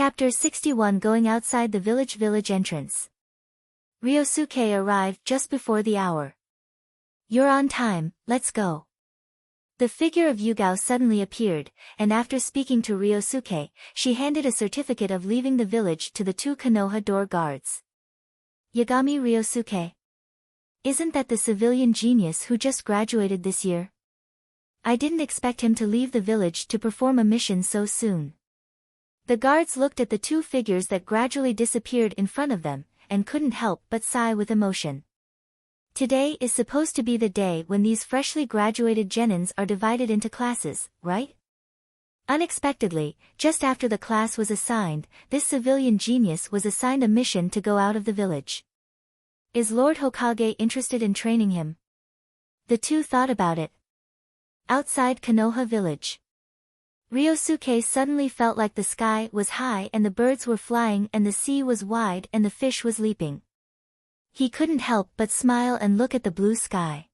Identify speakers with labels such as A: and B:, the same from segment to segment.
A: Chapter 61 Going outside the village entrance. Ryosuke arrived just before the hour. You're on time, let's go. The figure of Yugao suddenly appeared, and after speaking to Ryosuke, she handed a certificate of leaving the village to the two Konoha door guards. Yagami Ryosuke. Isn't that the civilian genius who just graduated this year? I didn't expect him to leave the village to perform a mission so soon. The guards looked at the two figures that gradually disappeared in front of them, and couldn't help but sigh with emotion. Today is supposed to be the day when these freshly graduated genins are divided into classes, right? Unexpectedly, just after the class was assigned, this civilian genius was assigned a mission to go out of the village. Is Lord Hokage interested in training him? The two thought about it. Outside Konoha village. Ryosuke suddenly felt like the sky was high and the birds were flying and the sea was wide and the fish was leaping. He couldn't help but smile and look at the blue sky.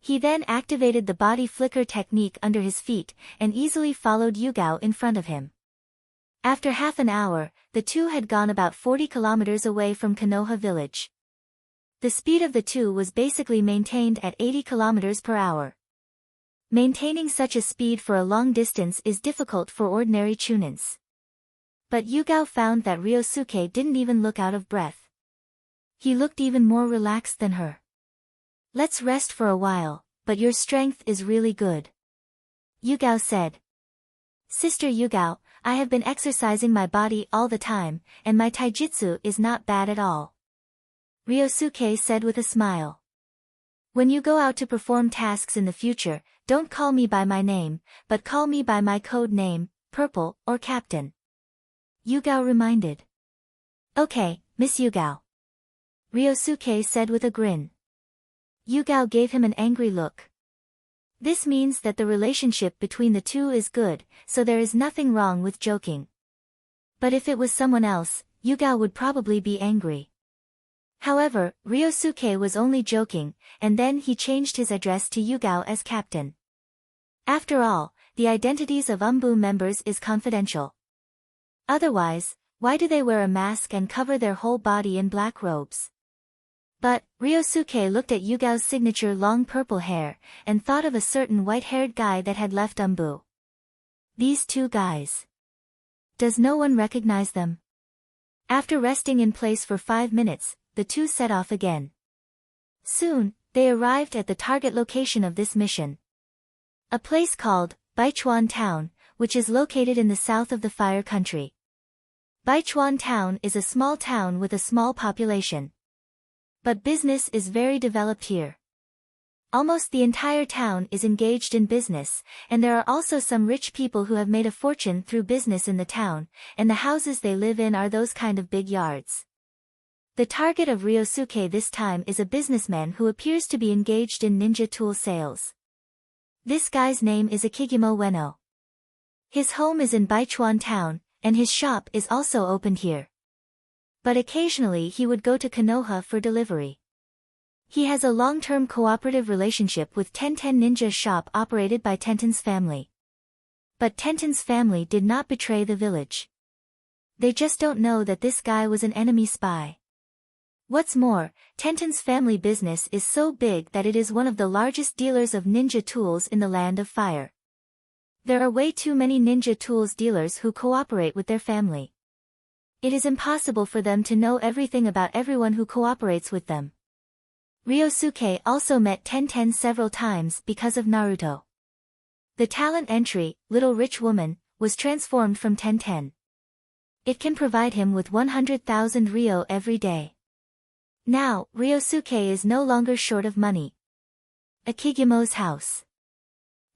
A: He then activated the body flicker technique under his feet and easily followed Yugao in front of him. After half an hour, the two had gone about 40 kilometers away from Konoha village. The speed of the two was basically maintained at 80 kilometers per hour. Maintaining such a speed for a long distance is difficult for ordinary chunins. But Yugao found that Ryosuke didn't even look out of breath. He looked even more relaxed than her. Let's rest for a while, but your strength is really good. Yugao said. Sister Yugao, I have been exercising my body all the time, and my taijutsu is not bad at all. Ryosuke said with a smile. When you go out to perform tasks in the future, don't call me by my name, but call me by my code name, Purple, or Captain. Yugao reminded. Okay, Miss Yugao. Ryosuke said with a grin. Yugao gave him an angry look. This means that the relationship between the two is good, so there is nothing wrong with joking. But if it was someone else, Yugao would probably be angry. However, Ryosuke was only joking, and then he changed his address to Yugao as captain. After all, the identities of Anbu members is confidential. Otherwise, why do they wear a mask and cover their whole body in black robes? But, Ryosuke looked at Yugao's signature long purple hair, and thought of a certain white-haired guy that had left Anbu. These two guys. Does no one recognize them? After resting in place for 5 minutes, the two set off again. Soon, they arrived at the target location of this mission. A place called Baichuan Town, which is located in the south of the Fire Country. Baichuan Town is a small town with a small population. But business is very developed here. Almost the entire town is engaged in business, and there are also some rich people who have made a fortune through business in the town, and the houses they live in are those kind of big yards. The target of Ryosuke this time is a businessman who appears to be engaged in ninja tool sales. This guy's name is Akigumo Ueno. His home is in Baichuan Town, and his shop is also opened here. But occasionally he would go to Konoha for delivery. He has a long-term cooperative relationship with Tenten Ninja shop operated by Tenten's family. But Tenten's family did not betray the village. They just don't know that this guy was an enemy spy. What's more, Tenten's family business is so big that it is one of the largest dealers of ninja tools in the Land of Fire. There are way too many ninja tools dealers who cooperate with their family. It is impossible for them to know everything about everyone who cooperates with them. Ryosuke also met Tenten several times because of Naruto. The talent entry, Little Rich Woman, was transformed from Tenten. It can provide him with 100,000 ryo every day. Now, Ryosuke is no longer short of money. Akigumo's house.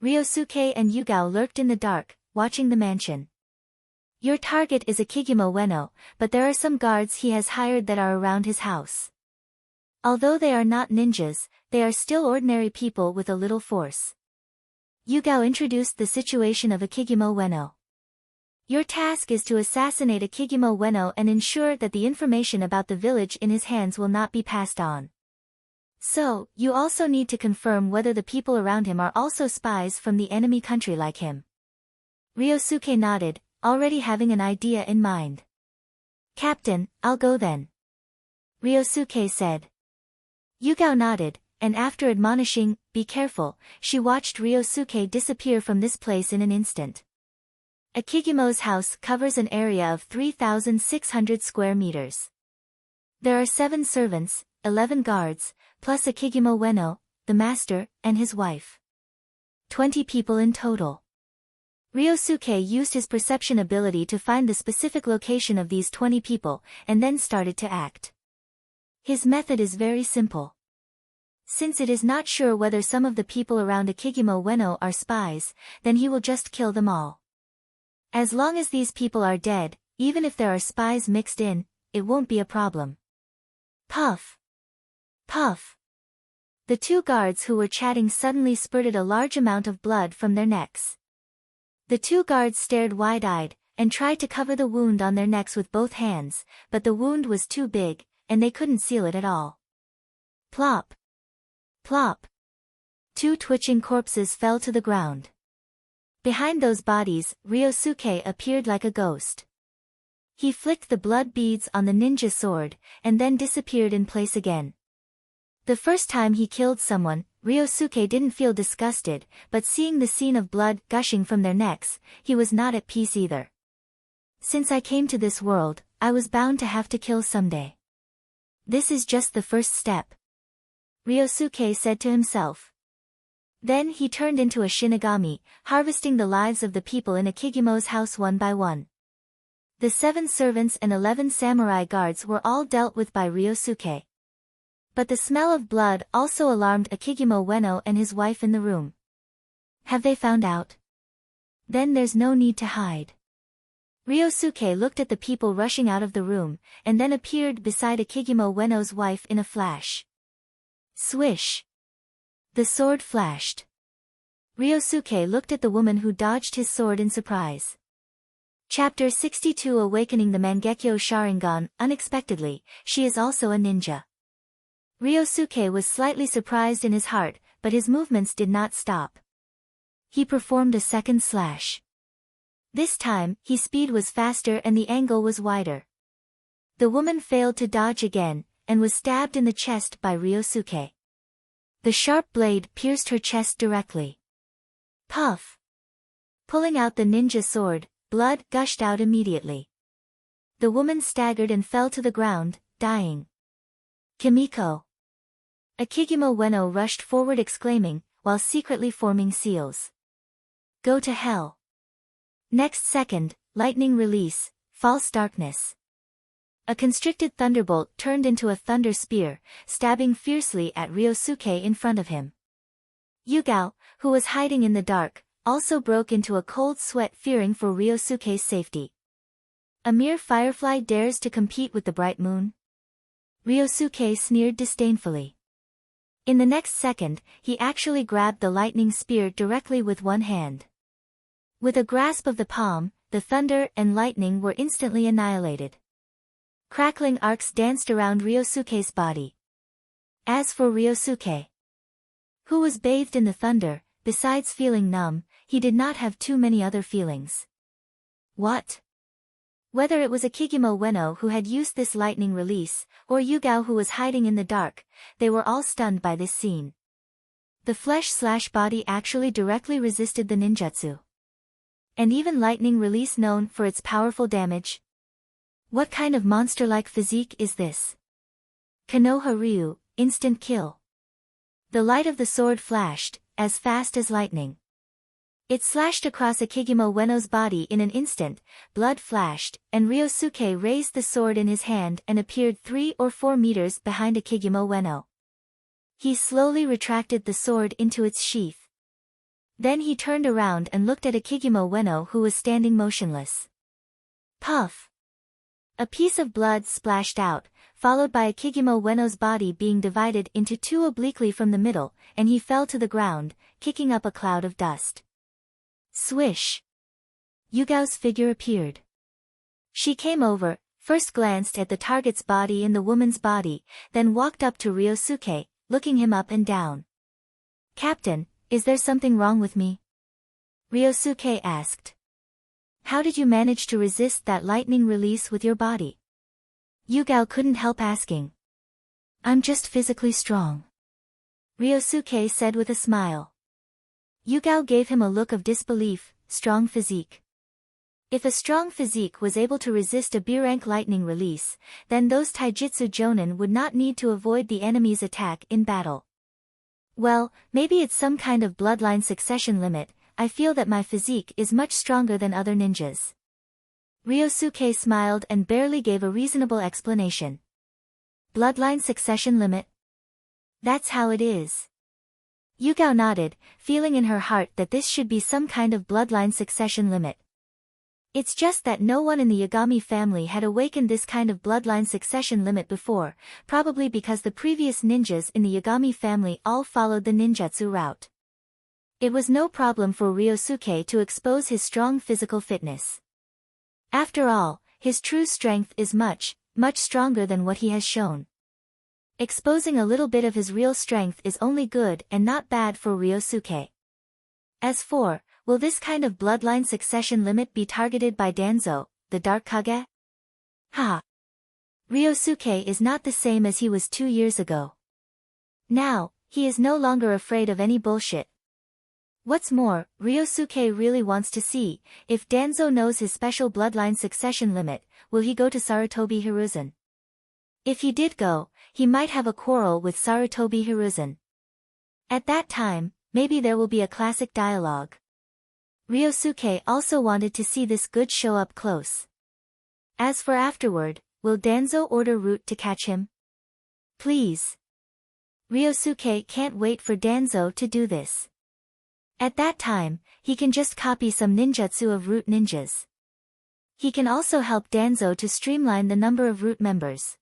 A: Ryosuke and Yugao lurked in the dark, watching the mansion. Your target is Akigumo Ueno, but there are some guards he has hired that are around his house. Although they are not ninjas, they are still ordinary people with a little force. Yugao introduced the situation of Akigumo Ueno. Your task is to assassinate Akigumo Ueno and ensure that the information about the village in his hands will not be passed on. So, you also need to confirm whether the people around him are also spies from the enemy country like him. Ryosuke nodded, already having an idea in mind. "Captain, I'll go then," Ryosuke said. Yugao nodded, and after admonishing, "Be careful," she watched Ryosuke disappear from this place in an instant. Akigumo's house covers an area of 3,600 square meters. There are 7 servants, 11 guards, plus Akigumo Ueno, the master, and his wife. 20 people in total. Ryosuke used his perception ability to find the specific location of these 20 people, and then started to act. His method is very simple. Since it is not sure whether some of the people around Akigumo Ueno are spies, then he will just kill them all. As long as these people are dead, even if there are spies mixed in, it won't be a problem. Puff. Puff. The 2 guards who were chatting suddenly spurted a large amount of blood from their necks. The 2 guards stared wide-eyed, and tried to cover the wound on their necks with both hands, but the wound was too big, and they couldn't seal it at all. Plop. Plop. 2 twitching corpses fell to the ground. Behind those bodies, Ryosuke appeared like a ghost. He flicked the blood beads on the ninja sword, and then disappeared in place again. The first time he killed someone, Ryosuke didn't feel disgusted, but seeing the scene of blood gushing from their necks, he was not at peace either. "Since I came to this world, I was bound to have to kill someday. This is just the first step," Ryosuke said to himself. Then he turned into a Shinigami, harvesting the lives of the people in Akigumo's house one by one. The 7 servants and 11 samurai guards were all dealt with by Ryosuke. But the smell of blood also alarmed Akigumo Ueno and his wife in the room. "Have they found out? Then there's no need to hide." Ryosuke looked at the people rushing out of the room, and then appeared beside Akigumo Ueno's wife in a flash. Swish! The sword flashed. Ryosuke looked at the woman who dodged his sword in surprise. Chapter 62 Awakening the Mangekyō Sharingan. Unexpectedly, she is also a ninja. Ryosuke was slightly surprised in his heart, but his movements did not stop. He performed a second slash. This time, his speed was faster and the angle was wider. The woman failed to dodge again, and was stabbed in the chest by Ryosuke. The sharp blade pierced her chest directly. Puff! Pulling out the ninja sword, blood gushed out immediately. The woman staggered and fell to the ground, dying. "Kimiko!" Akigumo Ueno rushed forward exclaiming, while secretly forming seals. "Go to hell." Next second, lightning release, false darkness. A constricted thunderbolt turned into a thunder spear, stabbing fiercely at Ryosuke in front of him. Yugao, who was hiding in the dark, also broke into a cold sweat fearing for Ryosuke's safety. "A mere firefly dares to compete with the bright moon?" Ryosuke sneered disdainfully. In the next second, he actually grabbed the lightning spear directly with one hand. With a grasp of the palm, the thunder and lightning were instantly annihilated. Crackling arcs danced around Ryosuke's body. As for Ryosuke, who was bathed in the thunder, besides feeling numb, he did not have too many other feelings. What? Whether it was Akigumo Ueno who had used this lightning release, or Yugao who was hiding in the dark, they were all stunned by this scene. The flesh/body actually directly resisted the ninjutsu. And even lightning release known for its powerful damage? What kind of monster-like physique is this? Konoha Ryu, instant kill. The light of the sword flashed, as fast as lightning. It slashed across Akigumo Ueno's body in an instant, blood flashed, and Ryosuke raised the sword in his hand and appeared 3 or 4 meters behind Akigumo Ueno. He slowly retracted the sword into its sheath. Then he turned around and looked at Akigumo Ueno who was standing motionless. Puff! A piece of blood splashed out, followed by Akigumo Ueno's body being divided into 2 obliquely from the middle, and he fell to the ground, kicking up a cloud of dust. Swish! Yugao's figure appeared. She came over, first glanced at the target's body and the woman's body, then walked up to Ryosuke, looking him up and down. "Captain, is there something wrong with me?" Ryosuke asked. How did you manage to resist that lightning release with your body? Yugao couldn't help asking. I'm just physically strong, Ryosuke said with a smile. Yugao gave him a look of disbelief. Strong physique. If a strong physique was able to resist a B-rank lightning release, then those taijutsu jonin would not need to avoid the enemy's attack in battle. Well, maybe it's some kind of bloodline succession limit. I feel that my physique is much stronger than other ninjas. Ryosuke smiled and barely gave a reasonable explanation. Bloodline succession limit? That's how it is. Yugao nodded, feeling in her heart that this should be some kind of bloodline succession limit. It's just that no one in the Yagami family had awakened this kind of bloodline succession limit before, probably because the previous ninjas in the Yagami family all followed the ninjutsu route. It was no problem for Ryosuke to expose his strong physical fitness. After all, his true strength is much, much stronger than what he has shown. Exposing a little bit of his real strength is only good and not bad for Ryosuke. As for, will this kind of bloodline succession limit be targeted by Danzo, the Dark Kage? Ha! Ryosuke is not the same as he was 2 years ago. Now, he is no longer afraid of any bullshit. What's more, Ryosuke really wants to see, if Danzo knows his special bloodline succession limit, will he go to Sarutobi Hiruzen? If he did go, he might have a quarrel with Sarutobi Hiruzen. At that time, maybe there will be a classic dialogue. Ryosuke also wanted to see this good show up close. As for afterward, will Danzo order Root to catch him? Please. Ryosuke can't wait for Danzo to do this. At that time, he can just copy some ninjutsu of Root ninjas. He can also help Danzo to streamline the number of Root members.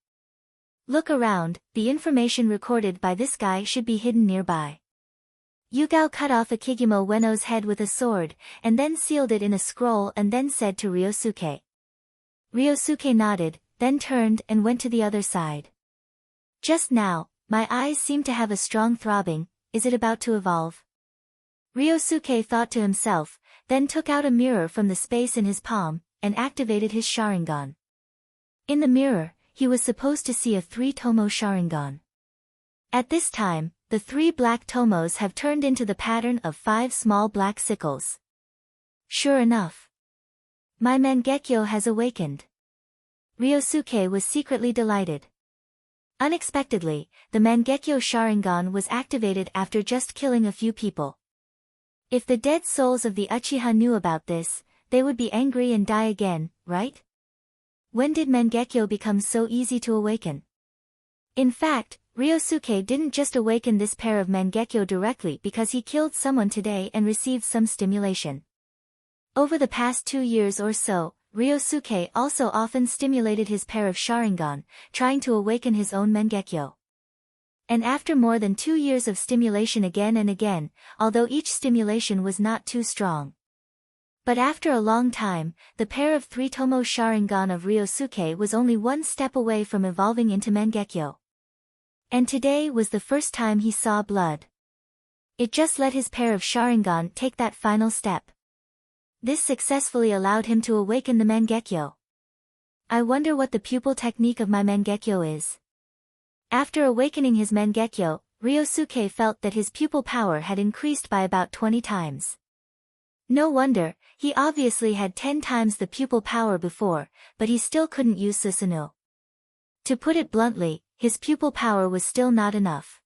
A: Look around, the information recorded by this guy should be hidden nearby. Yugao cut off Akigumo Ueno's head with a sword, and then sealed it in a scroll and then said to Ryosuke. Ryosuke nodded, then turned and went to the other side. Just now, my eyes seem to have a strong throbbing. Is it about to evolve? Ryosuke thought to himself, then took out a mirror from the space in his palm, and activated his Sharingan. In the mirror, he was supposed to see a 3-tomo Sharingan. At this time, the 3 black tomos have turned into the pattern of 5 small black sickles. Sure enough. My Mangekyo has awakened. Ryosuke was secretly delighted. Unexpectedly, the Mangekyo Sharingan was activated after just killing a few people. If the dead souls of the Uchiha knew about this, they would be angry and die again, right? When did Mangekyo become so easy to awaken? In fact, Ryosuke didn't just awaken this pair of Mangekyo directly because he killed someone today and received some stimulation. Over the past 2 years or so, Ryosuke also often stimulated his pair of Sharingan, trying to awaken his own Mangekyo. And after more than 2 years of stimulation again and again, although each stimulation was not too strong. But after a long time, the pair of 3-tomo Sharingan of Ryosuke was only one step away from evolving into Mangekyo. And today was the first time he saw blood. It just let his pair of Sharingan take that final step. This successfully allowed him to awaken the Mangekyo. I wonder what the pupil technique of my Mangekyo is. After awakening his Mangekyo, Ryosuke felt that his pupil power had increased by about 20 times. No wonder, he obviously had 10 times the pupil power before, but he still couldn't use Susanoo. To put it bluntly, his pupil power was still not enough.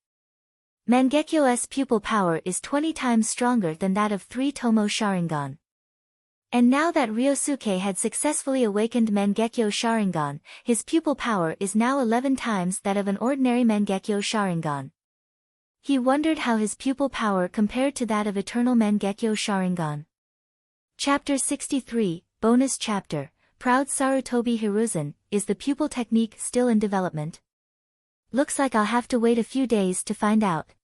A: Mangekyo's pupil power is 20 times stronger than that of 3-tomo Sharingan. And now that Ryosuke had successfully awakened Mangekyo Sharingan, his pupil power is now 11 times that of an ordinary Mangekyo Sharingan. He wondered how his pupil power compared to that of eternal Mangekyo Sharingan. Chapter 63, Bonus Chapter, Proud Sarutobi Hiruzen, is the pupil technique still in development? Looks like I'll have to wait a few days to find out.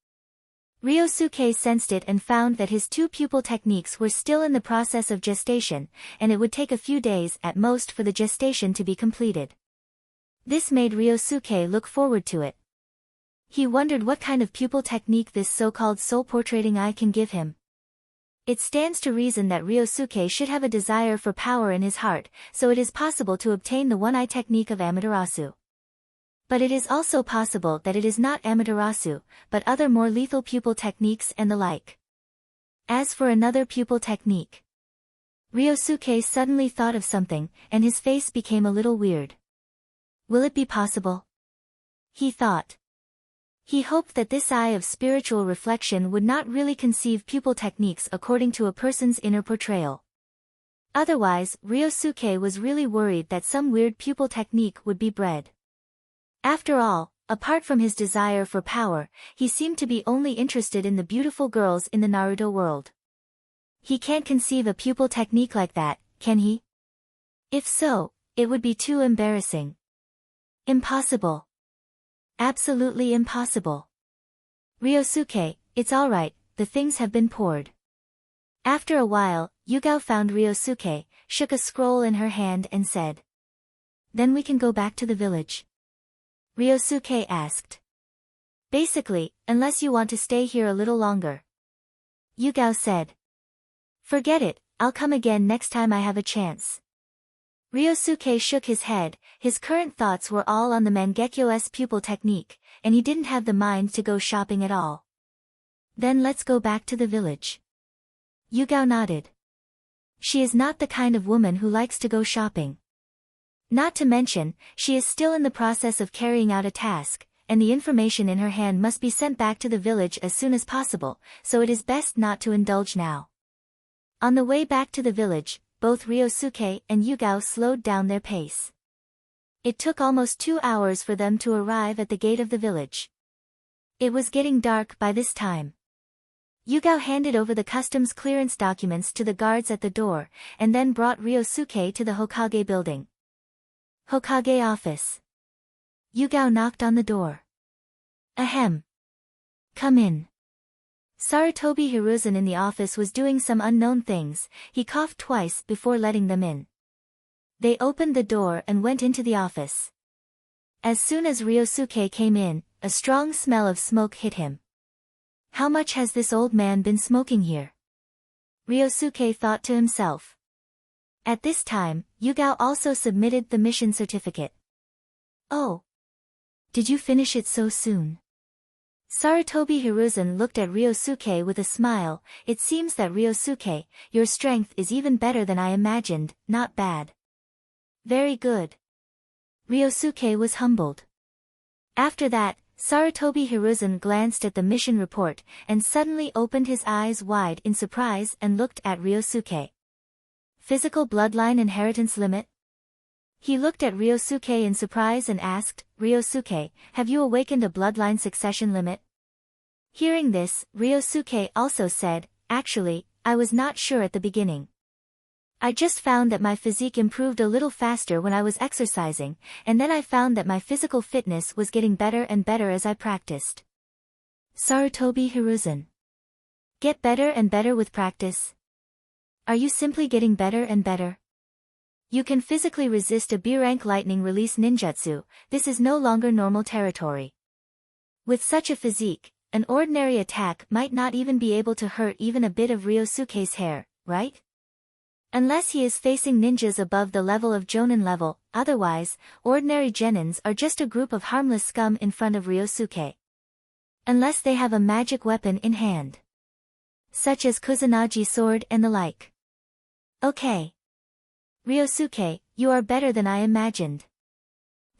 A: Ryosuke sensed it and found that his 2 pupil techniques were still in the process of gestation, and it would take a few days at most for the gestation to be completed. This made Ryosuke look forward to it. He wondered what kind of pupil technique this so-called soul-portraiting eye can give him. It stands to reason that Ryosuke should have a desire for power in his heart, so it is possible to obtain the one-eye technique of Amaterasu. But it is also possible that it is not Amaterasu, but other more lethal pupil techniques and the like. As for another pupil technique, Ryosuke suddenly thought of something, and his face became a little weird. Will it be possible? He thought. He hoped that this eye of spiritual reflection would not really conceive pupil techniques according to a person's inner portrayal. Otherwise, Ryosuke was really worried that some weird pupil technique would be bred. After all, apart from his desire for power, he seemed to be only interested in the beautiful girls in the Naruto world. He can't conceive a pupil technique like that, can he? If so, it would be too embarrassing. Impossible. Absolutely impossible. Ryosuke, it's alright, the things have been poured. After a while, Yugao found Ryosuke, shook a scroll in her hand and said. Then we can go back to the village? Ryosuke asked. Basically, unless you want to stay here a little longer. Yugao said. Forget it, I'll come again next time I have a chance. Ryosuke shook his head, his current thoughts were all on the Mangekyo's pupil technique, and he didn't have the mind to go shopping at all. Then let's go back to the village. Yugao nodded. She is not the kind of woman who likes to go shopping. Not to mention, she is still in the process of carrying out a task, and the information in her hand must be sent back to the village as soon as possible, so it is best not to indulge now. On the way back to the village, both Ryosuke and Yugao slowed down their pace. It took almost 2 hours for them to arrive at the gate of the village. It was getting dark by this time. Yugao handed over the customs clearance documents to the guards at the door, and then brought Ryosuke to the Hokage building. Hokage office. Yugao knocked on the door. Ahem. Come in. Sarutobi Hiruzen in the office was doing some unknown things, he coughed twice before letting them in. They opened the door and went into the office. As soon as Ryosuke came in, a strong smell of smoke hit him. How much has this old man been smoking here? Ryosuke thought to himself. At this time, Yugao also submitted the mission certificate. Oh. Did you finish it so soon? Sarutobi Hiruzen looked at Ryosuke with a smile. It seems that Ryosuke, your strength is even better than I imagined, not bad. Very good. Ryosuke was humbled. After that, Sarutobi Hiruzen glanced at the mission report, and suddenly opened his eyes wide in surprise and looked at Ryosuke. Physical bloodline inheritance limit? He looked at Ryosuke in surprise and asked, Ryosuke, have you awakened a bloodline succession limit? Hearing this, Ryosuke also said, actually, I was not sure at the beginning. I just found that my physique improved a little faster when I was exercising, and then I found that my physical fitness was getting better and better as I practiced. Sarutobi Hiruzen. Get better and better with practice? Are you simply getting better and better? You can physically resist a B-rank lightning release ninjutsu, this is no longer normal territory. With such a physique, an ordinary attack might not even be able to hurt even a bit of Ryosuke's hair, right? Unless he is facing ninjas above the level of Jonin level, otherwise, ordinary genins are just a group of harmless scum in front of Ryosuke. Unless they have a magic weapon in hand. Such as Kusanagi sword and the like. Okay. Ryosuke, you are better than I imagined.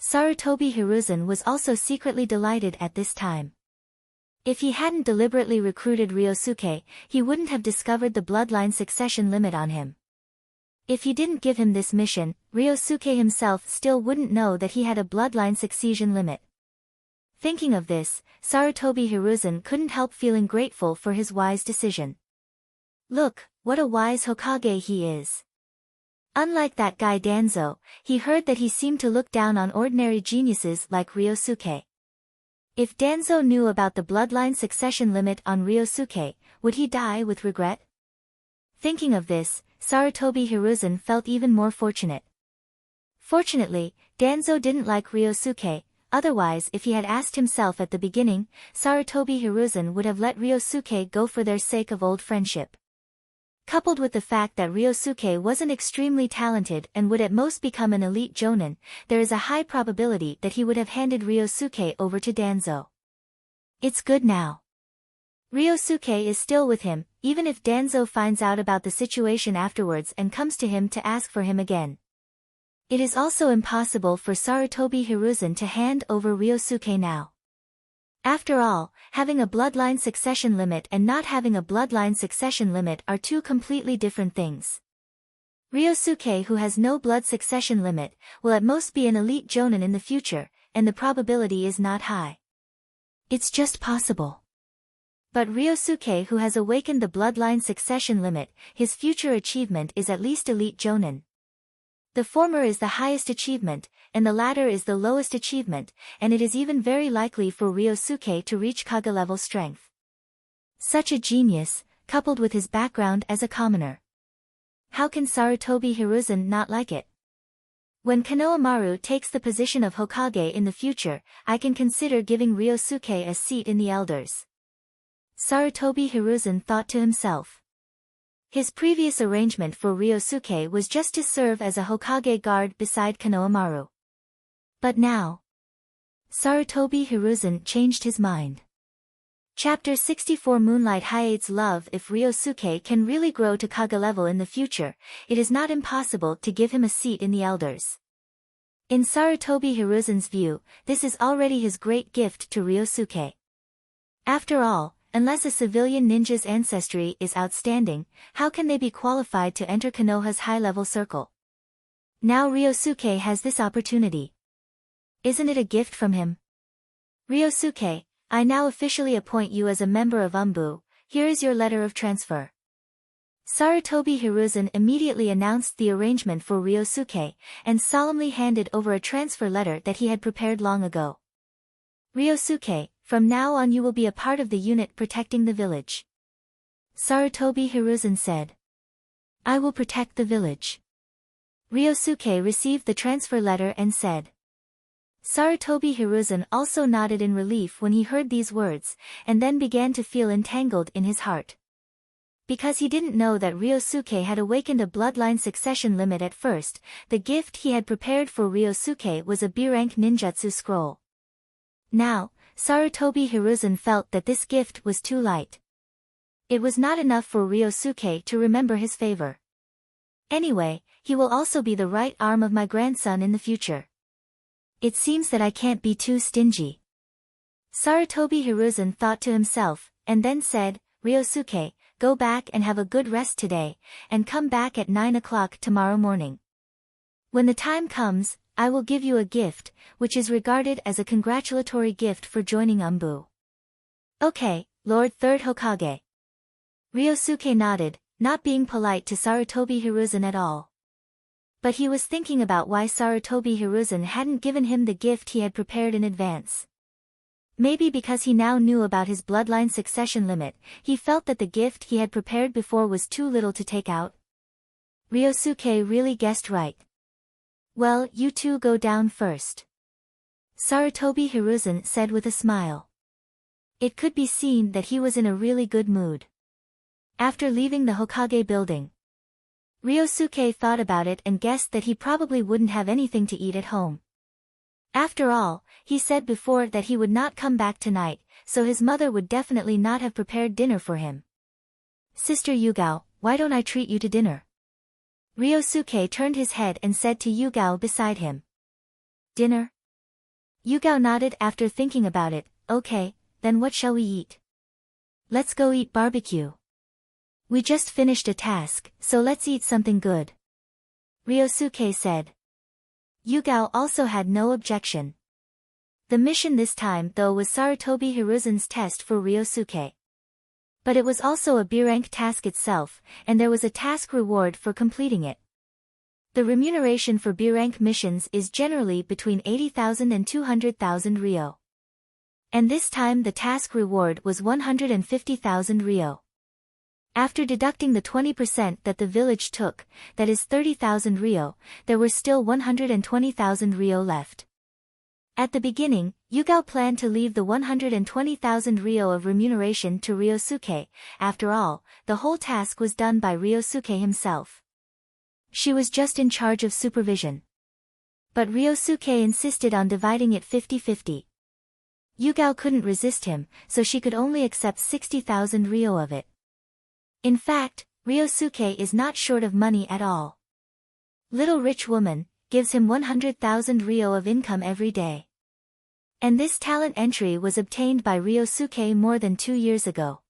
A: Sarutobi Hiruzen was also secretly delighted at this time. If he hadn't deliberately recruited Ryosuke, he wouldn't have discovered the bloodline succession limit on him. If he didn't give him this mission, Ryosuke himself still wouldn't know that he had a bloodline succession limit. Thinking of this, Sarutobi Hiruzen couldn't help feeling grateful for his wise decision. Look, what a wise Hokage he is. Unlike that guy Danzo, he heard that he seemed to look down on ordinary geniuses like Ryosuke. If Danzo knew about the bloodline succession limit on Ryosuke, would he die with regret? Thinking of this, Sarutobi Hiruzen felt even more fortunate. Fortunately, Danzo didn't like Ryosuke, otherwise if he had asked himself at the beginning, Sarutobi Hiruzen would have let Ryosuke go for their sake of old friendship. Coupled with the fact that Ryosuke wasn't extremely talented and would at most become an elite jonin, there is a high probability that he would have handed Ryosuke over to Danzo. It's good now. Ryosuke is still with him, even if Danzo finds out about the situation afterwards and comes to him to ask for him again. It is also impossible for Sarutobi Hiruzen to hand over Ryosuke now. After all, having a bloodline succession limit and not having a bloodline succession limit are two completely different things. Ryosuke, who has no blood succession limit, will at most be an elite jonin in the future, and the probability is not high. It's just possible. But Ryosuke, who has awakened the bloodline succession limit, his future achievement is at least elite jonin. The former is the highest achievement, and the latter is the lowest achievement, and it is even very likely for Ryosuke to reach Kage level strength. Such a genius, coupled with his background as a commoner. How can Sarutobi Hiruzen not like it? When Konohamaru takes the position of Hokage in the future, I can consider giving Ryosuke a seat in the elders. Sarutobi Hiruzen thought to himself. His previous arrangement for Ryosuke was just to serve as a Hokage guard beside Konohamaru. But now, Sarutobi Hiruzen changed his mind. Chapter 64 Moonlight Hayate's love. If Ryosuke can really grow to Kage level in the future, it is not impossible to give him a seat in the elders. In Sarutobi Hiruzen's view, this is already his great gift to Ryosuke. After all, unless a civilian ninja's ancestry is outstanding, how can they be qualified to enter Konoha's high-level circle? Now Ryosuke has this opportunity. Isn't it a gift from him? Ryosuke, I now officially appoint you as a member of Anbu. Here is your letter of transfer. Sarutobi Hiruzen immediately announced the arrangement for Ryosuke, and solemnly handed over a transfer letter that he had prepared long ago. Ryosuke, from now on you will be a part of the unit protecting the village. Sarutobi Hiruzen said. I will protect the village. Ryosuke received the transfer letter and said. Sarutobi Hiruzen also nodded in relief when he heard these words, and then began to feel entangled in his heart. Because he didn't know that Ryosuke had awakened a bloodline succession limit at first, the gift he had prepared for Ryosuke was a B-rank ninjutsu scroll. Now, Sarutobi Hiruzen felt that this gift was too light. It was not enough for Ryosuke to remember his favor. Anyway, he will also be the right arm of my grandson in the future. It seems that I can't be too stingy. Sarutobi Hiruzen thought to himself, and then said, Ryosuke, go back and have a good rest today, and come back at 9 o'clock tomorrow morning. When the time comes, I will give you a gift, which is regarded as a congratulatory gift for joining Anbu. Okay, Lord Third Hokage. Ryosuke nodded, not being polite to Sarutobi Hiruzen at all. But he was thinking about why Sarutobi Hiruzen hadn't given him the gift he had prepared in advance. Maybe because he now knew about his bloodline succession limit, he felt that the gift he had prepared before was too little to take out. Ryosuke really guessed right. Well, you two go down first. Sarutobi Hiruzen said with a smile. It could be seen that he was in a really good mood. After leaving the Hokage building, Ryosuke thought about it and guessed that he probably wouldn't have anything to eat at home. After all, he said before that he would not come back tonight, so his mother would definitely not have prepared dinner for him. Sister Yugao, why don't I treat you to dinner? Ryosuke turned his head and said to Yugao beside him. Dinner? Yugao nodded after thinking about it. Okay, then what shall we eat? Let's go eat barbecue. We just finished a task, so let's eat something good. Ryosuke said. Yugao also had no objection. The mission this time though was Sarutobi Hiruzen's test for Ryosuke. But it was also a B-rank task itself, and there was a task reward for completing it. The remuneration for B-rank missions is generally between 80,000 and 200,000 Ryo. And this time the task reward was 150,000 Ryo. After deducting the 20% that the village took, that is 30,000 Ryo, there were still 120,000 Ryo left. At the beginning, Yugao planned to leave the 120,000 ryo of remuneration to Ryosuke. After all, the whole task was done by Ryosuke himself. She was just in charge of supervision. But Ryosuke insisted on dividing it 50-50. Yugao couldn't resist him, so she could only accept 60,000 ryo of it. In fact, Ryosuke is not short of money at all. Little Rich Woman gives him 100,000 ryo of income every day. And this talent entry was obtained by Ryosuke more than 2 years ago.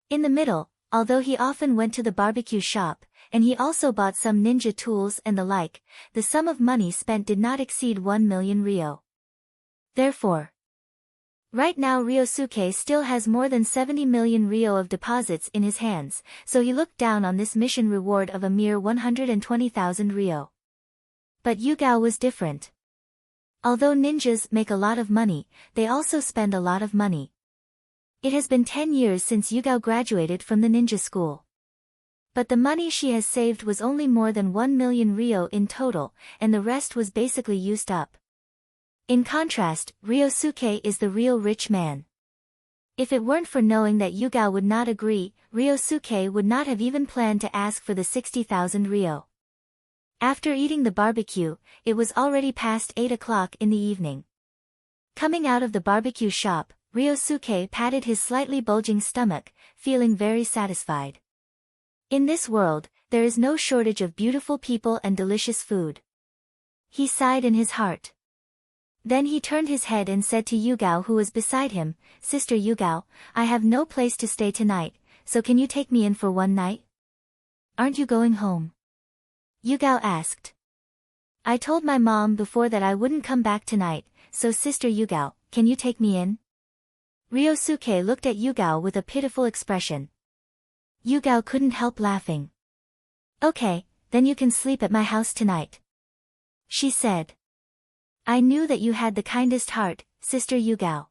A: In the middle, although he often went to the barbecue shop, and he also bought some ninja tools and the like, the sum of money spent did not exceed 1 million ryo. Therefore, right now Ryosuke still has more than 70 million ryo of deposits in his hands, so he looked down on this mission reward of a mere 120,000 ryo. But Yugao was different. Although ninjas make a lot of money, they also spend a lot of money. It has been 10 years since Yugao graduated from the ninja school. But the money she has saved was only more than 1 million ryo in total, and the rest was basically used up. In contrast, Ryosuke is the real rich man. If it weren't for knowing that Yugao would not agree, Ryosuke would not have even planned to ask for the 60,000 ryo. After eating the barbecue, it was already past 8 o'clock in the evening. Coming out of the barbecue shop, Ryosuke patted his slightly bulging stomach, feeling very satisfied. In this world, there is no shortage of beautiful people and delicious food. He sighed in his heart. Then he turned his head and said to Yugao, who was beside him, "Sister Yugao, I have no place to stay tonight, so can you take me in for one night?" "Aren't you going home?" Yugao asked. "I told my mom before that I wouldn't come back tonight, so Sister Yugao, can you take me in?" Ryosuke looked at Yugao with a pitiful expression. Yugao couldn't help laughing. "Okay, then you can sleep at my house tonight," she said. "I knew that you had the kindest heart, Sister Yugao."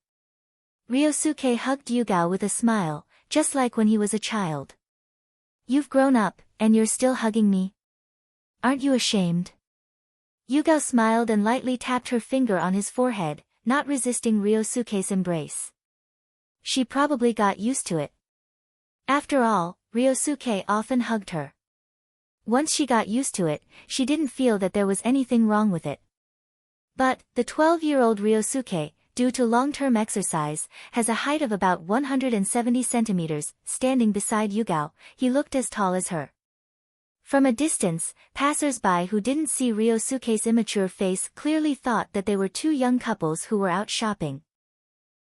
A: Ryosuke hugged Yugao with a smile, just like when he was a child. "You've grown up, and you're still hugging me? Aren't you ashamed?" Yugao smiled and lightly tapped her finger on his forehead, not resisting Ryosuke's embrace. She probably got used to it. After all, Ryosuke often hugged her. Once she got used to it, she didn't feel that there was anything wrong with it. But, the 12-year-old Ryosuke, due to long-term exercise, has a height of about 170 centimeters. Standing beside Yugao, he looked as tall as her. From a distance, passers-by who didn't see Ryosuke's immature face clearly thought that they were two young couples who were out shopping.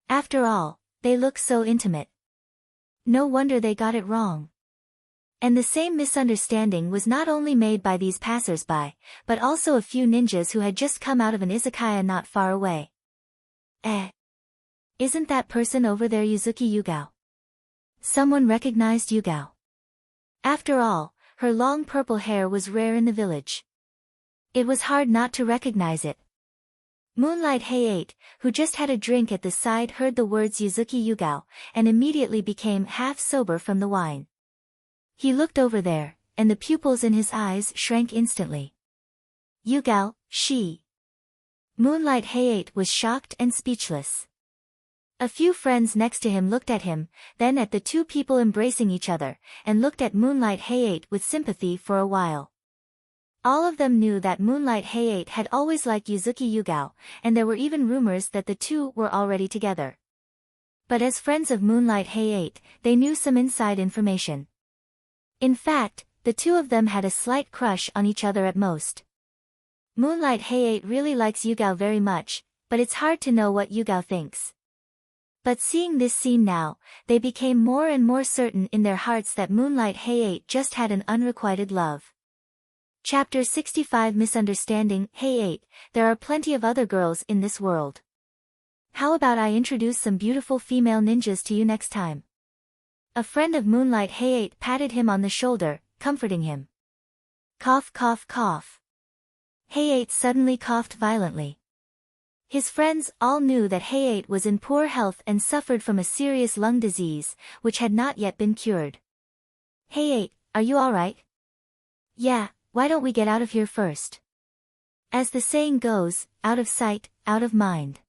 A: After all, they look so intimate. No wonder they got it wrong. And the same misunderstanding was not only made by these passers-by, but also a few ninjas who had just come out of an izakaya not far away. Isn't that person over there Uzuki Yugao? Someone recognized Yugao. After all, her long purple hair was rare in the village. It was hard not to recognize it. Moonlight Hayate, who just had a drink at the side, heard the words Uzuki Yugao, and immediately became half sober from the wine. He looked over there, and the pupils in his eyes shrank instantly. "Yugao, she." Moonlight Hayate was shocked and speechless. A few friends next to him looked at him, then at the two people embracing each other, and looked at Moonlight Hayate with sympathy for a while. All of them knew that Moonlight Hayate had always liked Uzuki Yugao, and there were even rumors that the two were already together. But as friends of Moonlight Hayate, they knew some inside information. In fact, the two of them had a slight crush on each other at most. Moonlight Hayate really likes Yugao very much, but it's hard to know what Yugao thinks. But seeing this scene now, they became more and more certain in their hearts that Moonlight Hayate just had an unrequited love. Chapter 65 Misunderstanding. Hayate, there are plenty of other girls in this world. How about I introduce some beautiful female ninjas to you next time? A friend of Moonlight Hayate patted him on the shoulder, comforting him. Cough cough cough. Hayate suddenly coughed violently. His friends all knew that Hayate was in poor health and suffered from a serious lung disease, which had not yet been cured. "Hayate, are you alright?" "Yeah, why don't we get out of here first?" As the saying goes, out of sight, out of mind.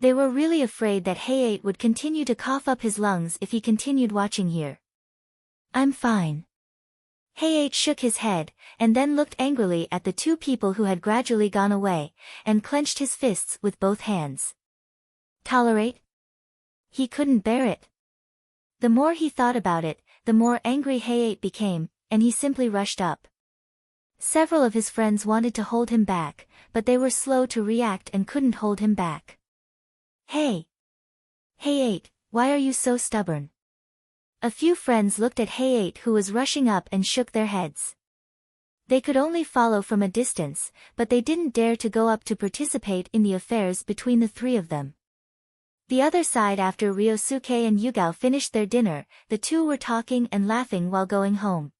A: They were really afraid that Hayate would continue to cough up his lungs if he continued watching here. I'm fine. Hayate shook his head, and then looked angrily at the two people who had gradually gone away, and clenched his fists with both hands. Tolerate? He couldn't bear it. The more he thought about it, the more angry Hayate became, and he simply rushed up. Several of his friends wanted to hold him back, but they were slow to react and couldn't hold him back. Hey! Hayate, why are you so stubborn? A few friends looked at Hayate who was rushing up and shook their heads. They could only follow from a distance, but they didn't dare to go up to participate in the affairs between the three of them. The other side, after Ryosuke and Yugao finished their dinner, the two were talking and laughing while going home.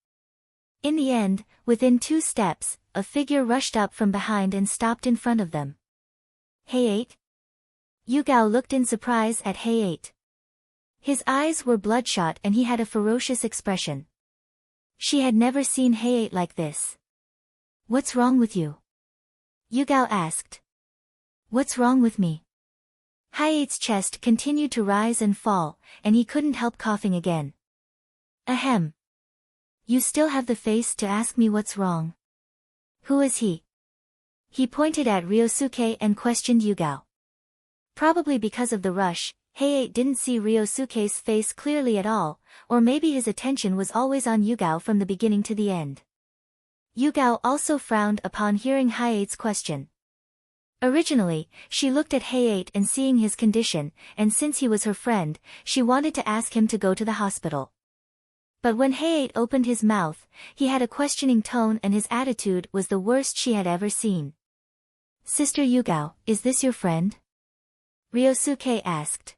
A: In the end, within 2 steps, a figure rushed up from behind and stopped in front of them. Hayate? Yugao looked in surprise at Hayate. His eyes were bloodshot and he had a ferocious expression. She had never seen Hayate like this. What's wrong with you? Yugao asked. What's wrong with me? Hayate's chest continued to rise and fall, and he couldn't help coughing again. Ahem. You still have the face to ask me what's wrong. Who is he? He pointed at Ryosuke and questioned Yugao. Probably because of the rush, Hayate didn't see Ryosuke's face clearly at all, or maybe his attention was always on Yugao from the beginning to the end. Yugao also frowned upon hearing Hayate's question. Originally, she looked at Hayate and seeing his condition, and since he was her friend, she wanted to ask him to go to the hospital. But when Hayate opened his mouth, he had a questioning tone and his attitude was the worst she had ever seen. Sister Yugao, is this your friend? Ryosuke asked.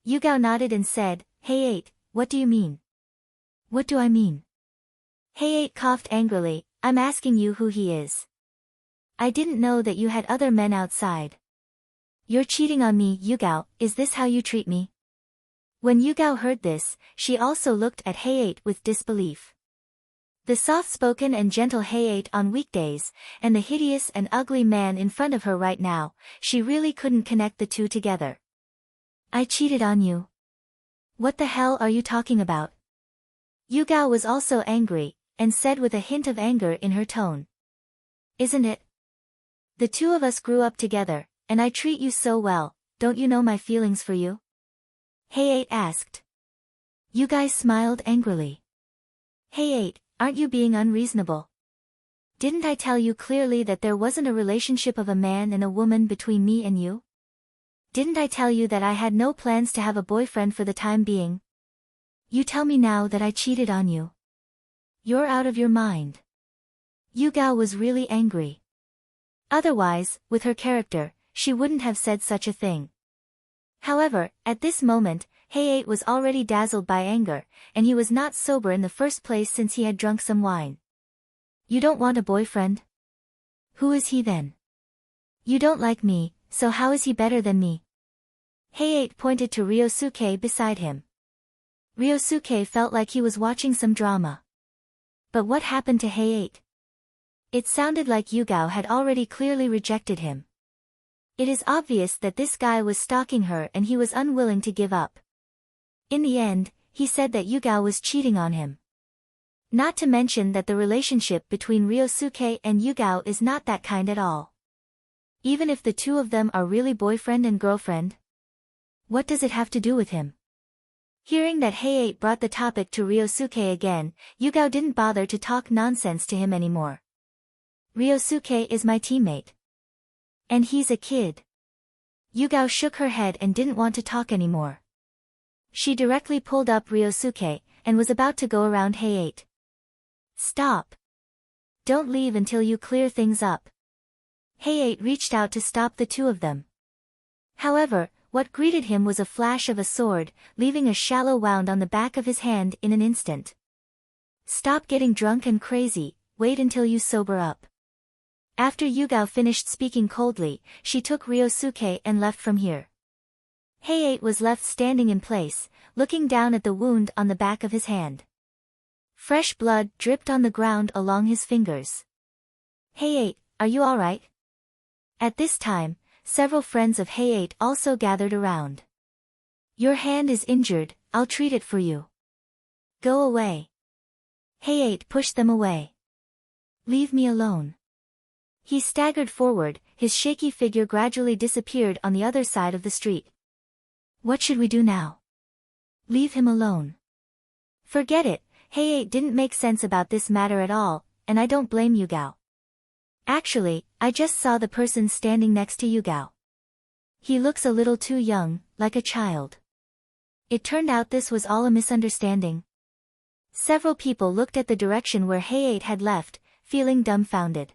A: Yugao nodded and said, Hayate, what do you mean? What do I mean? Hayate coughed angrily, I'm asking you who he is. I didn't know that you had other men outside. You're cheating on me, Yugao, is this how you treat me? When Yugao heard this, she also looked at Hayate with disbelief. The soft-spoken and gentle Hayate on weekdays, and the hideous and ugly man in front of her right now, she really couldn't connect the two together. I cheated on you. What the hell are you talking about? Yugao was also angry, and said with a hint of anger in her tone. Isn't it? The two of us grew up together, and I treat you so well, don't you know my feelings for you? Hayate asked. Yugao smiled angrily. Hayate, aren't you being unreasonable? Didn't I tell you clearly that there wasn't a relationship of a man and a woman between me and you? Didn't I tell you that I had no plans to have a boyfriend for the time being? You tell me now that I cheated on you. You're out of your mind. Yugao was really angry. Otherwise, with her character, she wouldn't have said such a thing. However, at this moment, Hayate was already dazzled by anger, and he was not sober in the first place since he had drunk some wine. You don't want a boyfriend? Who is he then? You don't like me, so how is he better than me? Hayate pointed to Ryosuke beside him. Ryosuke felt like he was watching some drama. But what happened to Hayate? It sounded like Yugao had already clearly rejected him. It is obvious that this guy was stalking her and he was unwilling to give up. In the end, he said that Yugao was cheating on him. Not to mention that the relationship between Ryosuke and Yugao is not that kind at all. Even if the two of them are really boyfriend and girlfriend. What does it have to do with him? Hearing that Hayate brought the topic to Ryosuke again, Yugao didn't bother to talk nonsense to him anymore. Ryosuke is my teammate. And he's a kid. Yugao shook her head and didn't want to talk anymore. She directly pulled up Ryosuke, and was about to go around Hayate. Stop. Don't leave until you clear things up. Hayate reached out to stop the two of them. However, what greeted him was a flash of a sword, leaving a shallow wound on the back of his hand in an instant. Stop getting drunk and crazy, wait until you sober up. After Yugao finished speaking coldly, she took Ryosuke and left from here. Hayate was left standing in place, looking down at the wound on the back of his hand. Fresh blood dripped on the ground along his fingers. Hayate, are you alright? At this time, several friends of Hayate also gathered around. Your hand is injured, I'll treat it for you. Go away. Hayate pushed them away. Leave me alone. He staggered forward, his shaky figure gradually disappeared on the other side of the street. What should we do now? Leave him alone. Forget it, Hayate didn't make sense about this matter at all, and I don't blame Yugao. Actually, I just saw the person standing next to Yugao. He looks a little too young, like a child. It turned out this was all a misunderstanding. Several people looked at the direction where Hayate had left, feeling dumbfounded.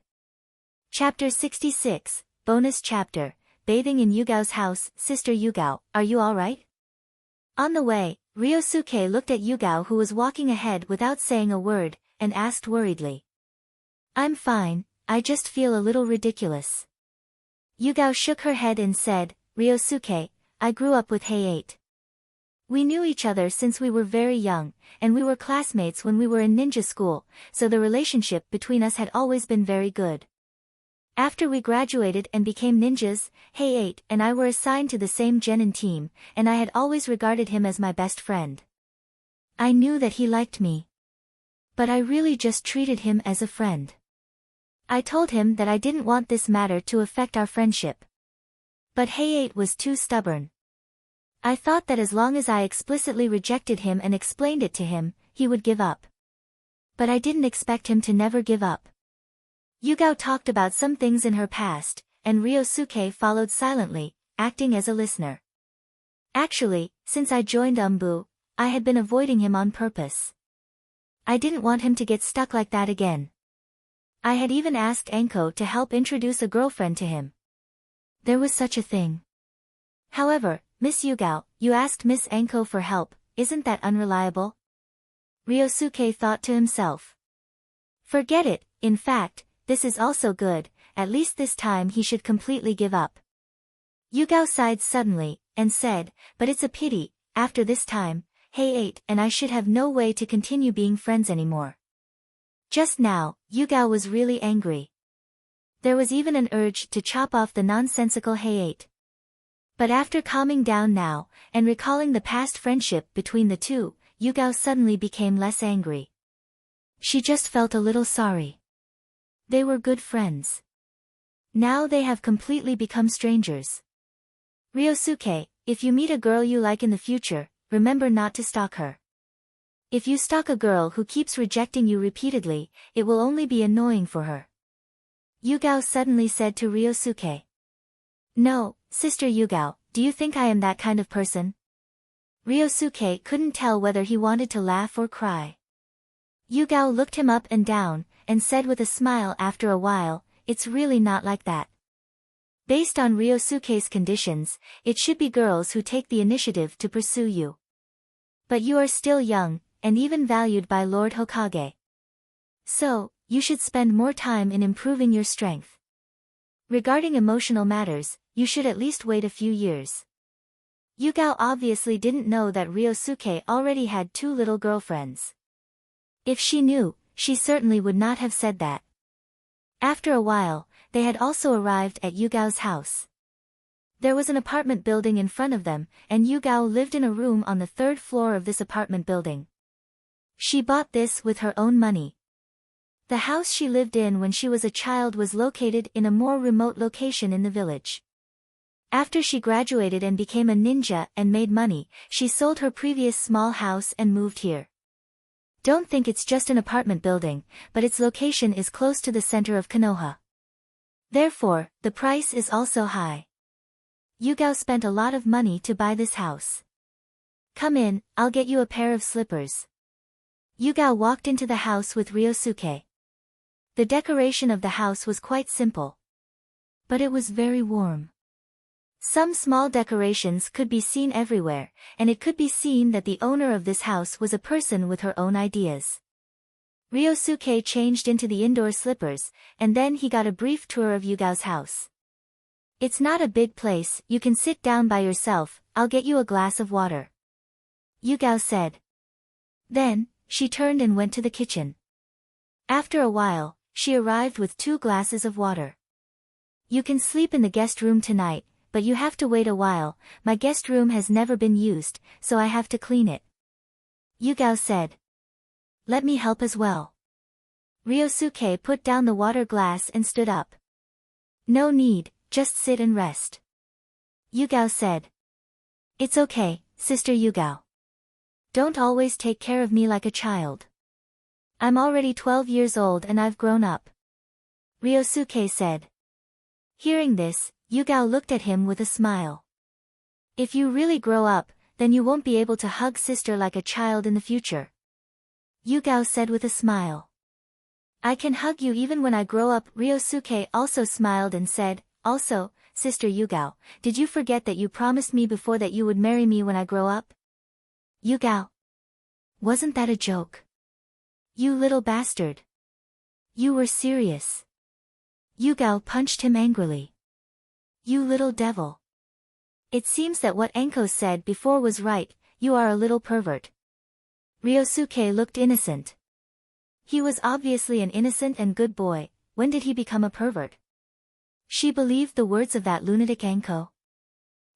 A: Chapter 66, Bonus Chapter, Bathing in Yugao's House. Sister Yugao, are you alright? On the way, Ryosuke looked at Yugao who was walking ahead without saying a word, and asked worriedly. I'm fine, I just feel a little ridiculous. Yugao shook her head and said, Ryosuke, I grew up with Hayate. We knew each other since we were very young, and we were classmates when we were in ninja school, so the relationship between us had always been very good. After we graduated and became ninjas, Hayate and I were assigned to the same genin team, and I had always regarded him as my best friend. I knew that he liked me. But I really just treated him as a friend. I told him that I didn't want this matter to affect our friendship. But Hayate was too stubborn. I thought that as long as I explicitly rejected him and explained it to him, he would give up. But I didn't expect him to never give up. Yugao talked about some things in her past, and Ryosuke followed silently, acting as a listener. Actually, since I joined Anbu, I had been avoiding him on purpose. I didn't want him to get stuck like that again. I had even asked Anko to help introduce a girlfriend to him. There was such a thing. However, Miss Yugao, you asked Miss Anko for help, isn't that unreliable? Ryosuke thought to himself. Forget it, in fact, this is also good, at least this time he should completely give up. Yugao sighed suddenly, and said, but it's a pity, after this time, Hayate and I should have no way to continue being friends anymore. Just now, Yugao was really angry. There was even an urge to chop off the nonsensical Hayate. But after calming down now, and recalling the past friendship between the two, Yugao suddenly became less angry. She just felt a little sorry. They were good friends. Now they have completely become strangers. Ryosuke, if you meet a girl you like in the future, remember not to stalk her. If you stalk a girl who keeps rejecting you repeatedly, it will only be annoying for her. Yugao suddenly said to Ryosuke. No, Sister Yugao, do you think I am that kind of person? Ryosuke couldn't tell whether he wanted to laugh or cry. Yugao looked him up and down, and said with a smile after a while, it's really not like that. Based on Ryosuke's conditions, it should be girls who take the initiative to pursue you. But you are still young, and even valued by Lord Hokage. So, you should spend more time in improving your strength. Regarding emotional matters, you should at least wait a few years. Yugao obviously didn't know that Ryosuke already had 2 little girlfriends. If she knew, she certainly would not have said that. After a while, they had also arrived at Yugao's house. There was an apartment building in front of them, and Yugao lived in a room on the 3rd floor of this apartment building. She bought this with her own money. The house she lived in when she was a child was located in a more remote location in the village. After she graduated and became a ninja and made money, she sold her previous small house and moved here. Don't think it's just an apartment building, but its location is close to the center of Konoha. Therefore, the price is also high. Yugao spent a lot of money to buy this house. Come in, I'll get you a pair of slippers. Yugao walked into the house with Ryosuke. The decoration of the house was quite simple. But it was very warm. Some small decorations could be seen everywhere, and it could be seen that the owner of this house was a person with her own ideas. Ryosuke changed into the indoor slippers, and then he got a brief tour of Yugao's house. It's not a big place, you can sit down by yourself, I'll get you a glass of water. Yugao said. Then, she turned and went to the kitchen. After a while, she arrived with 2 glasses of water. You can sleep in the guest room tonight, but you have to wait a while. My guest room has never been used, so I have to clean it. Yugao said. Let me help as well. Ryosuke put down the water glass and stood up. No need, just sit and rest. Yugao said. It's okay, Sister Yugao. Don't always take care of me like a child. I'm already 12 years old and I've grown up. Ryosuke said. Hearing this, Yugao looked at him with a smile. If you really grow up, then you won't be able to hug sister like a child in the future. Yugao said with a smile. I can hug you even when I grow up. Ryosuke also smiled and said, also, Sister Yugao, did you forget that you promised me before that you would marry me when I grow up? Yugao. Wasn't that a joke? You little bastard. You were serious. Yugao punched him angrily. You little devil. It seems that what Enko said before was right, you are a little pervert. Ryosuke looked innocent. He was obviously an innocent and good boy. When did he become a pervert? She believed the words of that lunatic Enko.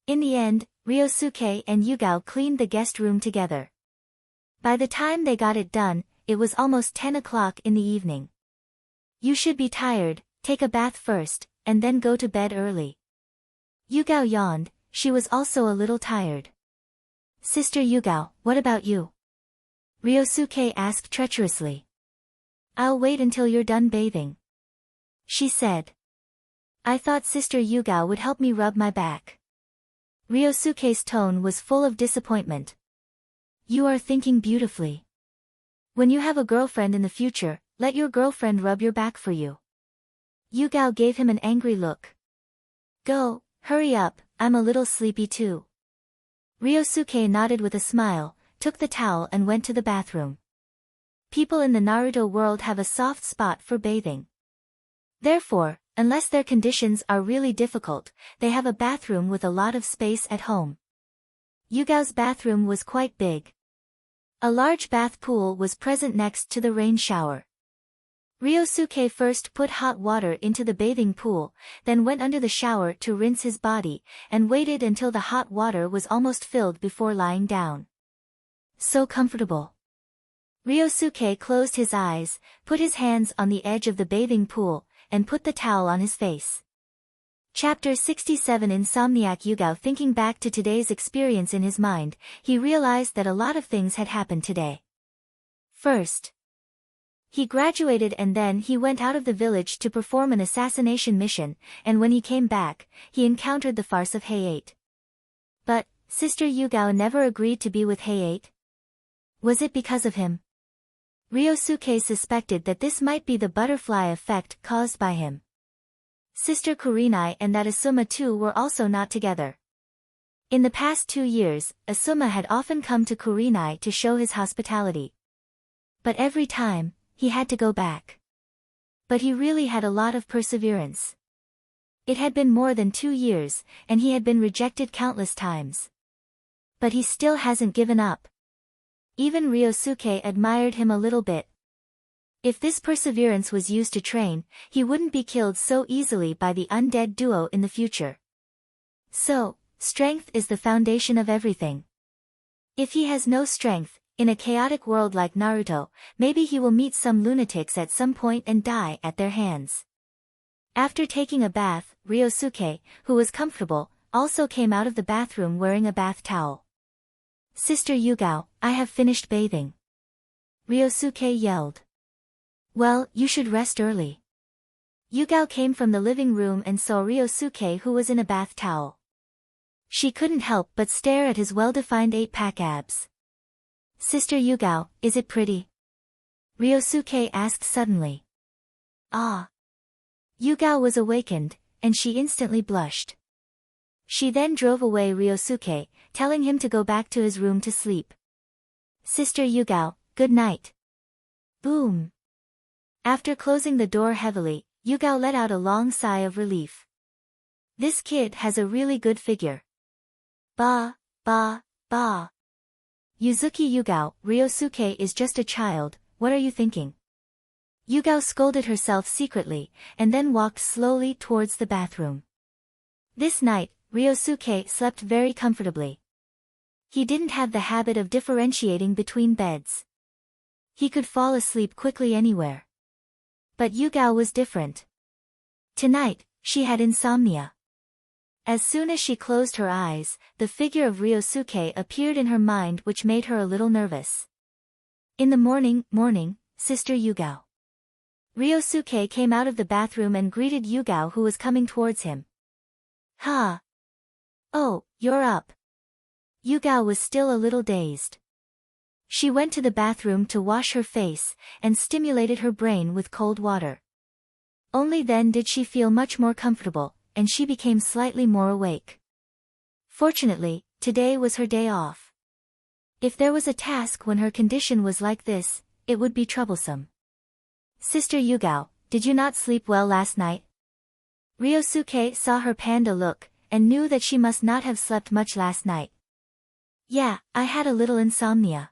A: In the end, Ryosuke and Yugao cleaned the guest room together. By the time they got it done, it was almost 10 o'clock in the evening. You should be tired, take a bath first, and then go to bed early. Yugao yawned, she was also a little tired. Sister Yugao, what about you? Ryosuke asked treacherously. I'll wait until you're done bathing. She said. I thought Sister Yugao would help me rub my back. Ryosuke's tone was full of disappointment. You are thinking beautifully. When you have a girlfriend in the future, let your girlfriend rub your back for you. Yugao gave him an angry look. Go, hurry up, I'm a little sleepy too. Ryosuke nodded with a smile, took the towel and went to the bathroom. People in the Naruto world have a soft spot for bathing. Therefore, unless their conditions are really difficult, they have a bathroom with a lot of space at home. Yugao's bathroom was quite big. A large bath pool was present next to the rain shower. Ryosuke first put hot water into the bathing pool, then went under the shower to rinse his body, and waited until the hot water was almost filled before lying down. So comfortable. Ryosuke closed his eyes, put his hands on the edge of the bathing pool, and put the towel on his face. Chapter 67 Insomniac Yugao. Thinking back to today's experience in his mind, he realized that a lot of things had happened today. First, he graduated and then he went out of the village to perform an assassination mission, and when he came back, he encountered the farce of Hayate. But, Sister Yugao never agreed to be with Hayate? Was it because of him? Ryosuke suspected that this might be the butterfly effect caused by him. Sister Kurenai and that Asuma too were also not together. In the past 2 years, Asuma had often come to Kurenai to show his hospitality. But every time, he had to go back. But he really had a lot of perseverance. It had been more than 2 years, and he had been rejected countless times. But he still hasn't given up. Even Ryosuke admired him a little bit. If this perseverance was used to train, he wouldn't be killed so easily by the undead duo in the future. So, strength is the foundation of everything. If he has no strength, in a chaotic world like Naruto, maybe he will meet some lunatics at some point and die at their hands. After taking a bath, Ryosuke, who was comfortable, also came out of the bathroom wearing a bath towel. Sister Yugao, I have finished bathing. Ryosuke yelled. Well, you should rest early. Yugao came from the living room and saw Ryosuke who was in a bath towel. She couldn't help but stare at his well-defined 8-pack abs. Sister Yugao, is it pretty? Ryosuke asked suddenly. Ah. Yugao was awakened, and she instantly blushed. She then drove away Ryosuke, telling him to go back to his room to sleep. Sister Yugao, good night. Boom. After closing the door heavily, Yugao let out a long sigh of relief. This kid has a really good figure. Ba, ba, ba. Uzuki Yugao, Ryosuke is just a child, what are you thinking? Yugao scolded herself secretly, and then walked slowly towards the bathroom. This night, Ryosuke slept very comfortably. He didn't have the habit of differentiating between beds. He could fall asleep quickly anywhere. But Yugao was different. Tonight, she had insomnia. As soon as she closed her eyes, the figure of Ryosuke appeared in her mind, which made her a little nervous. In the morning, Sister Yugao. Ryosuke came out of the bathroom and greeted Yugao, who was coming towards him. Ha! Oh, you're up. Yugao was still a little dazed. She went to the bathroom to wash her face, and stimulated her brain with cold water. Only then did she feel much more comfortable, and she became slightly more awake. Fortunately, today was her day off. If there was a task when her condition was like this, it would be troublesome. Sister Yugao, did you not sleep well last night? Ryosuke saw her panda look, and knew that she must not have slept much last night. Yeah, I had a little insomnia.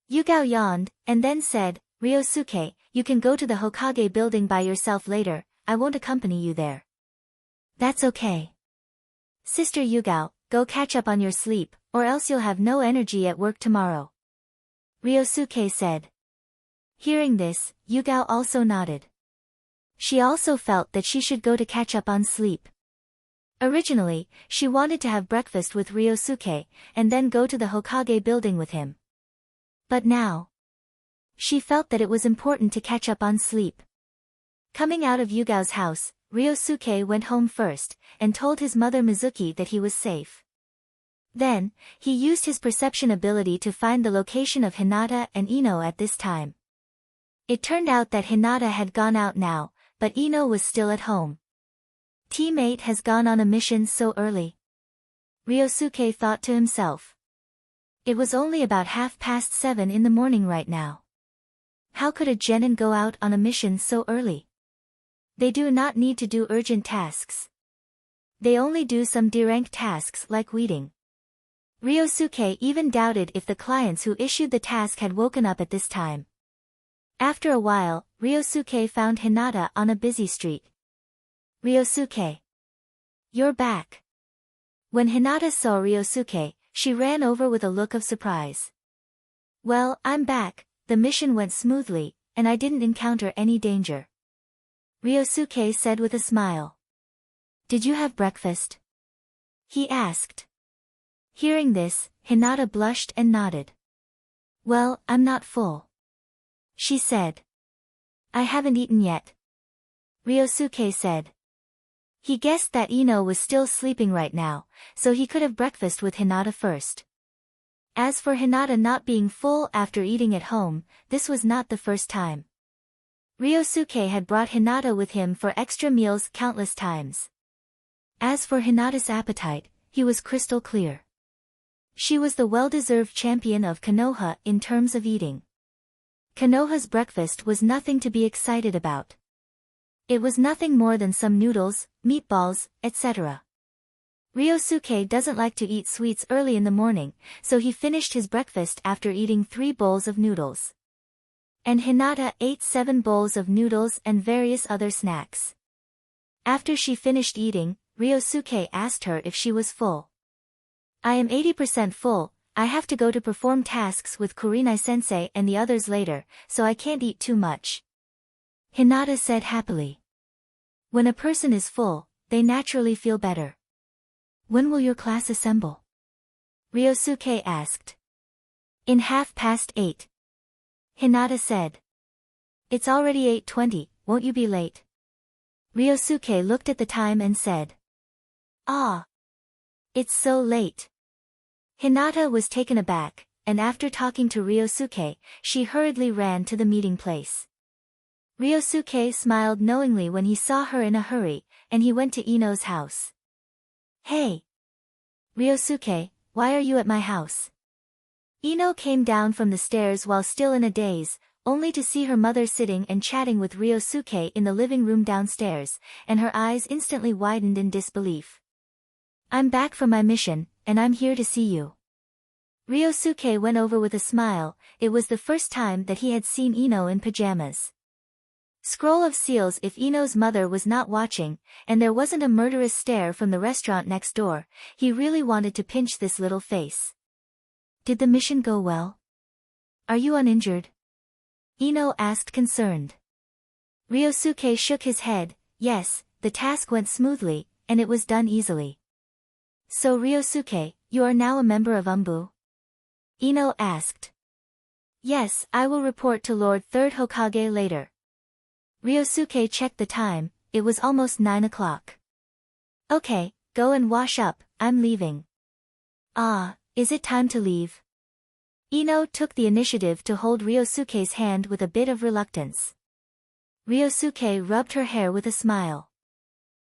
A: Yugao yawned, and then said, Ryosuke, you can go to the Hokage building by yourself later, I won't accompany you there. That's okay. Sister Yugao, go catch up on your sleep, or else you'll have no energy at work tomorrow. Ryosuke said. Hearing this, Yugao also nodded. She also felt that she should go to catch up on sleep. Originally, she wanted to have breakfast with Ryosuke, and then go to the Hokage building with him. But now, she felt that it was important to catch up on sleep. Coming out of Yugao's house, Ryosuke went home first, and told his mother Mizuki that he was safe. Then, he used his perception ability to find the location of Hinata and Ino at this time. It turned out that Hinata had gone out now, but Ino was still at home. Teammate has gone on a mission so early. Ryosuke thought to himself. It was only about 7:30 in the morning right now. How could a genin go out on a mission so early? They do not need to do urgent tasks. They only do some D-rank tasks like weeding. Ryosuke even doubted if the clients who issued the task had woken up at this time. After a while, Ryosuke found Hinata on a busy street. Ryosuke. You're back. When Hinata saw Ryosuke, she ran over with a look of surprise. Well, I'm back, the mission went smoothly, and I didn't encounter any danger. Ryosuke said with a smile. Did you have breakfast? He asked. Hearing this, Hinata blushed and nodded. Well, I'm not full. She said. I haven't eaten yet. Ryosuke said. He guessed that Ino was still sleeping right now, so he could have breakfast with Hinata first. As for Hinata not being full after eating at home, this was not the first time. Ryosuke had brought Hinata with him for extra meals countless times. As for Hinata's appetite, he was crystal clear. She was the well-deserved champion of Konoha in terms of eating. Konoha's breakfast was nothing to be excited about. It was nothing more than some noodles, meatballs, etc. Ryosuke doesn't like to eat sweets early in the morning, so he finished his breakfast after eating 3 bowls of noodles. And Hinata ate 7 bowls of noodles and various other snacks. After she finished eating, Ryosuke asked her if she was full. I am 80% full, I have to go to perform tasks with Kurenai-sensei and the others later, so I can't eat too much. Hinata said happily. When a person is full, they naturally feel better. When will your class assemble? Ryosuke asked. In 8:30. Hinata said. It's already 8:20, won't you be late? Ryosuke looked at the time and said. Ah. It's so late. Hinata was taken aback, and after talking to Ryosuke, she hurriedly ran to the meeting place. Ryosuke smiled knowingly when he saw her in a hurry, and he went to Ino's house. Hey! Ryosuke, why are you at my house? Ino came down from the stairs while still in a daze, only to see her mother sitting and chatting with Ryosuke in the living room downstairs, and her eyes instantly widened in disbelief. I'm back from my mission, and I'm here to see you. Ryosuke went over with a smile, it was the first time that he had seen Ino in pajamas. Scroll of seals. If Ino's mother was not watching, and there wasn't a murderous stare from the restaurant next door, he really wanted to pinch this little face. Did the mission go well? Are you uninjured? Ino asked concerned. Ryosuke shook his head. Yes, the task went smoothly, and it was done easily. So Ryosuke, you are now a member of Anbu? Ino asked. Yes, I will report to Lord Third Hokage later. Ryosuke checked the time, it was almost 9 o'clock. Okay, go and wash up, I'm leaving. Ah, is it time to leave? Ino took the initiative to hold Ryosuke's hand with a bit of reluctance. Ryosuke rubbed her hair with a smile.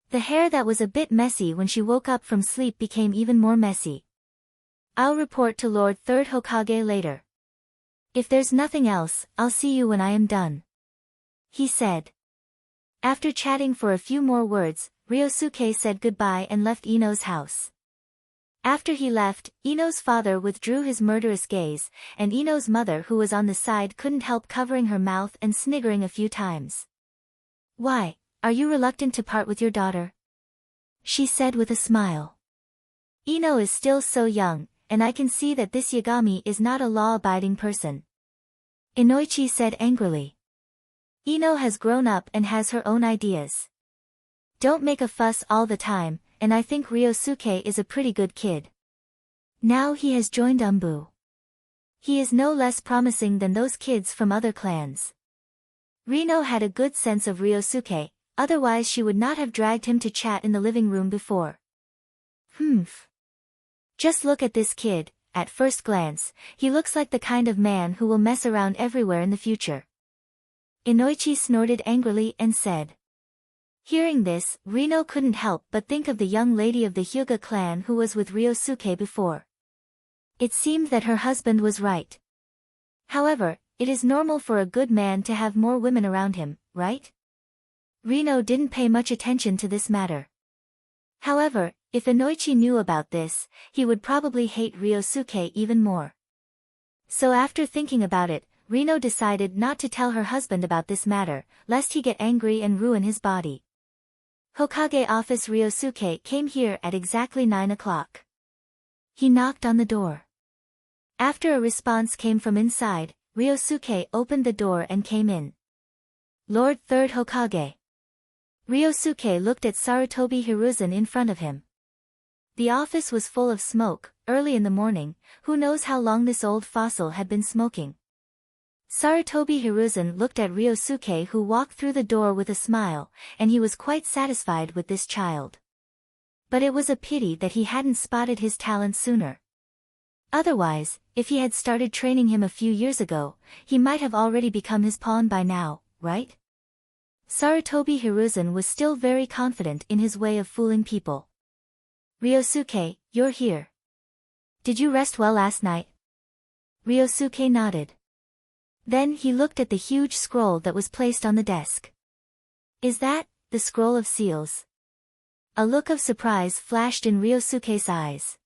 A: The hair that was a bit messy when she woke up from sleep became even more messy. I'll report to Lord Third Hokage later. If there's nothing else, I'll see you when I am done. He said. After chatting for a few more words, Ryosuke said goodbye and left Ino's house. After he left, Ino's father withdrew his murderous gaze, and Ino's mother who was on the side couldn't help covering her mouth and sniggering a few times. Why, are you reluctant to part with your daughter? She said with a smile. Ino is still so young, and I can see that this Yagami is not a law-abiding person. Inoichi said angrily. Ino has grown up and has her own ideas. Don't make a fuss all the time, and I think Ryosuke is a pretty good kid. Now he has joined Anbu. He is no less promising than those kids from other clans. Rino had a good sense of Ryosuke, otherwise she would not have dragged him to chat in the living room before. Just look at this kid, at first glance, he looks like the kind of man who will mess around everywhere in the future. Inoichi snorted angrily and said. Hearing this, Rino couldn't help but think of the young lady of the Hyuga clan who was with Ryosuke before. It seemed that her husband was right. However, it is normal for a good man to have more women around him, right? Rino didn't pay much attention to this matter. However, if Inoichi knew about this, he would probably hate Ryosuke even more. So after thinking about it, Rino decided not to tell her husband about this matter, lest he get angry and ruin his body. Hokage office. Ryosuke came here at exactly 9 o'clock. He knocked on the door. After a response came from inside, Ryosuke opened the door and came in. Lord Third Hokage. Ryosuke looked at Sarutobi Hiruzen in front of him. The office was full of smoke, early in the morning, who knows how long this old fossil had been smoking. Sarutobi Hiruzen looked at Ryosuke who walked through the door with a smile, and he was quite satisfied with this child. But it was a pity that he hadn't spotted his talent sooner. Otherwise, if he had started training him a few years ago, he might have already become his pawn by now, right? Sarutobi Hiruzen was still very confident in his way of fooling people. Ryosuke, you're here. Did you rest well last night? Ryosuke nodded. Then he looked at the huge scroll that was placed on the desk. Is that the scroll of seals? A look of surprise flashed in Ryosuke's eyes.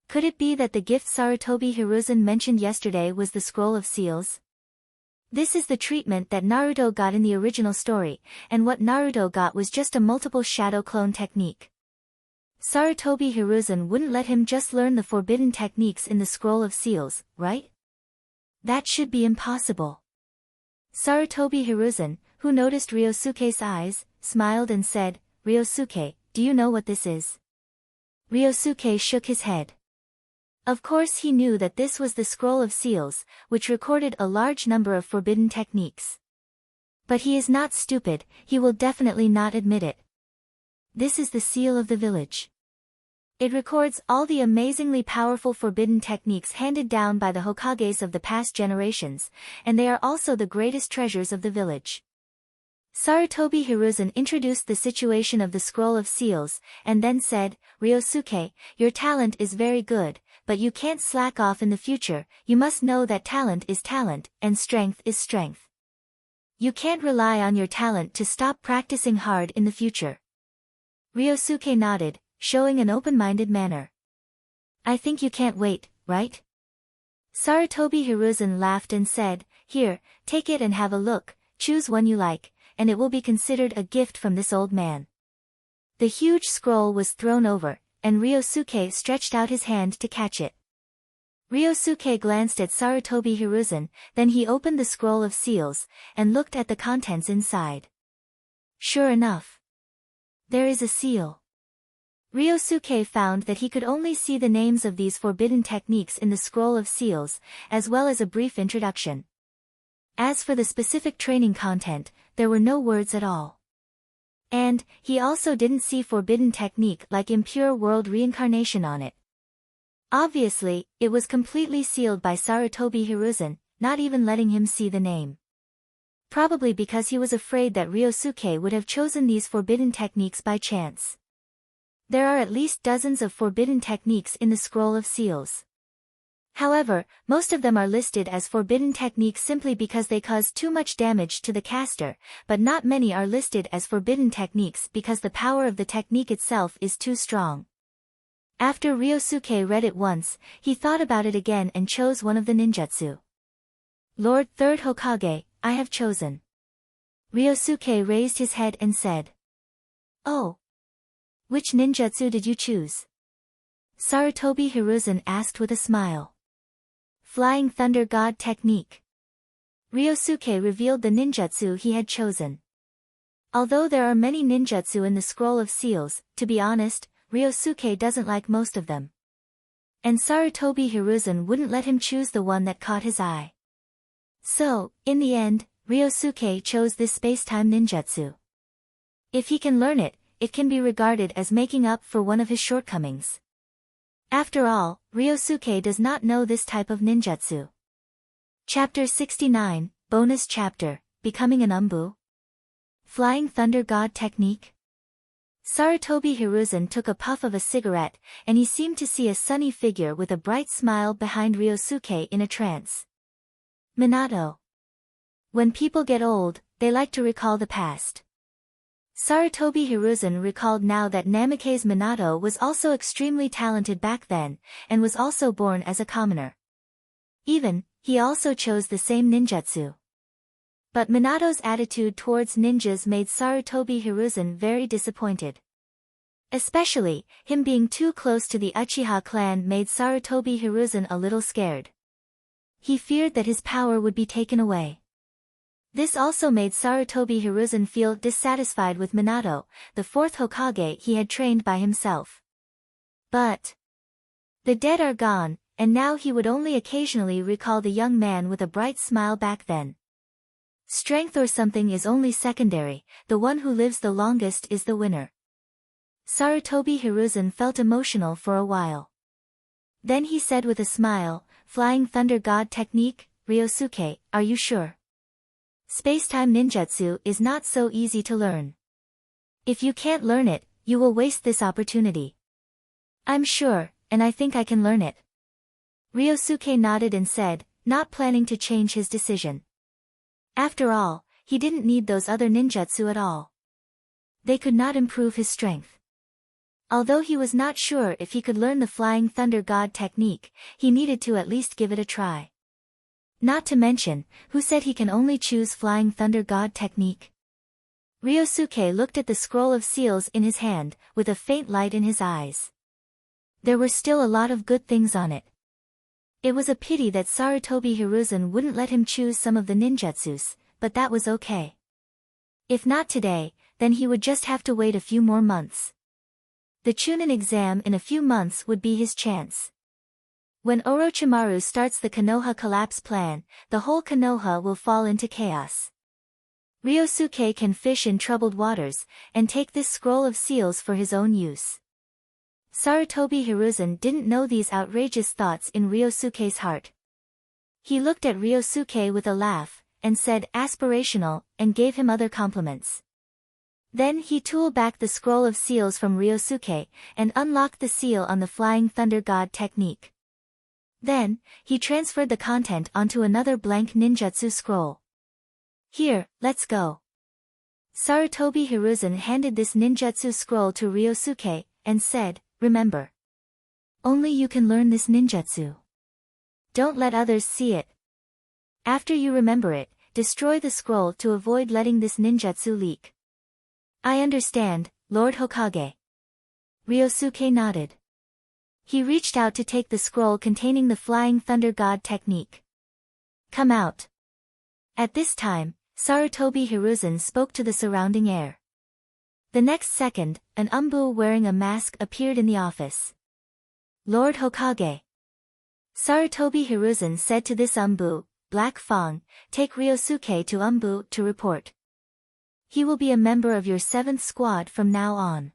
A: Could it be that the gift Sarutobi Hiruzen mentioned yesterday was the scroll of seals? This is the treatment that Naruto got in the original story, and what Naruto got was just a multiple shadow clone technique. Sarutobi Hiruzen wouldn't let him just learn the forbidden techniques in the scroll of seals, right? That should be impossible. Sarutobi Hiruzen, who noticed Ryosuke's eyes, smiled and said, Ryosuke, do you know what this is? Ryosuke shook his head. Of course he knew that this was the scroll of seals, which recorded a large number of forbidden techniques. But he is not stupid, he will definitely not admit it. This is the seal of the village. It records all the amazingly powerful forbidden techniques handed down by the Hokages of the past generations, and they are also the greatest treasures of the village. Sarutobi Hiruzen introduced the situation of the scroll of seals, and then said, Ryosuke, your talent is very good, but you can't slack off in the future, you must know that talent is talent, and strength is strength. You can't rely on your talent to stop practicing hard in the future. Ryosuke nodded, showing an open-minded manner. I think you can't wait, right? Sarutobi Hiruzen laughed and said, Here, take it and have a look, choose one you like, and it will be considered a gift from this old man. The huge scroll was thrown over, and Ryosuke stretched out his hand to catch it. Ryosuke glanced at Sarutobi Hiruzen, then he opened the scroll of seals, and looked at the contents inside. Sure enough, there is a seal. Ryosuke found that he could only see the names of these forbidden techniques in the scroll of seals, as well as a brief introduction. As for the specific training content, there were no words at all. And, he also didn't see forbidden technique like impure world reincarnation on it. Obviously, it was completely sealed by Sarutobi Hiruzen, not even letting him see the name. Probably because he was afraid that Ryosuke would have chosen these forbidden techniques by chance. There are at least dozens of forbidden techniques in the scroll of seals. However, most of them are listed as forbidden techniques simply because they cause too much damage to the caster, but not many are listed as forbidden techniques because the power of the technique itself is too strong. After Ryosuke read it once, he thought about it again and chose one of the ninjutsu. Lord Third Hokage, I have chosen. Ryosuke raised his head and said. Oh. Which ninjutsu did you choose? Sarutobi Hiruzen asked with a smile. Flying Thunder God Technique. Ryosuke revealed the ninjutsu he had chosen. Although there are many ninjutsu in the scroll of seals, to be honest, Ryosuke doesn't like most of them. And Sarutobi Hiruzen wouldn't let him choose the one that caught his eye. So, in the end, Ryosuke chose this spacetime ninjutsu. If he can learn it, it can be regarded as making up for one of his shortcomings. After all, Ryosuke does not know this type of ninjutsu. Chapter 69, Bonus Chapter, Becoming an Anbu? Flying Thunder God Technique? Sarutobi Hiruzen took a puff of a cigarette, and he seemed to see a sunny figure with a bright smile behind Ryosuke in a trance. Minato. When people get old, they like to recall the past. Sarutobi Hiruzen recalled now that Namake's Minato was also extremely talented back then, and was also born as a commoner. He also chose the same ninjutsu. But Minato's attitude towards ninjas made Sarutobi Hiruzen very disappointed. Especially, him being too close to the Uchiha clan made Sarutobi Hiruzen a little scared. He feared that his power would be taken away. This also made Sarutobi Hiruzen feel dissatisfied with Minato, the fourth Hokage he had trained by himself. But the dead are gone, and now he would only occasionally recall the young man with a bright smile back then. Strength or something is only secondary, the one who lives the longest is the winner. Sarutobi Hiruzen felt emotional for a while. Then he said with a smile, Flying Thunder God Technique, Ryosuke, are you sure? Spacetime ninjutsu is not so easy to learn. If you can't learn it, you will waste this opportunity. I'm sure, and I think I can learn it. Ryosuke nodded and said, not planning to change his decision. After all, he didn't need those other ninjutsu at all. They could not improve his strength. Although he was not sure if he could learn the Flying Thunder God Technique, he needed to at least give it a try. Not to mention, who said he can only choose Flying Thunder God Technique? Ryosuke looked at the scroll of seals in his hand, with a faint light in his eyes. There were still a lot of good things on it. It was a pity that Sarutobi Hiruzen wouldn't let him choose some of the ninjutsus, but that was okay. If not today, then he would just have to wait a few more months. The Chunin exam in a few months would be his chance. When Orochimaru starts the Konoha collapse plan, the whole Konoha will fall into chaos. Ryosuke can fish in troubled waters, and take this scroll of seals for his own use. Sarutobi Hiruzen didn't know these outrageous thoughts in Ryosuke's heart. He looked at Ryosuke with a laugh, and said aspirational, and gave him other compliments. Then he tooled back the scroll of seals from Ryosuke, and unlocked the seal on the Flying Thunder God Technique. Then, he transferred the content onto another blank ninjutsu scroll. Here, let's go. Sarutobi Hiruzen handed this ninjutsu scroll to Ryosuke, and said, remember. Only you can learn this ninjutsu. Don't let others see it. After you remember it, destroy the scroll to avoid letting this ninjutsu leak. I understand, Lord Hokage. Ryosuke nodded. He reached out to take the scroll containing the Flying Thunder God technique. Come out. At this time, Sarutobi Hiruzen spoke to the surrounding air. The next second, an Anbu wearing a mask appeared in the office. Lord Hokage. Sarutobi Hiruzen said to this Anbu, Black Fang, take Ryosuke to Anbu to report. He will be a member of your 7th squad from now on.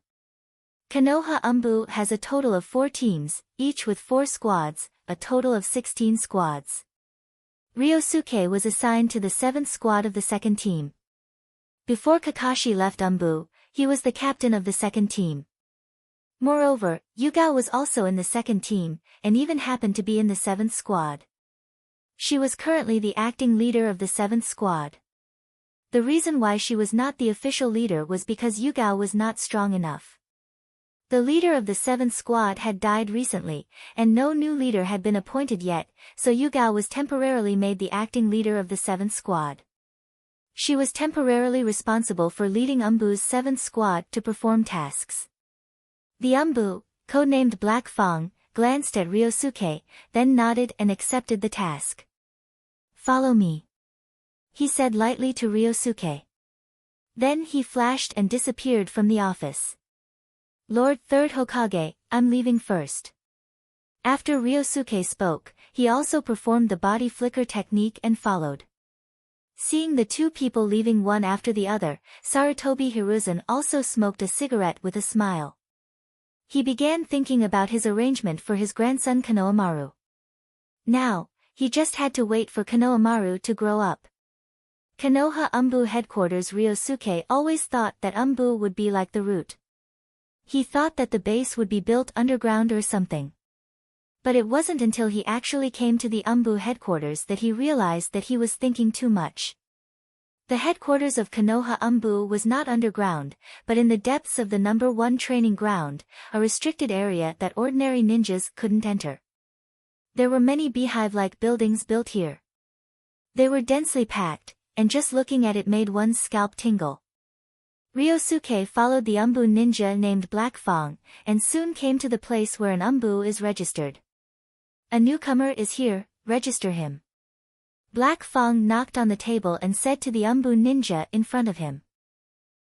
A: Konoha Anbu has a total of 4 teams, each with 4 squads, a total of 16 squads. Ryosuke was assigned to the 7th squad of the 2nd team. Before Kakashi left Anbu, he was the captain of the 2nd team. Moreover, Yugao was also in the 2nd team, and even happened to be in the 7th squad. She was currently the acting leader of the 7th squad. The reason why she was not the official leader was because Yugao was not strong enough. The leader of the 7th squad had died recently, and no new leader had been appointed yet, so Yugao was temporarily made the acting leader of the 7th squad. She was temporarily responsible for leading Anbu's 7th squad to perform tasks. The Anbu, codenamed Black Fang, glanced at Ryosuke, then nodded and accepted the task. Follow me. He said lightly to Ryosuke. Then he flashed and disappeared from the office. Lord Third Hokage, I'm leaving first. After Ryosuke spoke, he also performed the body flicker technique and followed. Seeing the 2 people leaving one after the other, Sarutobi Hiruzen also smoked a cigarette with a smile. He began thinking about his arrangement for his grandson Konohamaru. Now, he just had to wait for Konohamaru to grow up. Konoha Anbu headquarters. Ryosuke always thought that Anbu would be like the root. He thought that the base would be built underground or something. But it wasn't until he actually came to the Anbu headquarters that he realized that he was thinking too much. The headquarters of Konoha Anbu was not underground, but in the depths of the No. 1 training ground, a restricted area that ordinary ninjas couldn't enter. There were many beehive-like buildings built here. They were densely packed, and just looking at it made one's scalp tingle. Ryosuke followed the Anbu ninja named Black Fang, and soon came to the place where an Anbu is registered. A newcomer is here, register him. Black Fang knocked on the table and said to the Anbu ninja in front of him.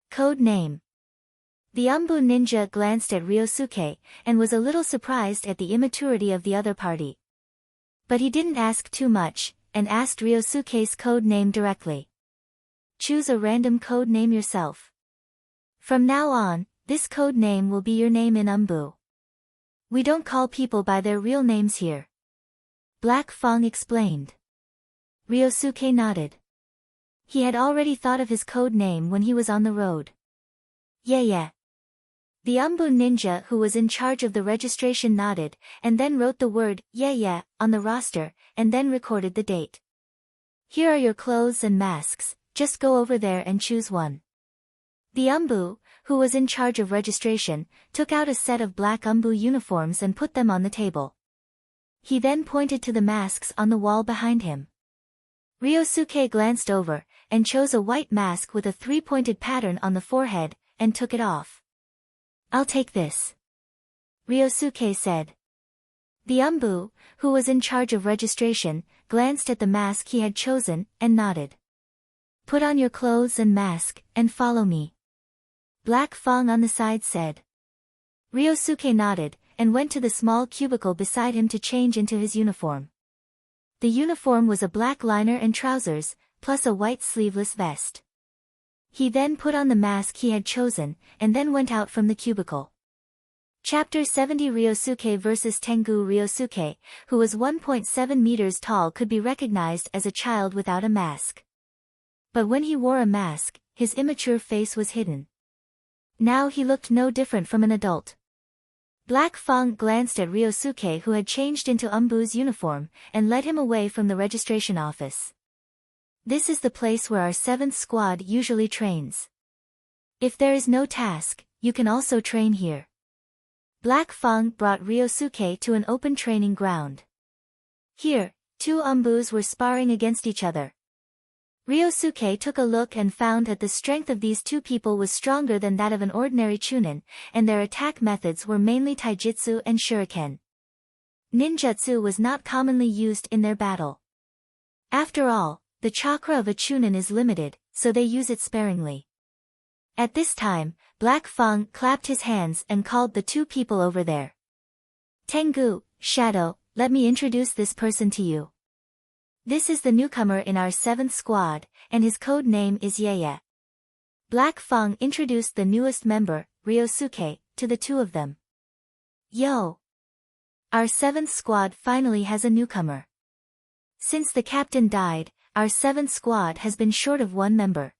A: Code name. The Anbu ninja glanced at Ryosuke, and was a little surprised at the immaturity of the other party. But he didn't ask too much, and asked Ryosuke's code name directly. Choose a random code name yourself. From now on, this code name will be your name in Anbu. We don't call people by their real names here. Black Fang explained. Ryosuke nodded. He had already thought of his code name when he was on the road. Yeah. The Anbu ninja who was in charge of the registration nodded, and then wrote the word, yeah, on the roster, and then recorded the date. Here are your clothes and masks, just go over there and choose one. The Anbu, who was in charge of registration, took out a set of black Anbu uniforms and put them on the table. He then pointed to the masks on the wall behind him. Ryosuke glanced over, and chose a white mask with a 3-pointed pattern on the forehead, and took it off. I'll take this. Ryosuke said. The Anbu, who was in charge of registration, glanced at the mask he had chosen, and nodded. Put on your clothes and mask, and follow me. Black Fang on the side said. Ryosuke nodded, and went to the small cubicle beside him to change into his uniform. The uniform was a black liner and trousers, plus a white sleeveless vest. He then put on the mask he had chosen, and then went out from the cubicle. Chapter 70. Ryosuke vs. Tengu. Ryosuke, who was 1.7 meters tall, could be recognized as a child without a mask. But when he wore a mask, his immature face was hidden. Now he looked no different from an adult. Black Fang glanced at Ryosuke, who had changed into Anbu's uniform, and led him away from the registration office. This is the place where our 7th squad usually trains. If there is no task, you can also train here. Black Fang brought Ryosuke to an open training ground. Here, 2 Anbus were sparring against each other. Ryosuke took a look and found that the strength of these two people was stronger than that of an ordinary chunin, and their attack methods were mainly taijutsu and shuriken. Ninjutsu was not commonly used in their battle. After all, the chakra of a chunin is limited, so they use it sparingly. At this time, Black Fang clapped his hands and called the two people over there. Tengu, Shadow, let me introduce this person to you. This is the newcomer in our 7th squad, and his code name is Yeye. Black Fang introduced the newest member, Ryosuke, to the two of them. Yo! Our 7th squad finally has a newcomer. Since the captain died, our 7th squad has been short of one member.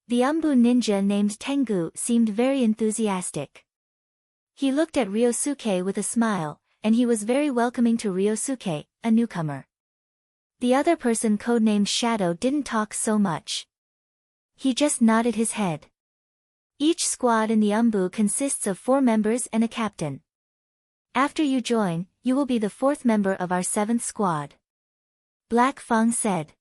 A: The Anbu ninja named Tengu seemed very enthusiastic. He looked at Ryosuke with a smile, and he was very welcoming to Ryosuke, a newcomer. The other person codenamed Shadow didn't talk so much. He just nodded his head. Each squad in the Anbu consists of 4 members and a captain. After you join, you will be the 4th member of our 7th squad. Black Fang said.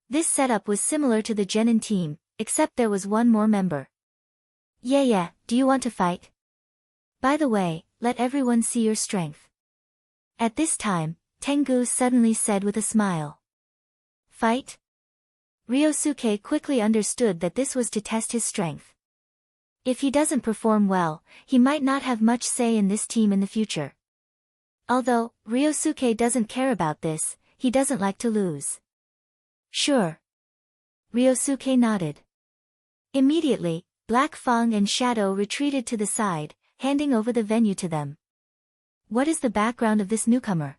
A: This setup was similar to the Genin team, except there was one more member. Yeah, do you want to fight? By the way, let everyone see your strength. At this time, Tengu suddenly said with a smile. Fight? Ryosuke quickly understood that this was to test his strength. If he doesn't perform well, he might not have much say in this team in the future. Although, Ryosuke doesn't care about this, he doesn't like to lose. Sure. Ryosuke nodded. Immediately, Black Fang and Shadow retreated to the side, handing over the venue to them. What is the background of this newcomer?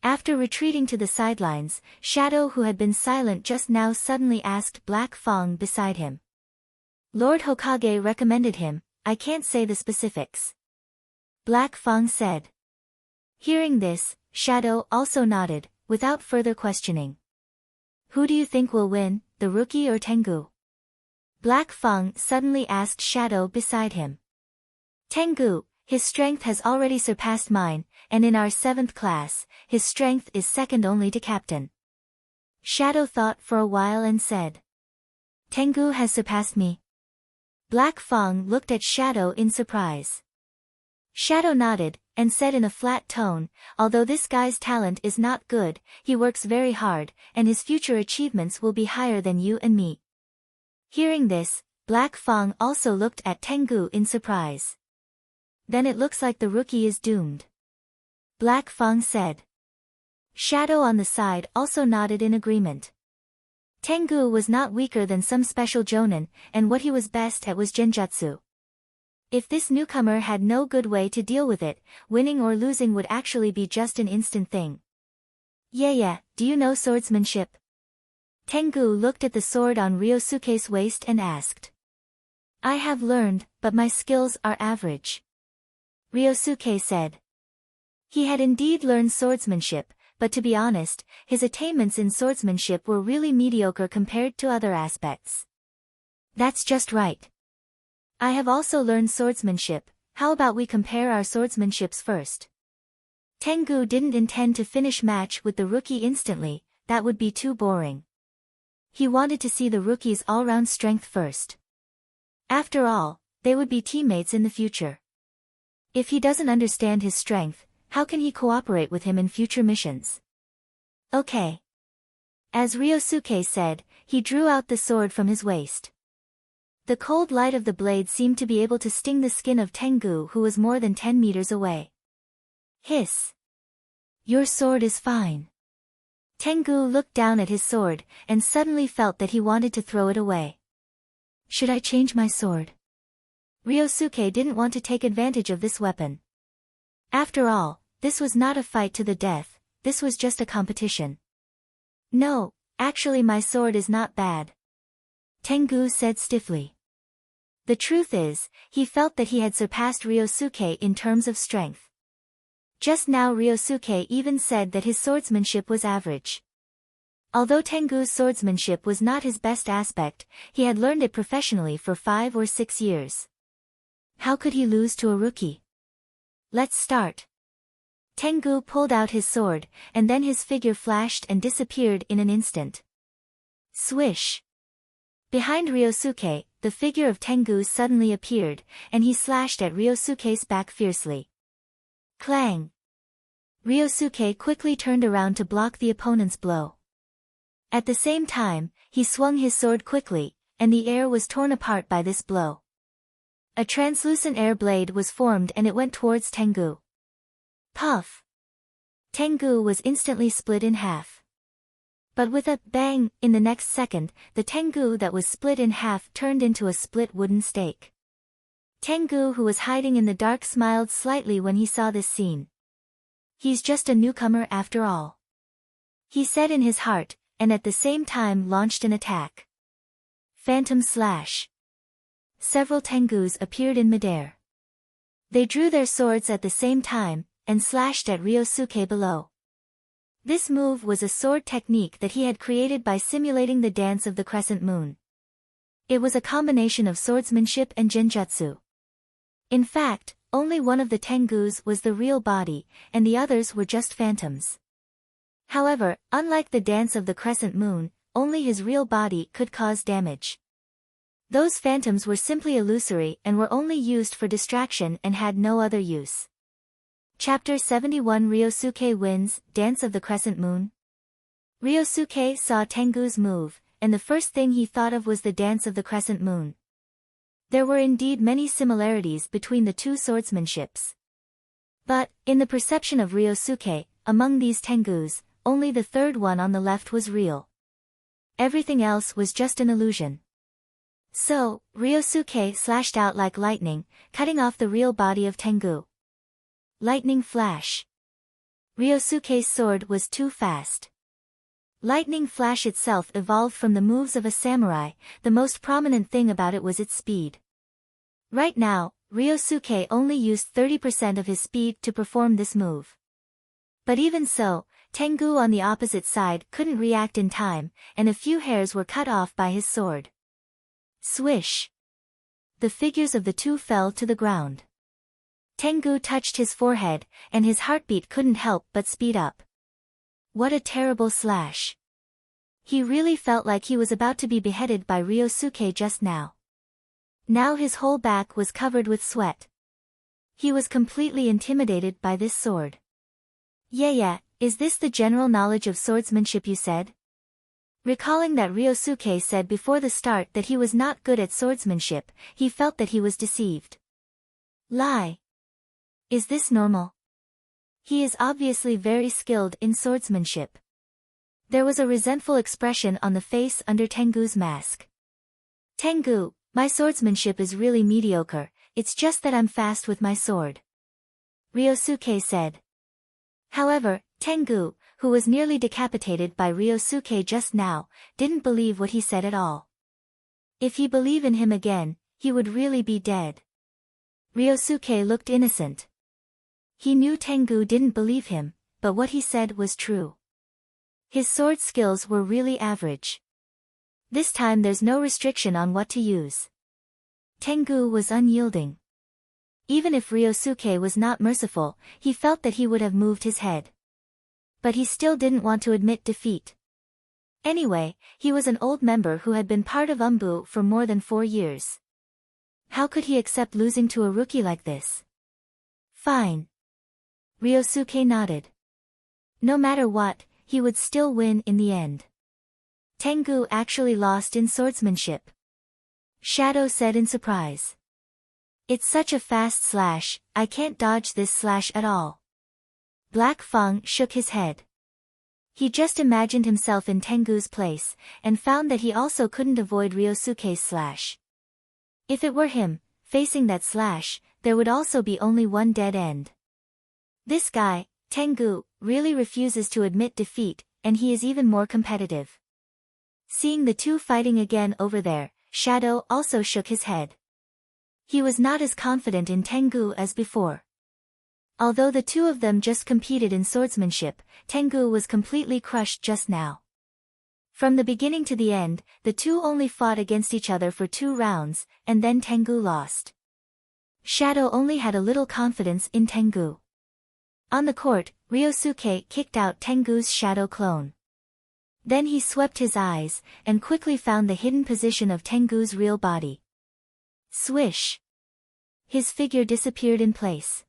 A: After retreating to the sidelines, Shadow, who had been silent just now, suddenly asked Black Fang beside him. Lord Hokage recommended him, I can't say the specifics. Black Fang said. Hearing this, Shadow also nodded, without further questioning. Who do you think will win, the rookie or Tengu? Black Fang suddenly asked Shadow beside him. Tengu, his strength has already surpassed mine, and in our 7th class, his strength is second only to captain. Shadow thought for a while and said. Tengu has surpassed me. Black Fang looked at Shadow in surprise. Shadow nodded, and said in a flat tone, although this guy's talent is not good, he works very hard, and his future achievements will be higher than you and me. Hearing this, Black Fang also looked at Tengu in surprise. Then it looks like the rookie is doomed. Black Fang said. Shadow on the side also nodded in agreement. Tengu was not weaker than some special jonin, and what he was best at was genjutsu. If this newcomer had no good way to deal with it, winning or losing would actually be just an instant thing. Yeah, do you know swordsmanship? Tengu looked at the sword on Ryosuke's waist and asked. I have learned, but my skills are average. Ryosuke said. He had indeed learned swordsmanship, but to be honest, his attainments in swordsmanship were really mediocre compared to other aspects. That's just right. I have also learned swordsmanship, how about we compare our swordsmanships first? Tengu didn't intend to finish match with the rookie instantly, that would be too boring. He wanted to see the rookie's all-round strength first. After all, they would be teammates in the future. If he doesn't understand his strength, how can he cooperate with him in future missions? Okay. As Ryosuke said, he drew out the sword from his waist. The cold light of the blade seemed to be able to sting the skin of Tengu, who was more than 10 meters away. Hiss. Your sword is fine. Tengu looked down at his sword, and suddenly felt that he wanted to throw it away. Should I change my sword? Ryosuke didn't want to take advantage of this weapon. After all, this was not a fight to the death, this was just a competition. No, actually my sword is not bad. Tengu said stiffly. The truth is, he felt that he had surpassed Ryosuke in terms of strength. Just now Ryosuke even said that his swordsmanship was average. Although Tengu's swordsmanship was not his best aspect, he had learned it professionally for 5 or 6 years. How could he lose to a rookie? Let's start. Tengu pulled out his sword, and then his figure flashed and disappeared in an instant. Swish! Behind Ryosuke, the figure of Tengu suddenly appeared, and he slashed at Ryosuke's back fiercely. Clang! Ryosuke quickly turned around to block the opponent's blow. At the same time, he swung his sword quickly, and the air was torn apart by this blow. A translucent air blade was formed and it went towards Tengu. Puff! Tengu was instantly split in half. But with a bang, in the next second, the Tengu that was split in half turned into a split wooden stake. Tengu, who was hiding in the dark, smiled slightly when he saw this scene. He's just a newcomer after all, he said in his heart, and at the same time launched an attack. Phantom Slash. Several Tengus appeared in midair. They drew their swords at the same time, and slashed at Ryosuke below. This move was a sword technique that he had created by simulating the dance of the crescent moon. It was a combination of swordsmanship and genjutsu. In fact, only one of the Tengus was the real body, and the others were just phantoms. However, unlike the dance of the crescent moon, only his real body could cause damage. Those phantoms were simply illusory and were only used for distraction and had no other use. Chapter 71 Ryosuke wins, Dance of the Crescent Moon. Ryosuke saw Tengu's move, and the first thing he thought of was the Dance of the Crescent Moon. There were indeed many similarities between the two swordsmanships. But, in the perception of Ryosuke, among these Tengus, only the third one on the left was real. Everything else was just an illusion. So, Ryosuke slashed out like lightning, cutting off the real body of Tengu. Lightning Flash. Ryosuke's sword was too fast. Lightning Flash itself evolved from the moves of a samurai, the most prominent thing about it was its speed. Right now, Ryosuke only used 30% of his speed to perform this move. But even so, Tengu on the opposite side couldn't react in time, and a few hairs were cut off by his sword. Swish! The figures of the two fell to the ground. Tengu touched his forehead, and his heartbeat couldn't help but speed up. What a terrible slash! He really felt like he was about to be beheaded by Ryosuke just now. Now his whole back was covered with sweat. He was completely intimidated by this sword. Yeah, is this the general knowledge of swordsmanship you said? Recalling that Ryosuke said before the start that he was not good at swordsmanship, he felt that he was deceived. Lie. Is this normal? He is obviously very skilled in swordsmanship. There was a resentful expression on the face under Tengu's mask. Tengu, my swordsmanship is really mediocre, it's just that I'm fast with my sword, Ryosuke said. However, Tengu, who was nearly decapitated by Ryosuke just now, didn't believe what he said at all. If he believed in him again, he would really be dead. Ryosuke looked innocent. He knew Tengu didn't believe him, but what he said was true. His sword skills were really average. This time there's no restriction on what to use. Tengu was unyielding. Even if Ryosuke was not merciful, he felt that he would have moved his head. But he still didn't want to admit defeat. Anyway, he was an old member who had been part of Anbu for more than 4 years. How could he accept losing to a rookie like this? Fine. Ryosuke nodded. No matter what, he would still win in the end. Tengu actually lost in swordsmanship, Shadow said in surprise. It's such a fast slash, I can't dodge this slash at all. Black Fang shook his head. He just imagined himself in Tengu's place, and found that he also couldn't avoid Ryosuke's slash. If it were him, facing that slash, there would also be only one dead end. This guy, Tengu, really refuses to admit defeat, and he is even more competitive. Seeing the two fighting again over there, Shadow also shook his head. He was not as confident in Tengu as before. Although the two of them just competed in swordsmanship, Tengu was completely crushed just now. From the beginning to the end, the two only fought against each other for 2 rounds, and then Tengu lost. Shadow only had a little confidence in Tengu. On the court, Ryosuke kicked out Tengu's shadow clone. Then he swept his eyes, and quickly found the hidden position of Tengu's real body. Swish! His figure disappeared in place.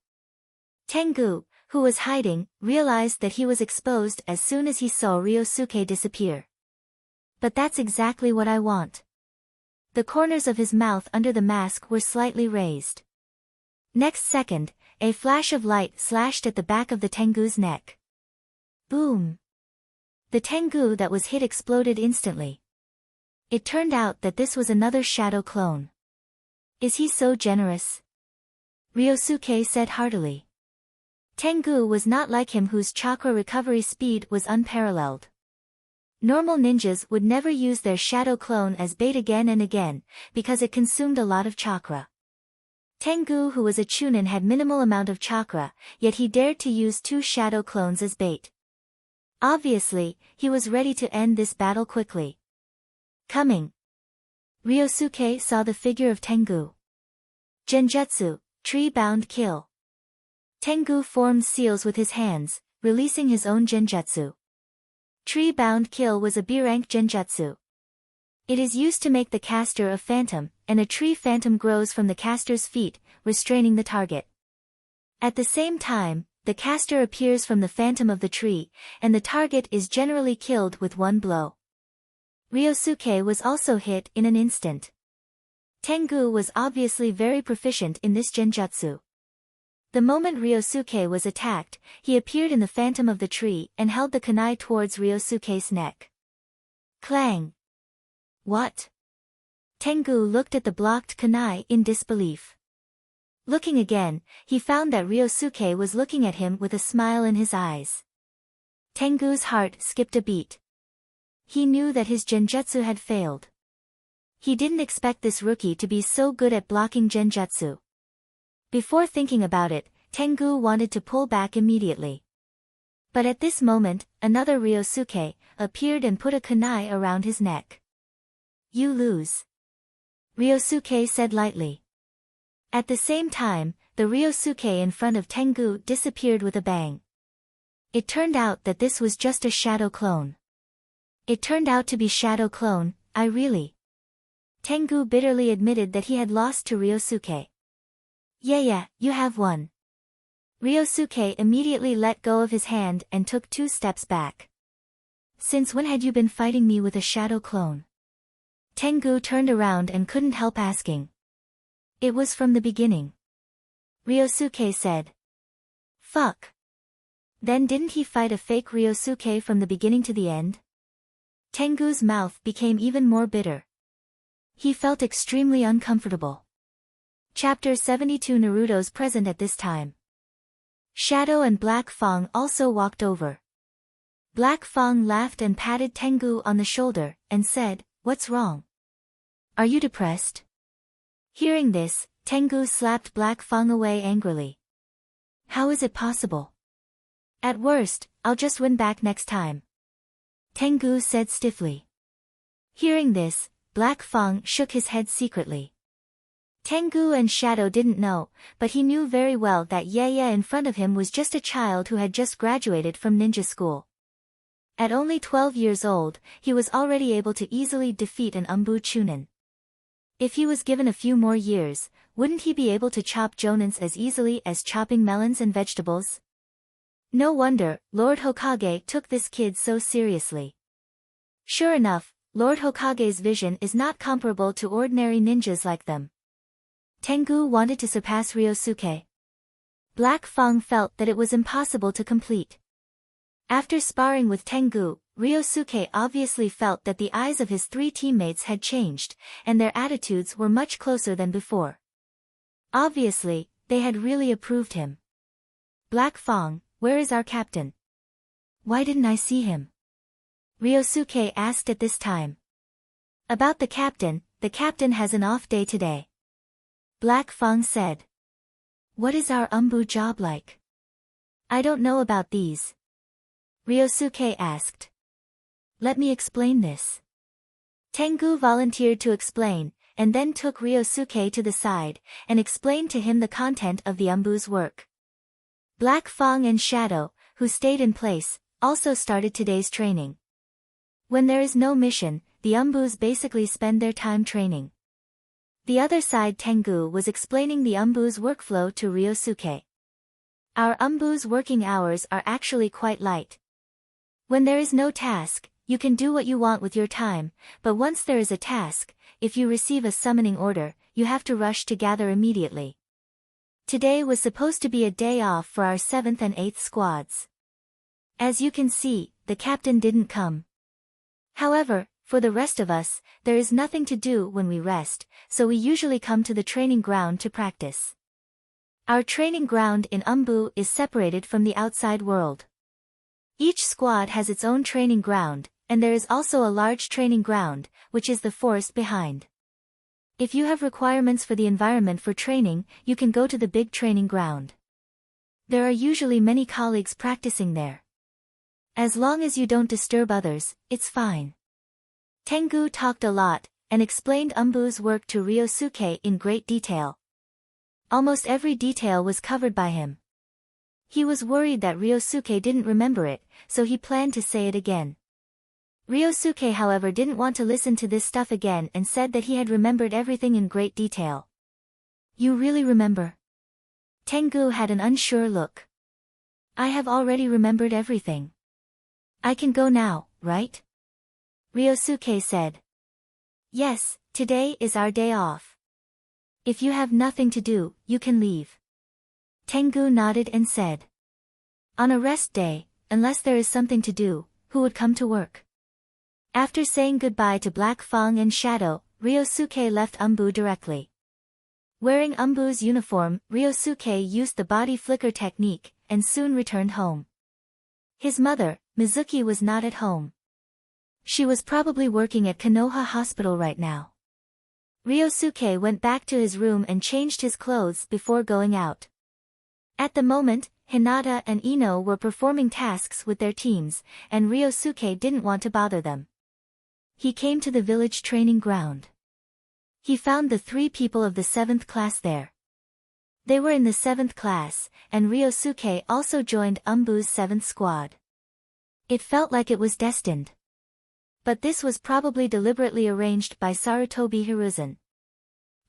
A: Tengu, who was hiding, realized that he was exposed as soon as he saw Ryosuke disappear. But that's exactly what I want. The corners of his mouth under the mask were slightly raised. Next second, a flash of light slashed at the back of the Tengu's neck. Boom! The Tengu that was hit exploded instantly. It turned out that this was another shadow clone. Is he so generous? Ryosuke said heartily. Tengu was not like him, whose chakra recovery speed was unparalleled. Normal ninjas would never use their shadow clone as bait again and again, because it consumed a lot of chakra. Tengu, who was a chunin, had minimal amount of chakra, yet he dared to use 2 shadow clones as bait. Obviously, he was ready to end this battle quickly. Coming. Ryosuke saw the figure of Tengu. Genjutsu, tree-bound kill. Tengu formed seals with his hands, releasing his own genjutsu. Tree-bound kill was a B-rank genjutsu. It is used to make the caster a phantom, and a tree phantom grows from the caster's feet, restraining the target. At the same time, the caster appears from the phantom of the tree, and the target is generally killed with one blow. Ryosuke was also hit in an instant. Tengu was obviously very proficient in this genjutsu. The moment Ryosuke was attacked, he appeared in the phantom of the tree and held the kunai towards Ryosuke's neck. Clang! What? Tengu looked at the blocked kunai in disbelief. Looking again, he found that Ryosuke was looking at him with a smile in his eyes. Tengu's heart skipped a beat. He knew that his genjutsu had failed. He didn't expect this rookie to be so good at blocking genjutsu. Before thinking about it, Tengu wanted to pull back immediately. But at this moment, another Ryosuke appeared and put a kunai around his neck. You lose. Ryosuke said lightly. At the same time, the Ryosuke in front of Tengu disappeared with a bang. It turned out that this was just a shadow clone. It turned out to be shadow clone, Tengu bitterly admitted that he had lost to Ryosuke. Yeah, you have won. Ryosuke immediately let go of his hand and took 2 steps back. Since when had you been fighting me with a shadow clone? Tengu turned around and couldn't help asking. It was from the beginning. Ryosuke said. Fuck. Then didn't he fight a fake Ryosuke from the beginning to the end? Tengu's mouth became even more bitter. He felt extremely uncomfortable. Chapter 72. Naruto's present at this time. Shadow and Black Fang also walked over. Black Fang laughed and patted Tengu on the shoulder, and said, What's wrong? Are you depressed? Hearing this, Tengu slapped Black Fang away angrily. How is it possible? At worst, I'll just win back next time. Tengu said stiffly. Hearing this, Black Fang shook his head secretly. Tengu and Shadow didn't know, but he knew very well that Yaya in front of him was just a child who had just graduated from ninja school. At only 12 years old, he was already able to easily defeat an Anbu chunin. If he was given a few more years, wouldn't he be able to chop jonins as easily as chopping melons and vegetables? No wonder Lord Hokage took this kid so seriously. Sure enough, Lord Hokage's vision is not comparable to ordinary ninjas like them. Tengu wanted to surpass Ryosuke. Black Fang felt that it was impossible to complete. After sparring with Tengu, Ryosuke obviously felt that the eyes of his 3 teammates had changed, and their attitudes were much closer than before. Obviously, they had really approved him. Black Fang, where is our captain? Why didn't I see him? Ryosuke asked at this time. About the captain has an off day today. Black Fang said. What is our Anbu job like? I don't know about these. Ryosuke asked. Let me explain this. Tengu volunteered to explain, and then took Ryosuke to the side, and explained to him the content of the Anbu's work. Black Fang and Shadow, who stayed in place, also started today's training. When there is no mission, the Anbus basically spend their time training. The other side Tengu was explaining the Anbu's workflow to Ryosuke. Our Anbu's working hours are actually quite light. When there is no task, you can do what you want with your time, but once there is a task, if you receive a summoning order, you have to rush to gather immediately. Today was supposed to be a day off for our 7th and 8th squads. As you can see, the captain didn't come. However, for the rest of us, there is nothing to do when we rest, so we usually come to the training ground to practice. Our training ground in Anbu is separated from the outside world. Each squad has its own training ground, and there is also a large training ground, which is the forest behind. If you have requirements for the environment for training, you can go to the big training ground. There are usually many colleagues practicing there. As long as you don't disturb others, it's fine. Tengu talked a lot, and explained Anbu's work to Ryosuke in great detail. Almost every detail was covered by him. He was worried that Ryosuke didn't remember it, so he planned to say it again. Ryosuke however didn't want to listen to this stuff again and said that he had remembered everything in great detail. You really remember? Tengu had an unsure look. I have already remembered everything. I can go now, right? Ryosuke said. Yes, today is our day off. If you have nothing to do, you can leave. Tengu nodded and said. On a rest day, unless there is something to do, who would come to work? After saying goodbye to Black Fang and Shadow, Ryosuke left Anbu directly. Wearing Anbu's uniform, Ryosuke used the body flicker technique, and soon returned home. His mother, Mizuki, was not at home. She was probably working at Konoha Hospital right now. Ryosuke went back to his room and changed his clothes before going out. At the moment, Hinata and Ino were performing tasks with their teams, and Ryosuke didn't want to bother them. He came to the village training ground. He found the 3 people of the 7th class there. They were in the 7th class, and Ryosuke also joined Anbu's 7th squad. It felt like it was destined. But this was probably deliberately arranged by Sarutobi Hiruzen.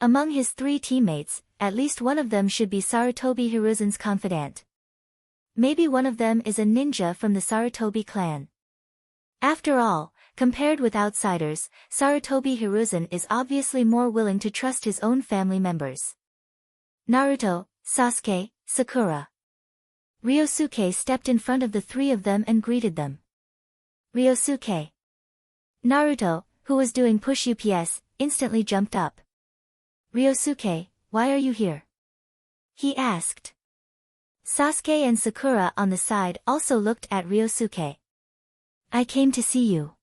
A: Among his 3 teammates, at least one of them should be Sarutobi Hiruzen's confidant. Maybe one of them is a ninja from the Sarutobi clan. After all, compared with outsiders, Sarutobi Hiruzen is obviously more willing to trust his own family members. Naruto, Sasuke, Sakura. Ryosuke stepped in front of the 3 of them and greeted them. Ryosuke. Naruto, who was doing push UPS, instantly jumped up. Ryosuke, why are you here? He asked. Sasuke and Sakura on the side also looked at Ryosuke. I came to see you.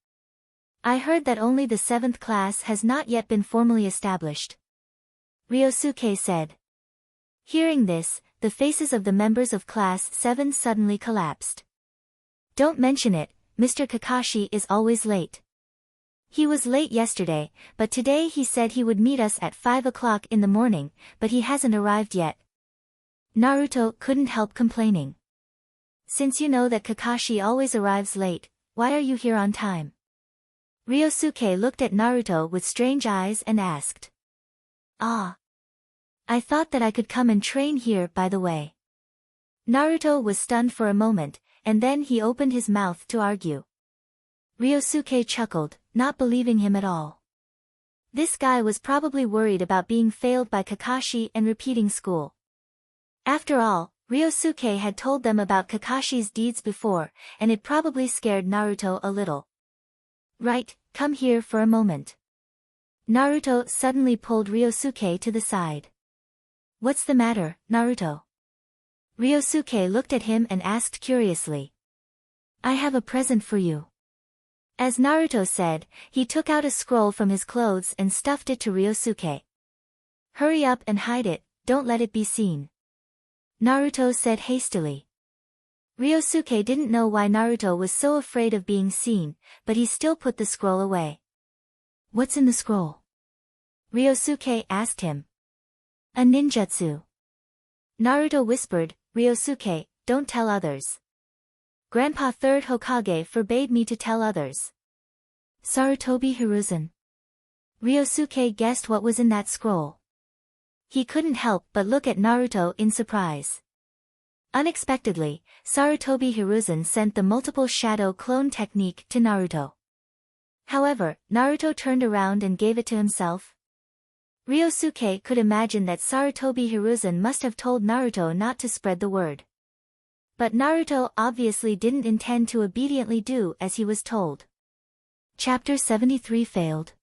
A: I heard that only the 7th class has not yet been formally established. Ryosuke said. Hearing this, the faces of the members of Class 7 suddenly collapsed. Don't mention it, Mr. Kakashi is always late. He was late yesterday, but today he said he would meet us at 5 o'clock in the morning, but he hasn't arrived yet. Naruto couldn't help complaining. Since you know that Kakashi always arrives late, why are you here on time? Ryosuke looked at Naruto with strange eyes and asked. Ah. I thought that I could come and train here by the way. Naruto was stunned for a moment, and then he opened his mouth to argue. Ryosuke chuckled, not believing him at all. This guy was probably worried about being failed by Kakashi and repeating school. After all, Ryosuke had told them about Kakashi's deeds before, and it probably scared Naruto a little. Right, come here for a moment. Naruto suddenly pulled Ryosuke to the side. What's the matter, Naruto? Ryosuke looked at him and asked curiously. I have a present for you. As Naruto said, he took out a scroll from his clothes and stuffed it to Ryosuke. Hurry up and hide it, don't let it be seen. Naruto said hastily. Ryosuke didn't know why Naruto was so afraid of being seen, but he still put the scroll away. What's in the scroll? Ryosuke asked him. A ninjutsu. Naruto whispered, Ryosuke, don't tell others. Grandpa Third Hokage forbade me to tell others. Sarutobi Hiruzen. Ryosuke guessed what was in that scroll. He couldn't help but look at Naruto in surprise. Unexpectedly, Sarutobi Hiruzen sent the multiple shadow clone technique to Naruto. However, Naruto turned around and gave it to himself. Ryosuke could imagine that Sarutobi Hiruzen must have told Naruto not to spread the word. But Naruto obviously didn't intend to obediently do as he was told. Chapter 73 failed.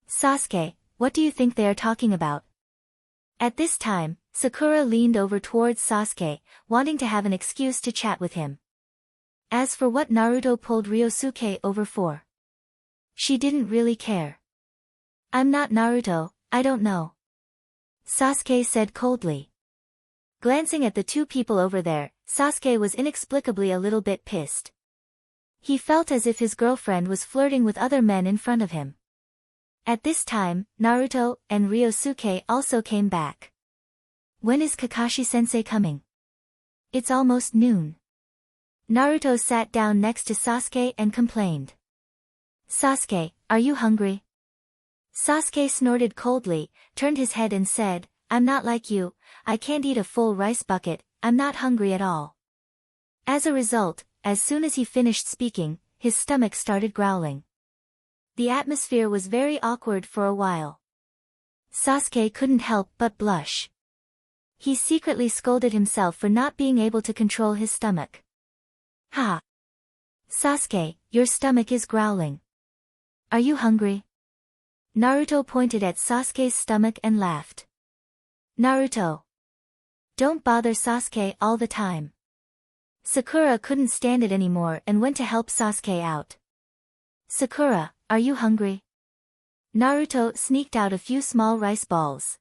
A: Sasuke, what do you think they are talking about? At this time, Sakura leaned over towards Sasuke, wanting to have an excuse to chat with him. As for what Naruto pulled Ryosuke over for, she didn't really care. I'm not Naruto, I don't know. Sasuke said coldly. Glancing at the two people over there, Sasuke was inexplicably a little bit pissed. He felt as if his girlfriend was flirting with other men in front of him. At this time, Naruto and Ryosuke also came back. When is Kakashi-sensei coming? It's almost noon. Naruto sat down next to Sasuke and complained. Sasuke, are you hungry? Sasuke snorted coldly, turned his head and said, I'm not like you, I can't eat a full rice bucket, I'm not hungry at all. As a result, as soon as he finished speaking, his stomach started growling. The atmosphere was very awkward for a while. Sasuke couldn't help but blush. He secretly scolded himself for not being able to control his stomach. Ha! Sasuke, your stomach is growling. Are you hungry? Naruto pointed at Sasuke's stomach and laughed. Naruto. Don't bother Sasuke all the time. Sakura couldn't stand it anymore and went to help Sasuke out. Sakura, are you hungry? Naruto sneaked out a few small rice balls.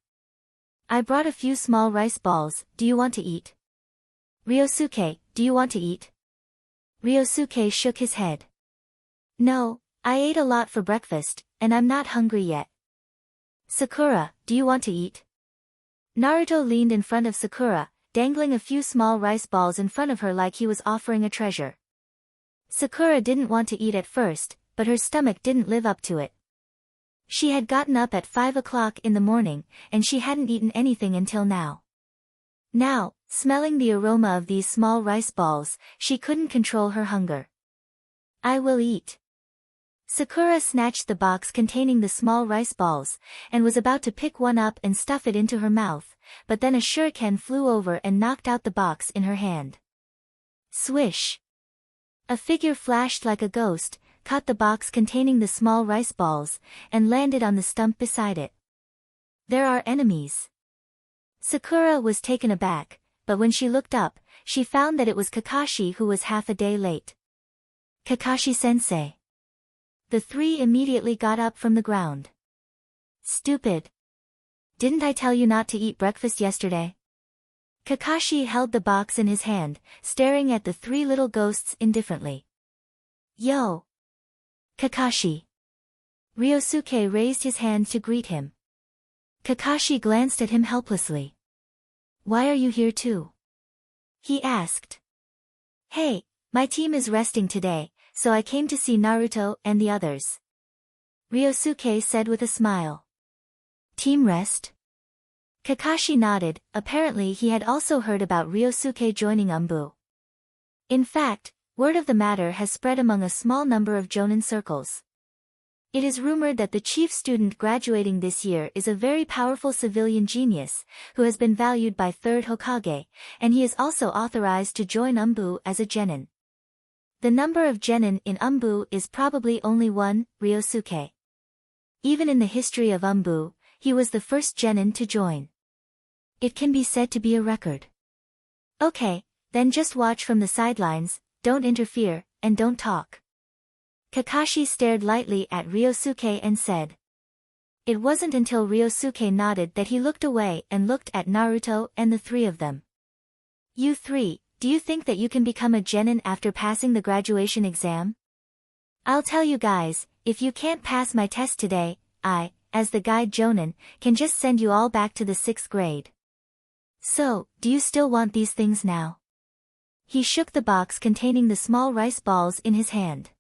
A: I brought a few small rice balls, do you want to eat? Ryosuke, do you want to eat? Ryosuke shook his head. No, I ate a lot for breakfast, and I'm not hungry yet. Sakura, do you want to eat? Naruto leaned in front of Sakura, dangling a few small rice balls in front of her like he was offering a treasure. Sakura didn't want to eat at first, but her stomach didn't live up to it. She had gotten up at 5 o'clock in the morning, and she hadn't eaten anything until now. Now, smelling the aroma of these small rice balls, she couldn't control her hunger. I will eat. Sakura snatched the box containing the small rice balls, and was about to pick one up and stuff it into her mouth, but then a shuriken flew over and knocked out the box in her hand. Swish! A figure flashed like a ghost, caught the box containing the small rice balls, and landed on the stump beside it. There are enemies. Sakura was taken aback, but when she looked up, she found that it was Kakashi who was half a day late. Kakashi-sensei. The three immediately got up from the ground. Stupid. Didn't I tell you not to eat breakfast yesterday? Kakashi held the box in his hand, staring at the three little ghosts indifferently. Yo! Kakashi. Ryosuke raised his hand to greet him. Kakashi glanced at him helplessly. Why are you here too? He asked. Hey, my team is resting today, so I came to see Naruto and the others. Ryosuke said with a smile. Team rest? Kakashi nodded, apparently he had also heard about Ryosuke joining Anbu. In fact, word of the matter has spread among a small number of Jonin circles. It is rumored that the chief student graduating this year is a very powerful civilian genius, who has been valued by Third Hokage, and he is also authorized to join Anbu as a genin. The number of genin in Anbu is probably only one, Ryosuke. Even in the history of Anbu, he was the first genin to join. It can be said to be a record. Okay, then just watch from the sidelines, don't interfere, and don't talk. Kakashi stared lightly at Ryosuke and said. It wasn't until Ryosuke nodded that he looked away and looked at Naruto and the three of them. You three, do you think that you can become a genin after passing the graduation exam? I'll tell you guys, if you can't pass my test today, I, as the guide jonin, can just send you all back to the 6th grade. So, do you still want these things now? He shook the box containing the small rice balls in his hand.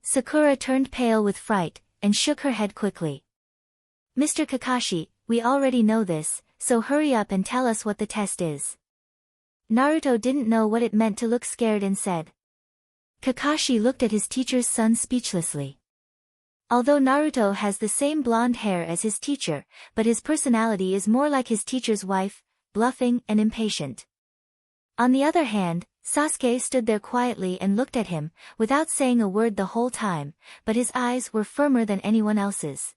A: Sakura turned pale with fright, and shook her head quickly. Mr. Kakashi, we already know this, so hurry up and tell us what the test is. Naruto didn't know what it meant to look scared and said. Kakashi looked at his teacher's son speechlessly. Although Naruto has the same blonde hair as his teacher, but his personality is more like his teacher's wife, bluffing and impatient. On the other hand, Sasuke stood there quietly and looked at him, without saying a word the whole time, but his eyes were firmer than anyone else's.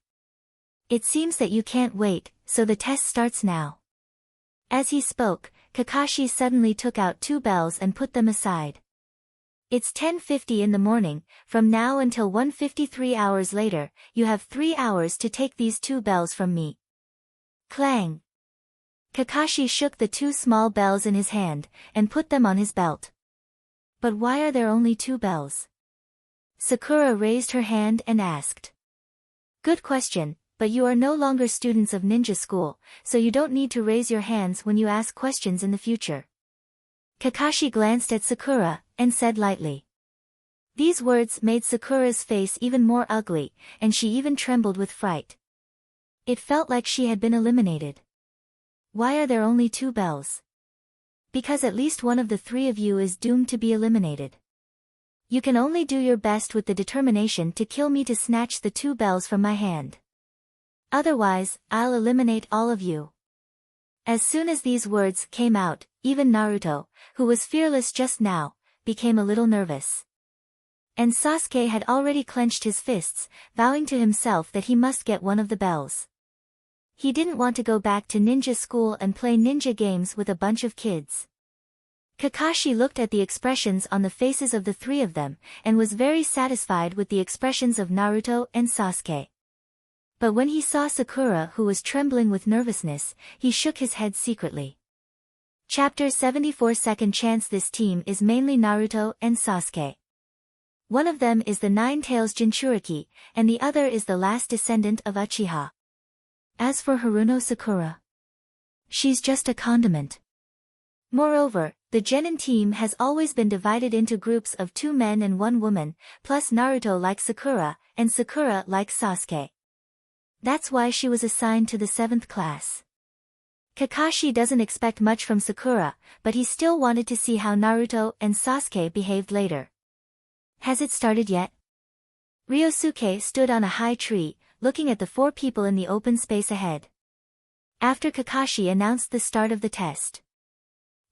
A: It seems that you can't wait, so the test starts now. As he spoke, Kakashi suddenly took out 2 bells and put them aside. It's 10:50 in the morning, from now until 1:53 hours later, you have 3 hours to take these 2 bells from me. Clang! Kakashi shook the 2 small bells in his hand, and put them on his belt. But why are there only 2 bells? Sakura raised her hand and asked. Good question, but you are no longer students of ninja school, so you don't need to raise your hands when you ask questions in the future. Kakashi glanced at Sakura, and said lightly. These words made Sakura's face even more ugly, and she even trembled with fright. It felt like she had been eliminated. Why are there only 2 bells? Because at least one of the 3 of you is doomed to be eliminated. You can only do your best with the determination to kill me to snatch the 2 bells from my hand. Otherwise, I'll eliminate all of you. As soon as these words came out, even Naruto, who was fearless just now, became a little nervous. And Sasuke had already clenched his fists, vowing to himself that he must get one of the bells. He didn't want to go back to ninja school and play ninja games with a bunch of kids. Kakashi looked at the expressions on the faces of the 3 of them, and was very satisfied with the expressions of Naruto and Sasuke. But when he saw Sakura, who was trembling with nervousness, he shook his head secretly. Chapter 74 Second Chance. This team is mainly Naruto and Sasuke. One of them is the Nine-Tails Jinchuriki, and the other is the last descendant of Uchiha. As for Haruno Sakura, she's just a condiment. Moreover, the Genin team has always been divided into groups of 2 men and 1 woman, plus Naruto likes Sakura, and Sakura likes Sasuke. That's why she was assigned to the 7th class. Kakashi doesn't expect much from Sakura, but he still wanted to see how Naruto and Sasuke behaved later. Has it started yet? Ryosuke stood on a high tree, looking at the 4 people in the open space ahead. After Kakashi announced the start of the test,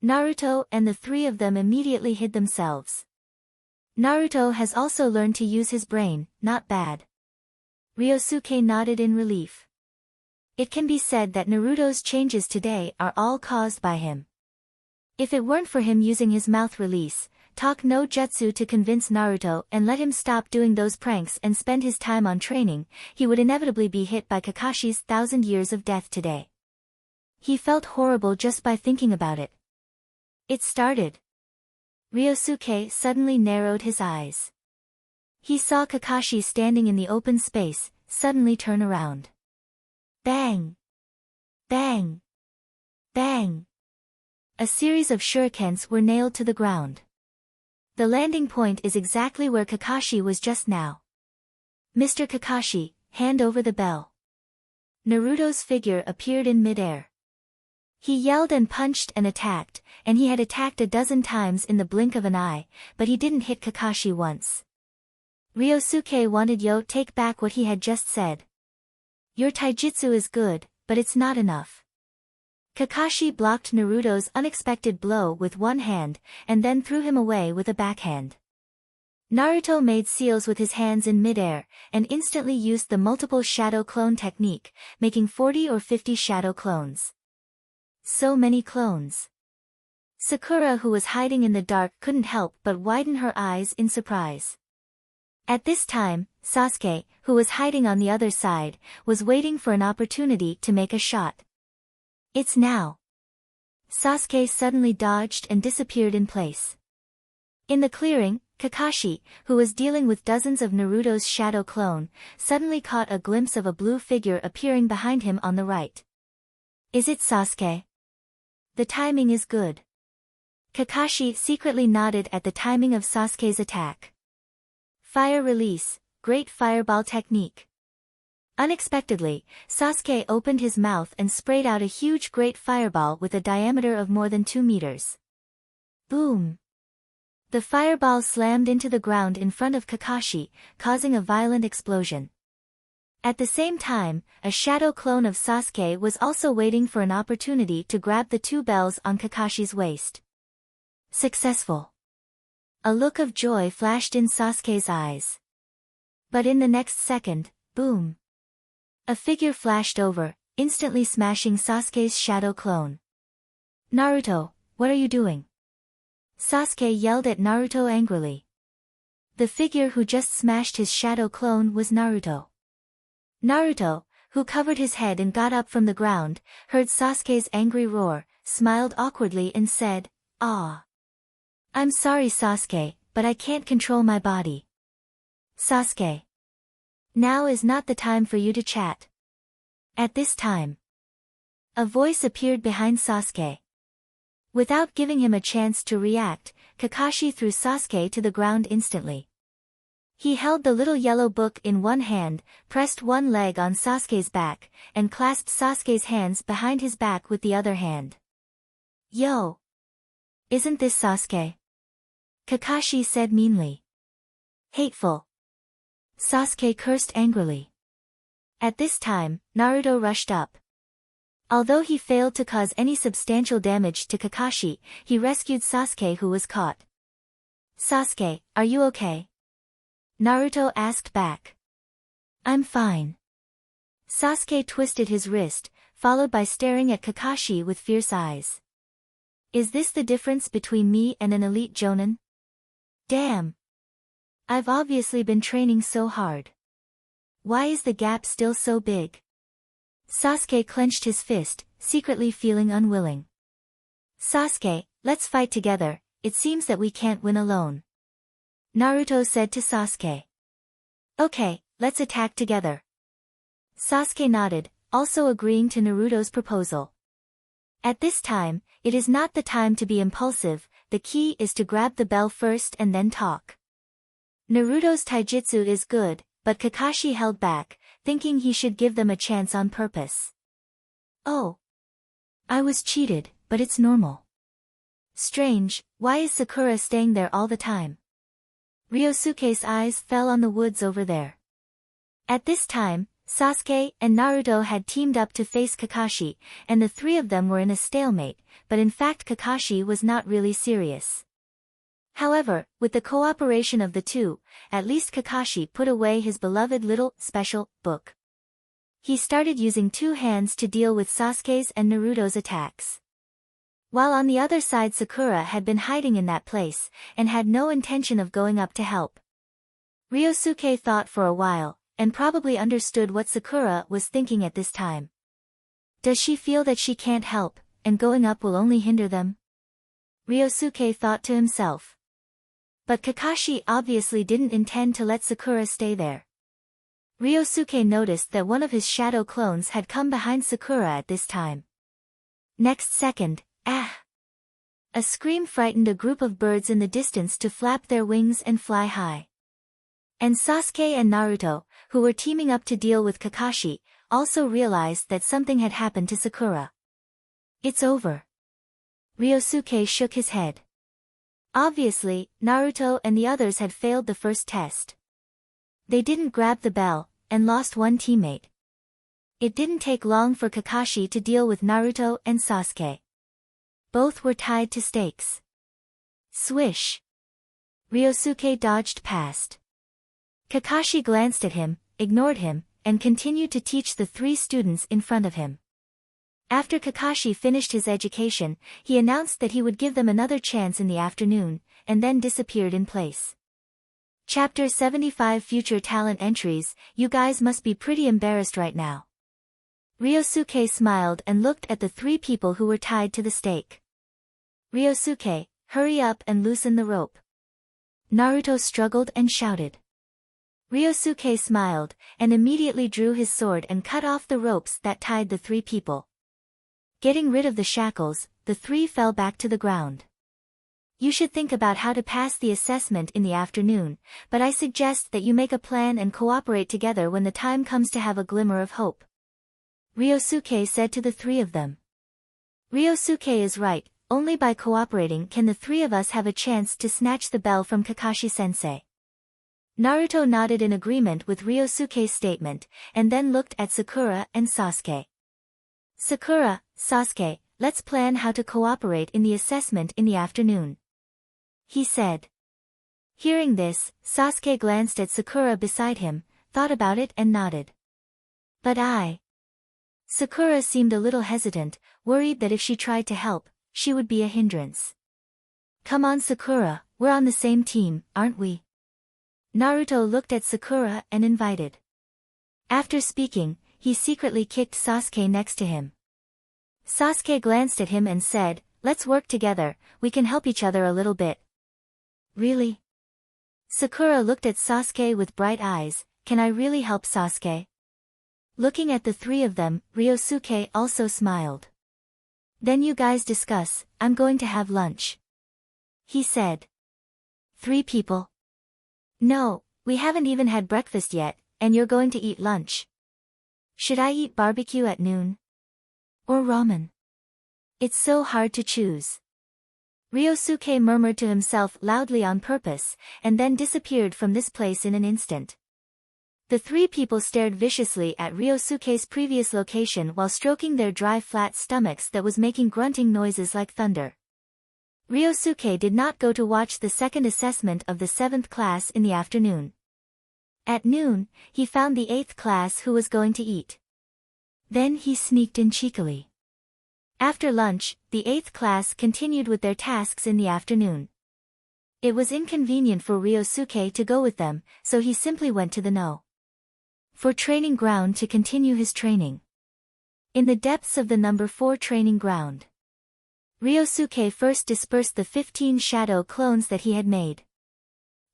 A: Naruto and the 3 of them immediately hid themselves. Naruto has also learned to use his brain, not bad. Ryosuke nodded in relief. It can be said that Naruto's changes today are all caused by him. If it weren't for him using his mouth release, talk no jutsu to convince Naruto and let him stop doing those pranks and spend his time on training, he would inevitably be hit by Kakashi's 1,000 years of death today. He felt horrible just by thinking about it. It started. Ryosuke suddenly narrowed his eyes. He saw Kakashi standing in the open space, suddenly turn around. Bang! Bang! Bang! A series of shurikens were nailed to the ground. The landing point is exactly where Kakashi was just now. Mr. Kakashi, hand over the bell. Naruto's figure appeared in midair. He yelled and punched and attacked, and he had attacked a dozen times in the blink of an eye, but he didn't hit Kakashi once. Ryosuke wanted Yo take back what he had just said. Your taijutsu is good, but it's not enough. Kakashi blocked Naruto's unexpected blow with one hand, and then threw him away with a backhand. Naruto made seals with his hands in midair, and instantly used the multiple shadow clone technique, making 40 or 50 shadow clones. So many clones. Sakura, who was hiding in the dark, couldn't help but widen her eyes in surprise. At this time, Sasuke, who was hiding on the other side, was waiting for an opportunity to make a shot. It's now. Sasuke suddenly dodged and disappeared in place. In the clearing, Kakashi, who was dealing with dozens of Naruto's shadow clone, suddenly caught a glimpse of a blue figure appearing behind him on the right. Is it Sasuke? The timing is good. Kakashi secretly nodded at the timing of Sasuke's attack. Fire release, great fireball technique. Unexpectedly, Sasuke opened his mouth and sprayed out a huge great fireball with a diameter of more than 2 meters. Boom! The fireball slammed into the ground in front of Kakashi, causing a violent explosion. At the same time, a shadow clone of Sasuke was also waiting for an opportunity to grab the 2 bells on Kakashi's waist. Successful! A look of joy flashed in Sasuke's eyes. But in the next second, boom! A figure flashed over, instantly smashing Sasuke's shadow clone. Naruto, what are you doing? Sasuke yelled at Naruto angrily. The figure who just smashed his shadow clone was Naruto. Naruto, who covered his head and got up from the ground, heard Sasuke's angry roar, smiled awkwardly and said, "Ah. I'm sorry Sasuke, but I can't control my body." Sasuke. Now is not the time for you to chat. At this time, a voice appeared behind Sasuke. Without giving him a chance to react, Kakashi threw Sasuke to the ground instantly. He held the little yellow book in one hand, pressed one leg on Sasuke's back, and clasped Sasuke's hands behind his back with the other hand. "Yo! Isn't this Sasuke?" Kakashi said meanly. "Hateful." Sasuke cursed angrily. At this time, Naruto rushed up. Although he failed to cause any substantial damage to Kakashi, he rescued Sasuke who was caught. "Sasuke, are you okay?" Naruto asked back. "I'm fine." Sasuke twisted his wrist, followed by staring at Kakashi with fierce eyes. "Is this the difference between me and an elite jonin? Damn! I've obviously been training so hard. Why is the gap still so big?" Sasuke clenched his fist, secretly feeling unwilling. "Sasuke, let's fight together, it seems that we can't win alone." Naruto said to Sasuke. "Okay, let's attack together." Sasuke nodded, also agreeing to Naruto's proposal. At this time, it is not the time to be impulsive, the key is to grab the bell first and then talk. Naruto's taijutsu is good, but Kakashi held back, thinking he should give them a chance on purpose. "Oh. I was cheated, but it's normal. Strange, why is Sakura staying there all the time?" Ryosuke's eyes fell on the woods over there. At this time, Sasuke and Naruto had teamed up to face Kakashi, and the three of them were in a stalemate, but in fact Kakashi was not really serious. However, with the cooperation of the two, at least Kakashi put away his beloved little, special, book. He started using 2 hands to deal with Sasuke's and Naruto's attacks. While on the other side Sakura had been hiding in that place, and had no intention of going up to help. Ryosuke thought for a while, and probably understood what Sakura was thinking at this time. Does she feel that she can't help, and going up will only hinder them? Ryosuke thought to himself. But Kakashi obviously didn't intend to let Sakura stay there. Ryosuke noticed that one of his shadow clones had come behind Sakura at this time. Next second, ah! A scream frightened a group of birds in the distance to flap their wings and fly high. And Sasuke and Naruto, who were teaming up to deal with Kakashi, also realized that something had happened to Sakura. "It's over." Ryosuke shook his head. Obviously, Naruto and the others had failed the first test. They didn't grab the bell, and lost one teammate. It didn't take long for Kakashi to deal with Naruto and Sasuke. Both were tied to stakes. Swish! Ryosuke dodged past. Kakashi glanced at him, ignored him, and continued to teach the 3 students in front of him. After Kakashi finished his education, he announced that he would give them another chance in the afternoon, and then disappeared in place. Chapter 75 Future Talent Entries. You guys must be pretty embarrassed right now. Ryosuke smiled and looked at the 3 people who were tied to the stake. Ryosuke, hurry up and loosen the rope. Naruto struggled and shouted. Ryosuke smiled, and immediately drew his sword and cut off the ropes that tied the 3 people. Getting rid of the shackles, the 3 fell back to the ground. you should think about how to pass the assessment in the afternoon, but I suggest that you make a plan and cooperate together when the time comes to have a glimmer of hope. Ryosuke said to the three of them. Ryosuke is right, only by cooperating can the three of us have a chance to snatch the bell from Kakashi-sensei. Naruto nodded in agreement with Ryosuke's statement, and then looked at Sakura and Sasuke. Sakura, Sasuke, let's plan how to cooperate in the assessment in the afternoon, he said. Hearing this, Sasuke glanced at Sakura beside him, thought about it and nodded. But Sakura seemed a little hesitant, worried that if she tried to help, she would be a hindrance. Come on Sakura, we're on the same team, aren't we? Naruto looked at Sakura and invited. After speaking, he secretly kicked Sasuke next to him. Sasuke glanced at him and said, let's work together, we can help each other a little bit. Really? Sakura looked at Sasuke with bright eyes, can I really help Sasuke? Looking at the three of them, Ryosuke also smiled. Then you guys discuss, I'm going to have lunch, he said. 3 people? No, we haven't even had breakfast yet, and you're going to eat lunch. Should I eat barbecue at noon? Or ramen? It's so hard to choose. Ryosuke murmured to himself loudly on purpose, and then disappeared from this place in an instant. The 3 people stared viciously at Ryosuke's previous location while stroking their dry flat stomachs that was making grunting noises like thunder. Ryosuke did not go to watch the second assessment of the 7th class in the afternoon. At noon, he found the 8th class who was going to eat. Then he sneaked in cheekily. After lunch, the 8th class continued with their tasks in the afternoon. It was inconvenient for Ryosuke to go with them, so he simply went to the No. 4 training ground to continue his training. In the depths of the No. 4 training ground, Ryosuke first dispersed the 15 shadow clones that he had made.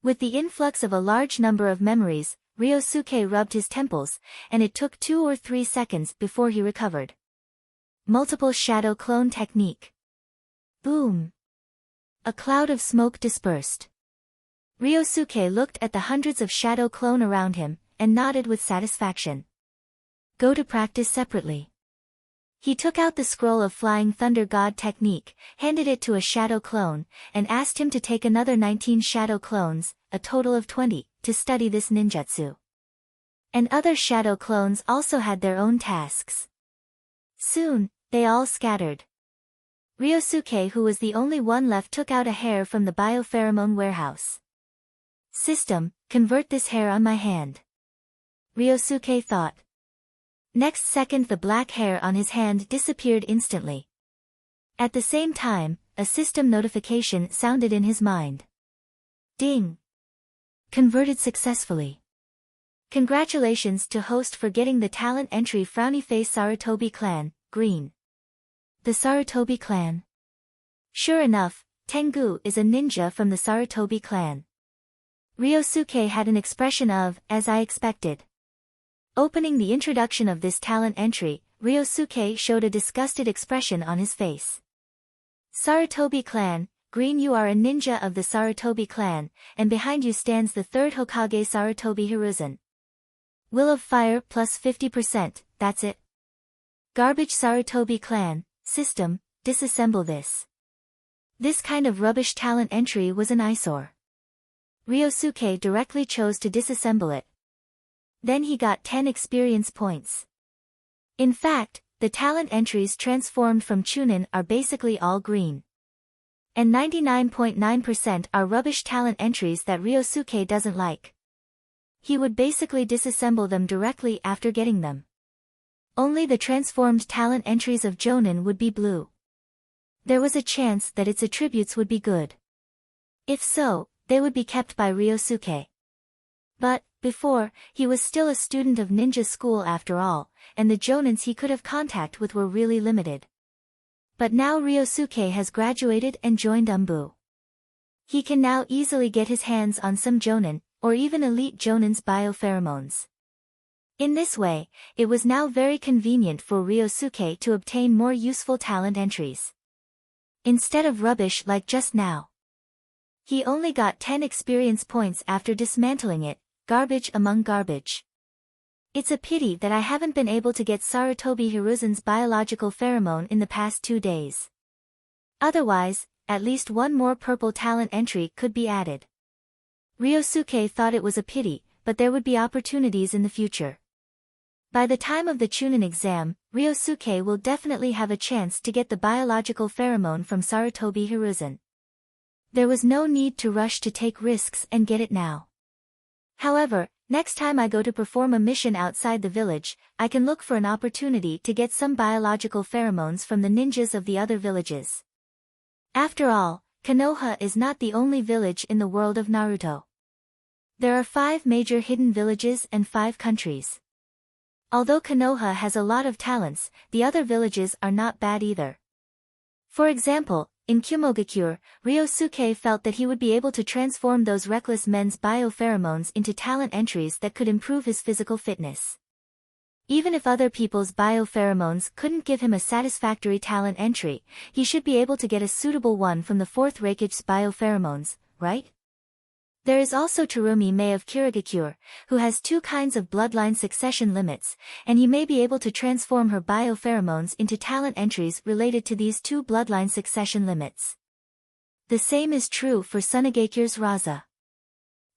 A: With the influx of a large number of memories, Ryosuke rubbed his temples, and it took 2 or 3 seconds before he recovered. Multiple shadow clone technique. Boom! A cloud of smoke dispersed. Ryosuke looked at the hundreds of shadow clone around him, and nodded with satisfaction. Go to practice separately. He took out the scroll of Flying Thunder God technique, handed it to a shadow clone, and asked him to take another 19 shadow clones, a total of 20, to study this ninjutsu. And other shadow clones also had their own tasks. Soon, they all scattered. Ryosuke, who was the only one left, took out a hair from the biopheromone warehouse. System, convert this hair on my hand, Ryosuke thought. Next second the black hair on his hand disappeared instantly. At the same time, a system notification sounded in his mind. Ding! Converted successfully. Congratulations to host for getting the talent entry Frowny Face Sarutobi Clan, green. The Sarutobi Clan? Sure enough, Tengu is a ninja from the Sarutobi Clan. Ryosuke had an expression of, as I expected. Opening the introduction of this talent entry, Ryosuke showed a disgusted expression on his face. Sarutobi Clan, green, you are a ninja of the Sarutobi Clan, and behind you stands the third Hokage Sarutobi Hiruzen. Will of Fire plus 50%, that's it. Garbage Sarutobi Clan, system, disassemble this. This kind of rubbish talent entry was an eyesore. Ryosuke directly chose to disassemble it. Then he got 10 experience points. In fact, the talent entries transformed from Chunin are basically all green. And 99.9% are rubbish talent entries that Ryosuke doesn't like. He would basically disassemble them directly after getting them. Only the transformed talent entries of Jonin would be blue. There was a chance that its attributes would be good. If so, they would be kept by Ryosuke. But, before, he was still a student of ninja school after all, and the Jonins he could have contact with were really limited. But now Ryosuke has graduated and joined Anbu. He can now easily get his hands on some Jonin, or even elite Jonin's biopheromones. In this way, it was now very convenient for Ryosuke to obtain more useful talent entries. Instead of rubbish like just now. He only got 10 experience points after dismantling it, garbage among garbage. It's a pity that I haven't been able to get Sarutobi Hiruzen's biological pheromone in the past 2 days. Otherwise, at least one more purple talent entry could be added. Ryosuke thought it was a pity, but there would be opportunities in the future. By the time of the Chunin exam, Ryosuke will definitely have a chance to get the biological pheromone from Sarutobi Hiruzen. There was no need to rush to take risks and get it now. However, next time I go to perform a mission outside the village, I can look for an opportunity to get some biological pheromones from the ninjas of the other villages. After all, Konoha is not the only village in the world of Naruto. There are 5 major hidden villages and 5 countries. Although Konoha has a lot of talents, the other villages are not bad either. For example, in Kumogakure, Ryosuke felt that he would be able to transform those reckless men's biopheromones into talent entries that could improve his physical fitness. Even if other people's biopheromones couldn't give him a satisfactory talent entry, he should be able to get a suitable one from the 4th Raikage's biopheromones, right? There is also Terumi Mei of Kirigakure, who has 2 kinds of bloodline succession limits, and he may be able to transform her biopheromones into talent entries related to these 2 bloodline succession limits. The same is true for Tsunagekyure's Raza.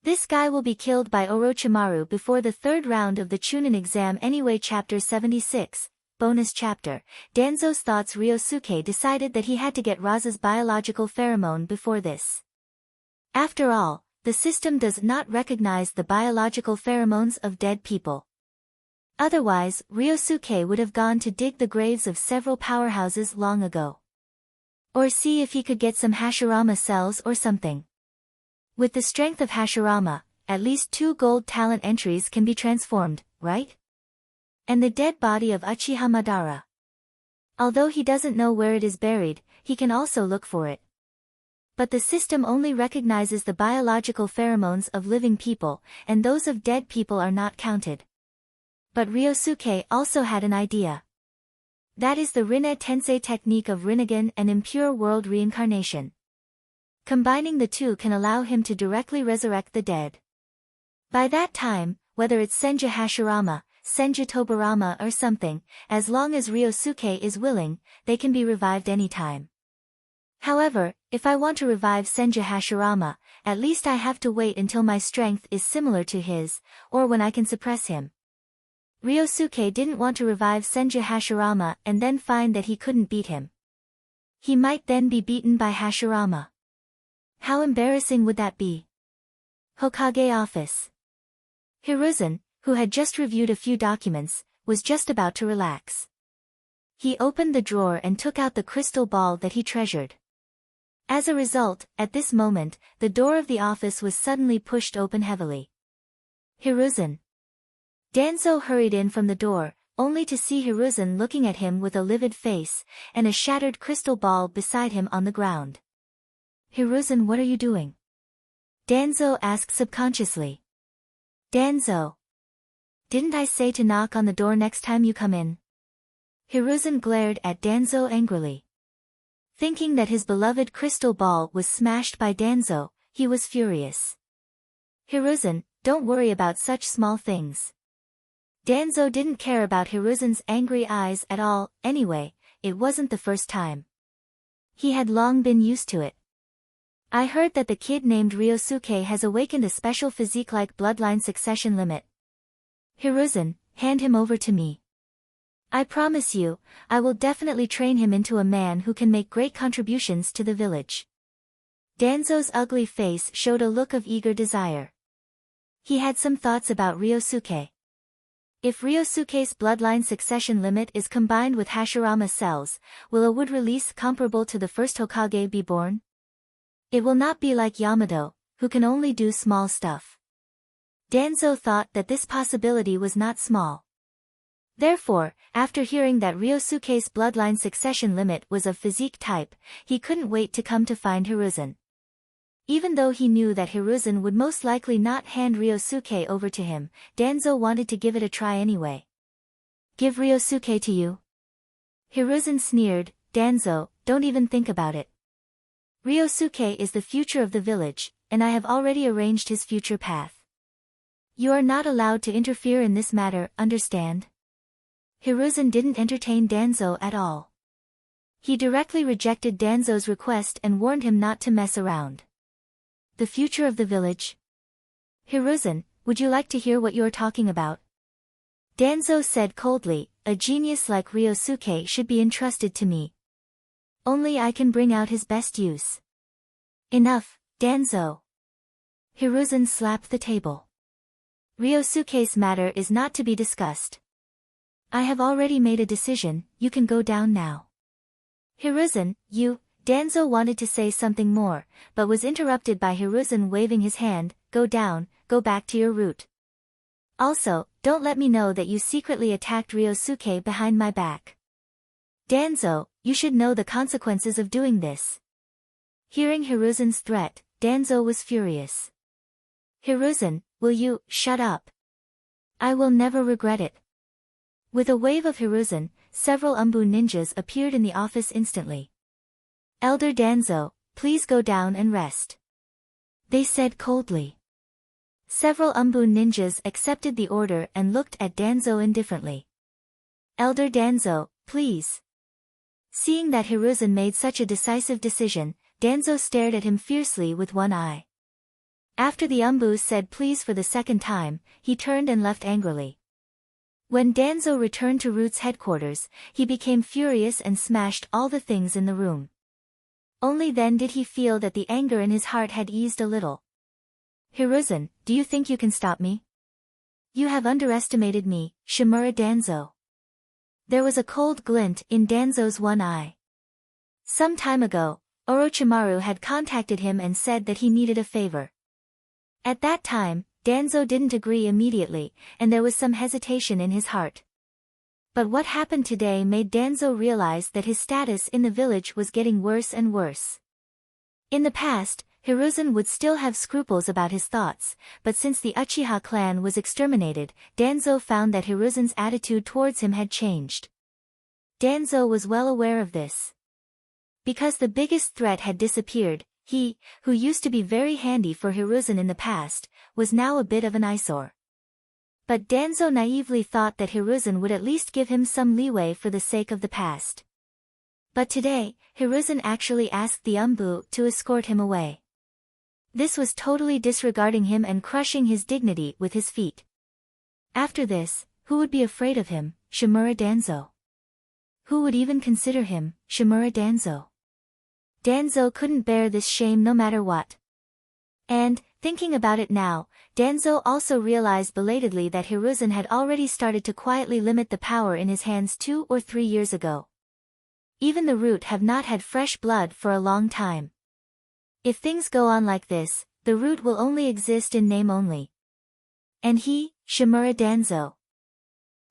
A: This guy will be killed by Orochimaru before the 3rd round of the Chunin exam anyway. Chapter 76, Bonus Chapter, Danzo's Thoughts. Ryosuke decided that he had to get Raza's biological pheromone before this. After all, the system does not recognize the biological pheromones of dead people. Otherwise, Ryosuke would have gone to dig the graves of several powerhouses long ago. Or see if he could get some Hashirama cells or something. With the strength of Hashirama, at least 2 gold talent entries can be transformed, right? And the dead body of Uchiha Madara. Although he doesn't know where it is buried, he can also look for it. But the system only recognizes the biological pheromones of living people, and those of dead people are not counted. But Ryosuke also had an idea. That is the Rinne Tensei technique of Rinnegan and impure world reincarnation. Combining the 2 can allow him to directly resurrect the dead. By that time, whether it's Senju Hashirama, Senju Tobarama or something, as long as Ryosuke is willing, they can be revived anytime. However, if I want to revive Senju Hashirama, at least I have to wait until my strength is similar to his, or when I can suppress him. Ryosuke didn't want to revive Senju Hashirama and then find that he couldn't beat him. He might then be beaten by Hashirama. How embarrassing would that be? Hokage office. Hiruzen, who had just reviewed a few documents, was just about to relax. He opened the drawer and took out the crystal ball that he treasured. As a result, at this moment, the door of the office was suddenly pushed open heavily. Hiruzen. Danzo hurried in from the door, only to see Hiruzen looking at him with a livid face, and a shattered crystal ball beside him on the ground. Hiruzen, what are you doing? Danzo asked subconsciously. Danzo. Didn't I say to knock on the door next time you come in? Hiruzen glared at Danzo angrily. Thinking that his beloved crystal ball was smashed by Danzo, he was furious. Hiruzen, don't worry about such small things. Danzo didn't care about Hiruzen's angry eyes at all. Anyway, it wasn't the first time. He had long been used to it. I heard that the kid named Ryosuke has awakened a special physique-like bloodline succession limit. Hiruzen, hand him over to me. I promise you, I will definitely train him into a man who can make great contributions to the village. Danzo's ugly face showed a look of eager desire. He had some thoughts about Ryosuke. If Ryosuke's bloodline succession limit is combined with Hashirama cells, will a wood release comparable to the first Hokage be born? It will not be like Yamato, who can only do small stuff. Danzo thought that this possibility was not small. Therefore, after hearing that Ryosuke's bloodline succession limit was of physique type, he couldn't wait to come to find Hiruzen. Even though he knew that Hiruzen would most likely not hand Ryosuke over to him, Danzo wanted to give it a try anyway. Give Ryosuke to you? Hiruzen sneered. Danzo, don't even think about it. Ryosuke is the future of the village, and I have already arranged his future path. You are not allowed to interfere in this matter, understand? Hiruzen didn't entertain Danzo at all. He directly rejected Danzo's request and warned him not to mess around. The future of the village? Hiruzen, would you like to hear what you are talking about? Danzo said coldly, a genius like Ryosuke should be entrusted to me. Only I can bring out his best use. Enough, Danzo. Hiruzen slapped the table. Ryosuke's matter is not to be discussed. I have already made a decision, you can go down now. Hiruzen, Danzo wanted to say something more, but was interrupted by Hiruzen waving his hand, go down, go back to your route. Also, don't let me know that you secretly attacked Ryosuke behind my back. Danzo, you should know the consequences of doing this. Hearing Hiruzen's threat, Danzo was furious. Hiruzen, will you, shut up? I will never regret it. With a wave of Hiruzen, several Anbu ninjas appeared in the office instantly. Elder Danzo, please go down and rest. They said coldly. Several Anbu ninjas accepted the order and looked at Danzo indifferently. Elder Danzo, please. Seeing that Hiruzen made such a decisive decision, Danzo stared at him fiercely with one eye. After the Anbu said please for the second time, he turned and left angrily. When Danzo returned to Root's headquarters, he became furious and smashed all the things in the room. Only then did he feel that the anger in his heart had eased a little. Hiruzen, do you think you can stop me? You have underestimated me, Shimura Danzo. There was a cold glint in Danzo's one eye. Some time ago, Orochimaru had contacted him and said that he needed a favor. At that time, Danzo didn't agree immediately, and there was some hesitation in his heart. But what happened today made Danzo realize that his status in the village was getting worse and worse. In the past, Hiruzen would still have scruples about his thoughts, but since the Uchiha clan was exterminated, Danzo found that Hiruzen's attitude towards him had changed. Danzo was well aware of this. Because the biggest threat had disappeared, he, who used to be very handy for Hiruzen in the past, was now a bit of an eyesore. But Danzo naively thought that Hiruzen would at least give him some leeway for the sake of the past. But today, Hiruzen actually asked the Anbu to escort him away. This was totally disregarding him and crushing his dignity with his feet. After this, who would be afraid of him, Shimura Danzo? Who would even consider him, Shimura Danzo? Danzo couldn't bear this shame no matter what. And, thinking about it now, Danzo also realized belatedly that Hiruzen had already started to quietly limit the power in his hands 2 or 3 years ago. Even the root have not had fresh blood for a long time. If things go on like this, the root will only exist in name only. And he, Shimura Danzo,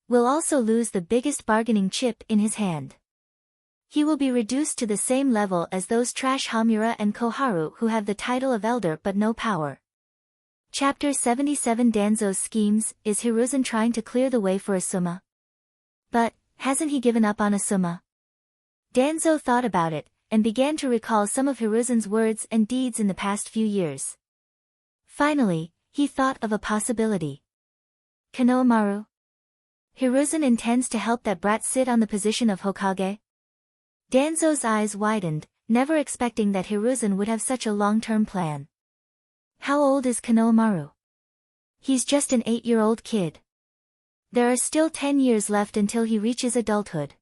A: will also lose the biggest bargaining chip in his hand. He will be reduced to the same level as those trash Hamura and Koharu who have the title of elder but no power. Chapter 77 Danzo's schemes. Is Hiruzen trying to clear the way for Asuma? But, hasn't he given up on Asuma? Danzo thought about it, and began to recall some of Hiruzen's words and deeds in the past few years. Finally, he thought of a possibility. Konohamaru? Hiruzen intends to help that brat sit on the position of Hokage? Danzo's eyes widened, never expecting that Hiruzen would have such a long-term plan. How old is Konohamaru? He's just an 8-year-old kid. There are still 10 years left until he reaches adulthood.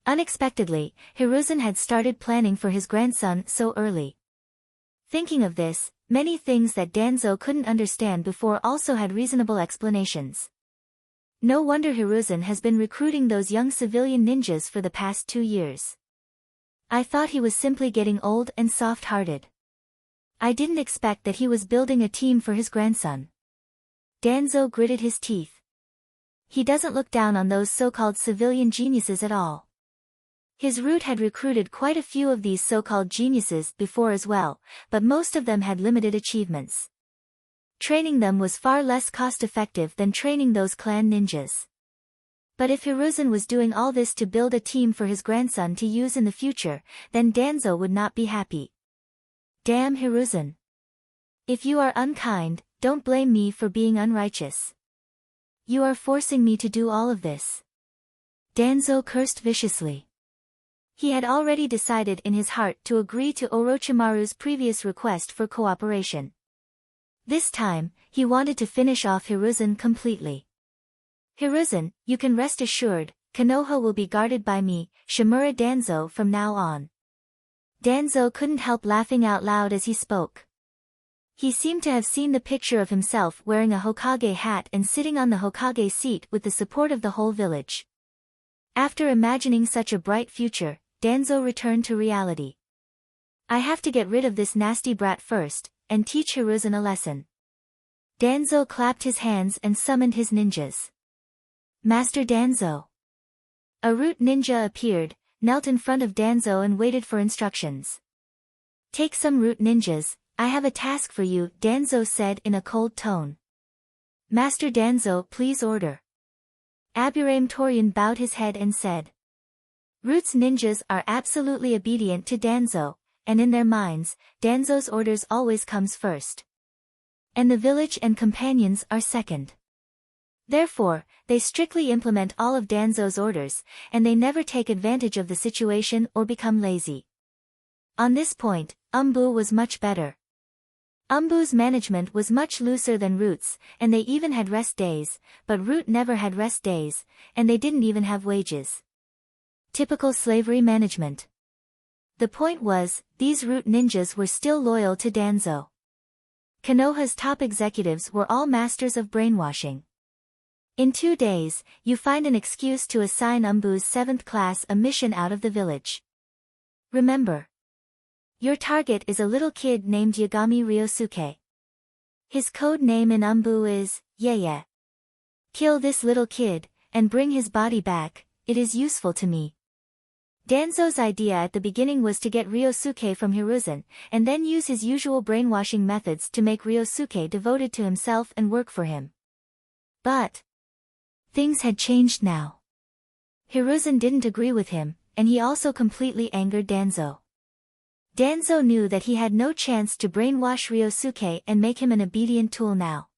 A: Unexpectedly, Hiruzen had started planning for his grandson so early. Thinking of this, many things that Danzo couldn't understand before also had reasonable explanations. No wonder Hiruzen has been recruiting those young civilian ninjas for the past 2 years. I thought he was simply getting old and soft-hearted. I didn't expect that he was building a team for his grandson. Danzo gritted his teeth. He doesn't look down on those so-called civilian geniuses at all. His root had recruited quite a few of these so-called geniuses before as well, but most of them had limited achievements. Training them was far less cost-effective than training those clan ninjas. But if Hiruzen was doing all this to build a team for his grandson to use in the future, then Danzo would not be happy. Damn Hiruzen. If you are unkind, don't blame me for being unrighteous. You are forcing me to do all of this. Danzo cursed viciously. He had already decided in his heart to agree to Orochimaru's previous request for cooperation. This time, he wanted to finish off Hiruzen completely. Hiruzen, you can rest assured, Konoha will be guarded by me, Shimura Danzo from now on. Danzo couldn't help laughing out loud as he spoke. He seemed to have seen the picture of himself wearing a Hokage hat and sitting on the Hokage seat with the support of the whole village. After imagining such a bright future, Danzo returned to reality. I have to get rid of this nasty brat first, and teach Hiruzen a lesson. Danzo clapped his hands and summoned his ninjas. Master Danzo. A root ninja appeared, knelt in front of Danzo and waited for instructions. Take some root ninjas, I have a task for you, Danzo said in a cold tone. Master Danzo, please order. Aburame Torian bowed his head and said. Root's ninjas are absolutely obedient to Danzo, and in their minds, Danzo's orders always comes first. And the village and companions are second. Therefore, they strictly implement all of Danzo's orders, and they never take advantage of the situation or become lazy. On this point, Anbu was much better. Anbu's management was much looser than Root's, and they even had rest days, but Root never had rest days, and they didn't even have wages. Typical slavery management. The point was, these Root ninjas were still loyal to Danzo. Konoha's top executives were all masters of brainwashing. In 2 days, you find an excuse to assign Anbu's 7th class a mission out of the village. Remember. Your target is a little kid named Yagami Ryosuke. His code name in Anbu is, Yeye. Kill this little kid, and bring his body back, it is useful to me. Danzo's idea at the beginning was to get Ryosuke from Hiruzen, and then use his usual brainwashing methods to make Ryosuke devoted to himself and work for him. But things had changed now. Hiruzen didn't agree with him, and he also completely angered Danzo. Danzo knew that he had no chance to brainwash Ryosuke and make him an obedient tool now.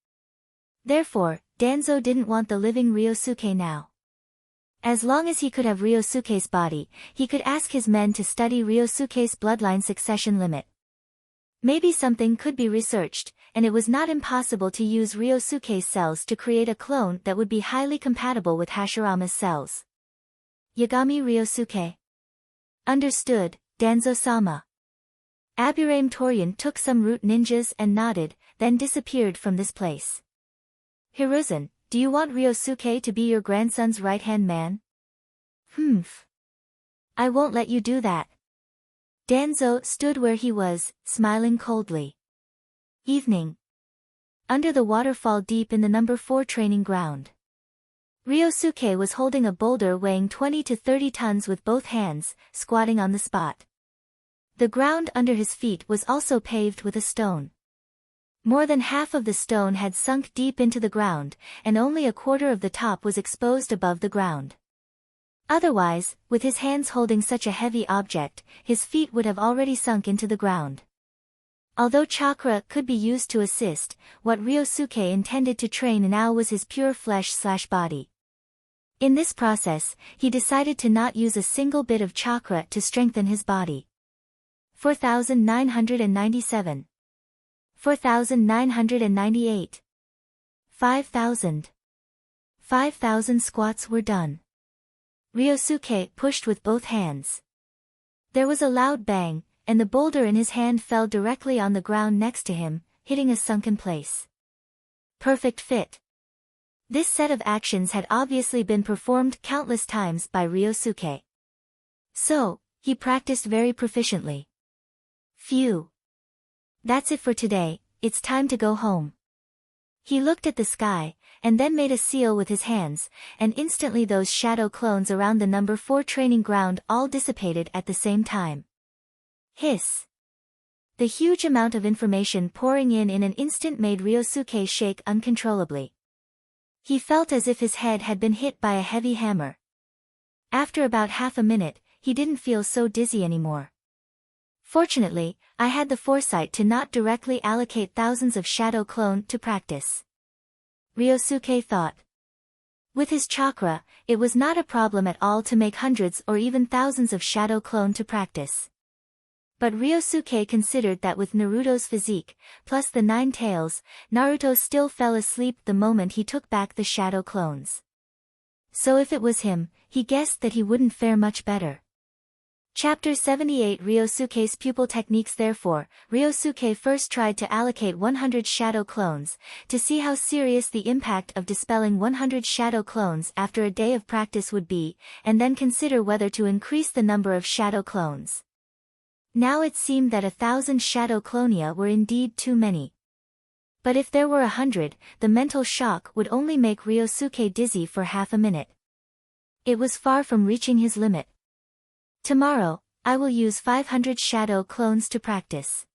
A: Therefore, Danzo didn't want the living Ryosuke now. As long as he could have Ryosuke's body, he could ask his men to study Ryosuke's bloodline succession limit. Maybe something could be researched, and it was not impossible to use Ryosuke's cells to create a clone that would be highly compatible with Hashirama's cells. Yagami Ryosuke. Understood, Danzo-sama. Aburame Torian took some root ninjas and nodded, then disappeared from this place. Hiruzen, do you want Ryosuke to be your grandson's right-hand man? Humph. I won't let you do that. Danzo stood where he was, smiling coldly. Evening. Under the waterfall deep in the No. 4 training ground. Ryosuke was holding a boulder weighing 20 to 30 tons with both hands, squatting on the spot. The ground under his feet was also paved with a stone. More than half of the stone had sunk deep into the ground, and only a quarter of the top was exposed above the ground. Otherwise, with his hands holding such a heavy object, his feet would have already sunk into the ground. Although chakra could be used to assist, what Ryosuke intended to train now was his pure flesh/body. In this process, he decided to not use a single bit of chakra to strengthen his body. 4,997. 4,998. 5,000. 5,000 squats were done. Ryosuke pushed with both hands. There was a loud bang, and the boulder in his hand fell directly on the ground next to him, hitting a sunken place. Perfect fit. This set of actions had obviously been performed countless times by Ryosuke. So, he practiced very proficiently. Phew. That's it for today, it's time to go home. He looked at the sky, and then made a seal with his hands, and instantly those shadow clones around the No. 4 training ground all dissipated at the same time. Hiss. The huge amount of information pouring in an instant made Ryosuke shake uncontrollably. He felt as if his head had been hit by a heavy hammer. After about half a minute, he didn't feel so dizzy anymore. Fortunately, I had the foresight to not directly allocate thousands of shadow clone to practice. Ryosuke thought. With his chakra, it was not a problem at all to make hundreds or even thousands of shadow clone to practice. But Ryosuke considered that with Naruto's physique, plus the 9 tails, Naruto still fell asleep the moment he took back the shadow clones. So if it was him, he guessed that he wouldn't fare much better. Chapter 78 Ryosuke's Pupil Techniques. Therefore, Ryosuke first tried to allocate 100 shadow clones, to see how serious the impact of dispelling 100 shadow clones after a day of practice would be, and then consider whether to increase the number of shadow clones. Now it seemed that 1,000 shadow clonia were indeed too many. But if there were 100, the mental shock would only make Ryosuke dizzy for half a minute. It was far from reaching his limit. Tomorrow, I will use 500 shadow clones to practice.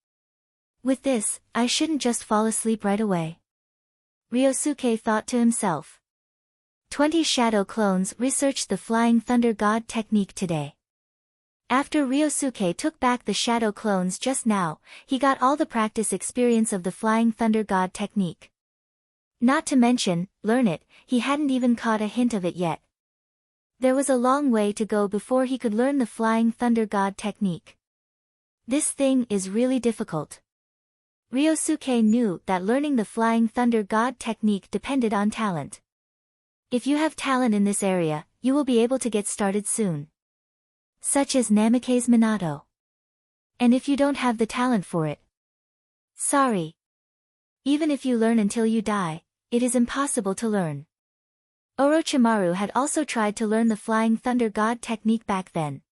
A: With this, I shouldn't just fall asleep right away. Ryosuke thought to himself. 20 shadow clones researched the Flying Thunder God technique today. After Ryosuke took back the shadow clones just now, he got all the practice experience of the Flying Thunder God technique. Not to mention, learn it, he hadn't even caught a hint of it yet. There was a long way to go before he could learn the Flying Thunder God technique. This thing is really difficult. Ryosuke knew that learning the Flying Thunder God technique depended on talent. If you have talent in this area, you will be able to get started soon. Such as Namikaze Minato. And if you don't have the talent for it, sorry. Even if you learn until you die, it is impossible to learn. Orochimaru had also tried to learn the Flying Thunder God technique back then.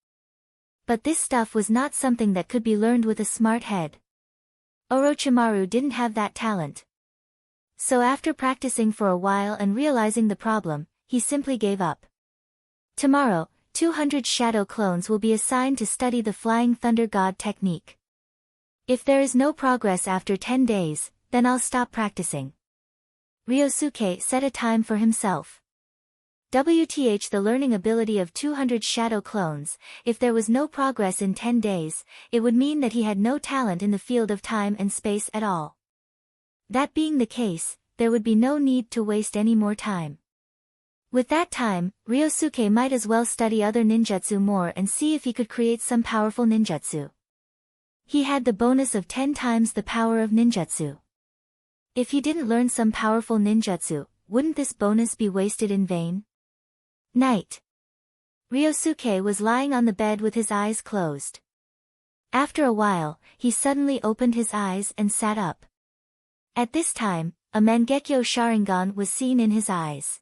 A: But this stuff was not something that could be learned with a smart head. Orochimaru didn't have that talent. So after practicing for a while and realizing the problem, he simply gave up. Tomorrow, 200 shadow clones will be assigned to study the Flying Thunder God technique. If there is no progress after 10 days, then I'll stop practicing. Ryosuke set a time for himself. WTH the learning ability of 200 shadow clones, if there was no progress in 10 days, it would mean that he had no talent in the field of time and space at all. That being the case, there would be no need to waste any more time. With that time, Ryosuke might as well study other ninjutsu more and see if he could create some powerful ninjutsu. He had the bonus of 10 times the power of ninjutsu. If he didn't learn some powerful ninjutsu, wouldn't this bonus be wasted in vain? Night. Ryosuke was lying on the bed with his eyes closed. After a while, he suddenly opened his eyes and sat up. At this time, a Mangekyo Sharingan was seen in his eyes.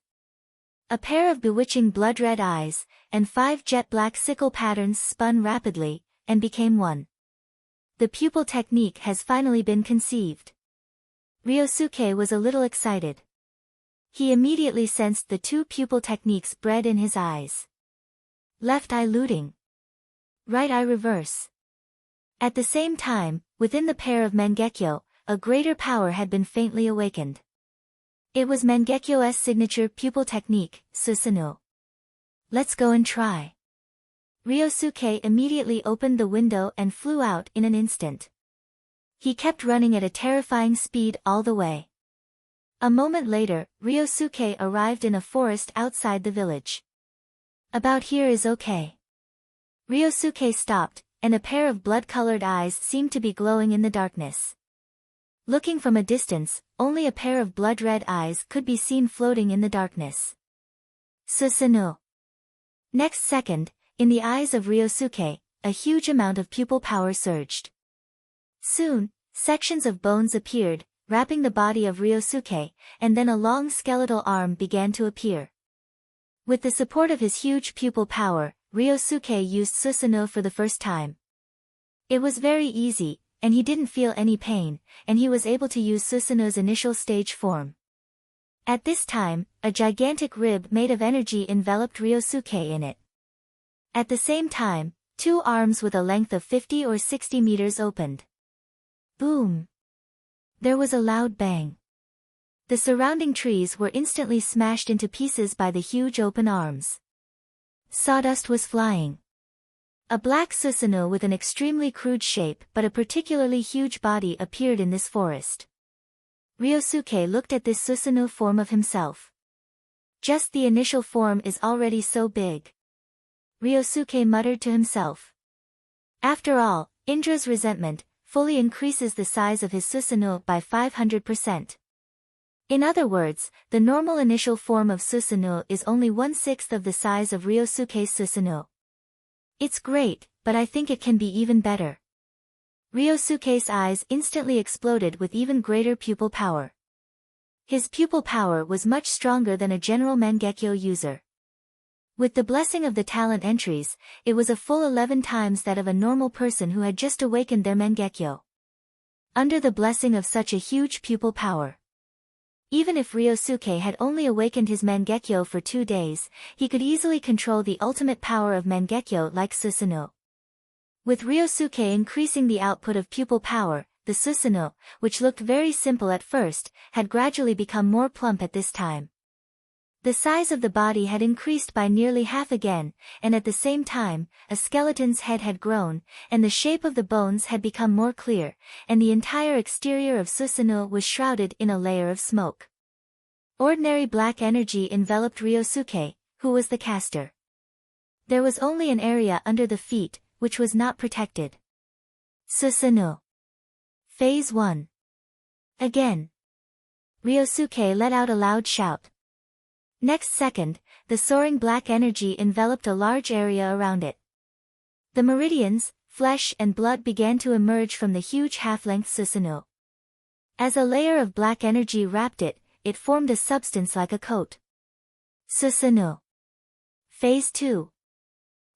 A: A pair of bewitching blood-red eyes, and 5 jet-black sickle patterns spun rapidly, and became one. The pupil technique has finally been conceived. Ryosuke was a little excited. He immediately sensed the 2 pupil techniques bred in his eyes. Left eye looting. Right eye reverse. At the same time, within the pair of Mangekyo, a greater power had been faintly awakened. It was Mangekyo's signature pupil technique, Susanoo. Let's go and try. Ryosuke immediately opened the window and flew out in an instant. He kept running at a terrifying speed all the way. A moment later, Ryosuke arrived in a forest outside the village. About here is okay. Ryosuke stopped, and a pair of blood-colored eyes seemed to be glowing in the darkness. Looking from a distance, only a pair of blood-red eyes could be seen floating in the darkness. Susanoo. Next second, in the eyes of Ryosuke, a huge amount of pupil power surged. Soon, sections of bones appeared, wrapping the body of Ryosuke, and then a long skeletal arm began to appear. With the support of his huge pupil power, Ryosuke used Susanoo for the first time. It was very easy, and he didn't feel any pain, and he was able to use Susanoo's initial stage form. At this time, a gigantic rib made of energy enveloped Ryosuke in it. At the same time, 2 arms with a length of 50 or 60 meters opened. Boom! There was a loud bang. The surrounding trees were instantly smashed into pieces by the huge open arms. Sawdust was flying. A Black Susanoo with an extremely crude shape but a particularly huge body appeared in this forest. Ryosuke looked at this Susanoo form of himself. Just the initial form is already so big. Ryosuke muttered to himself. After all, Indra's resentment fully increases the size of his Susanoo by 500%. In other words, the normal initial form of Susanoo is only 1/6 of the size of Ryosuke's Susanoo. It's great, but I think it can be even better. Ryosuke's eyes instantly exploded with even greater pupil power. His pupil power was much stronger than a general Mangekyo user. With the blessing of the talent entries, it was a full 11 times that of a normal person who had just awakened their Mangekyo. Under the blessing of such a huge pupil power. Even if Ryosuke had only awakened his Mangekyo for 2 days, he could easily control the ultimate power of Mangekyo like Susanoo. With Ryosuke increasing the output of pupil power, the Susanoo, which looked very simple at first, had gradually become more plump at this time. The size of the body had increased by nearly half again, and at the same time, a skeleton's head had grown, and the shape of the bones had become more clear, and the entire exterior of Susanoo was shrouded in a layer of smoke. Ordinary black energy enveloped Ryosuke, who was the caster. There was only an area under the feet, which was not protected. Susanoo. Phase 1. Again. Ryosuke let out a loud shout. Next second, the soaring black energy enveloped a large area around it. The meridians, flesh and blood began to emerge from the huge half-length Susanoo. As a layer of black energy wrapped it, it formed a substance like a coat. Susanoo. Phase 2.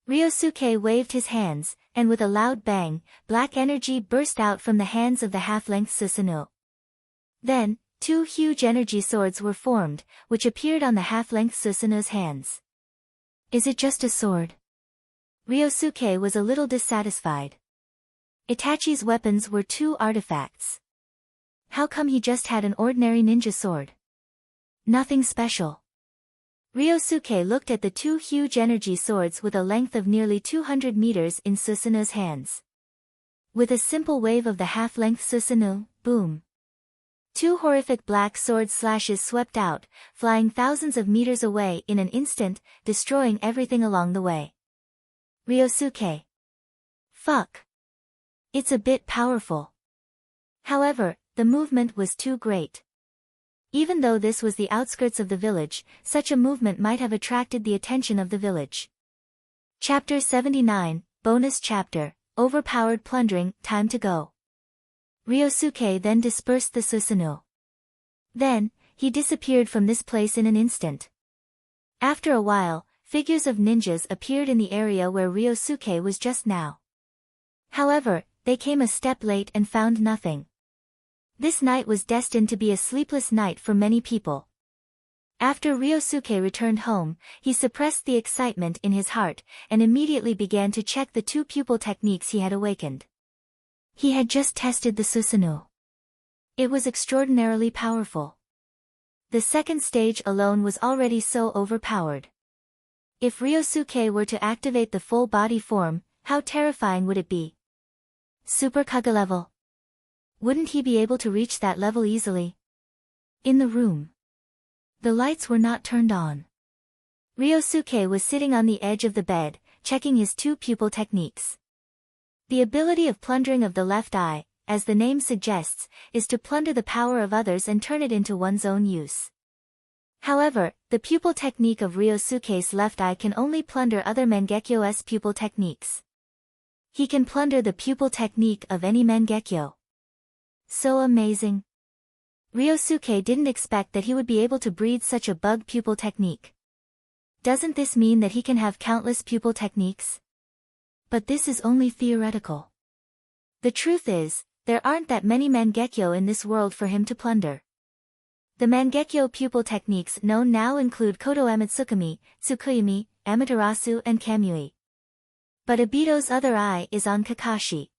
A: Ryosuke waved his hands, and with a loud bang, black energy burst out from the hands of the half-length Susanoo. Then, 2 huge energy swords were formed, which appeared on the half-length Susanoo's hands. Is it just a sword? Ryosuke was a little dissatisfied. Itachi's weapons were 2 artifacts. How come he just had an ordinary ninja sword? Nothing special. Ryosuke looked at the 2 huge energy swords with a length of nearly 200 meters in Susanoo's hands. With a simple wave of the half-length Susanoo, boom. 2 horrific black sword slashes swept out, flying thousands of meters away in an instant, destroying everything along the way. Ryosuke. Fuck. It's a bit powerful. However, the movement was too great. Even though this was the outskirts of the village, such a movement might have attracted the attention of the village. Chapter 79, Bonus Chapter, Overpowered Plundering, Time to Go. Ryosuke then dispersed the Susanoo. Then, he disappeared from this place in an instant. After a while, figures of ninjas appeared in the area where Ryosuke was just now. However, they came a step late and found nothing. This night was destined to be a sleepless night for many people. After Ryosuke returned home, he suppressed the excitement in his heart, and immediately began to check the 2 pupil techniques he had awakened. He had just tested the Susanoo. It was extraordinarily powerful. The second stage alone was already so overpowered. If Ryosuke were to activate the full body form, how terrifying would it be? Super Kage level. Wouldn't he be able to reach that level easily? In the room. The lights were not turned on. Ryosuke was sitting on the edge of the bed, checking his 2 pupil techniques. The ability of plundering of the left eye, as the name suggests, is to plunder the power of others and turn it into one's own use. However, the pupil technique of Ryosuke's left eye can only plunder other Mangekyo's pupil techniques. He can plunder the pupil technique of any Mangekyo. So amazing. Ryosuke didn't expect that he would be able to breed such a bug pupil technique. Doesn't this mean that he can have countless pupil techniques? But this is only theoretical. The truth is, there aren't that many Mangekyo in this world for him to plunder. The Mangekyo pupil techniques known now include Kodo Amatsukami, Tsukuyumi, Amaterasu and Kamui. But Obito's other eye is on Kakashi.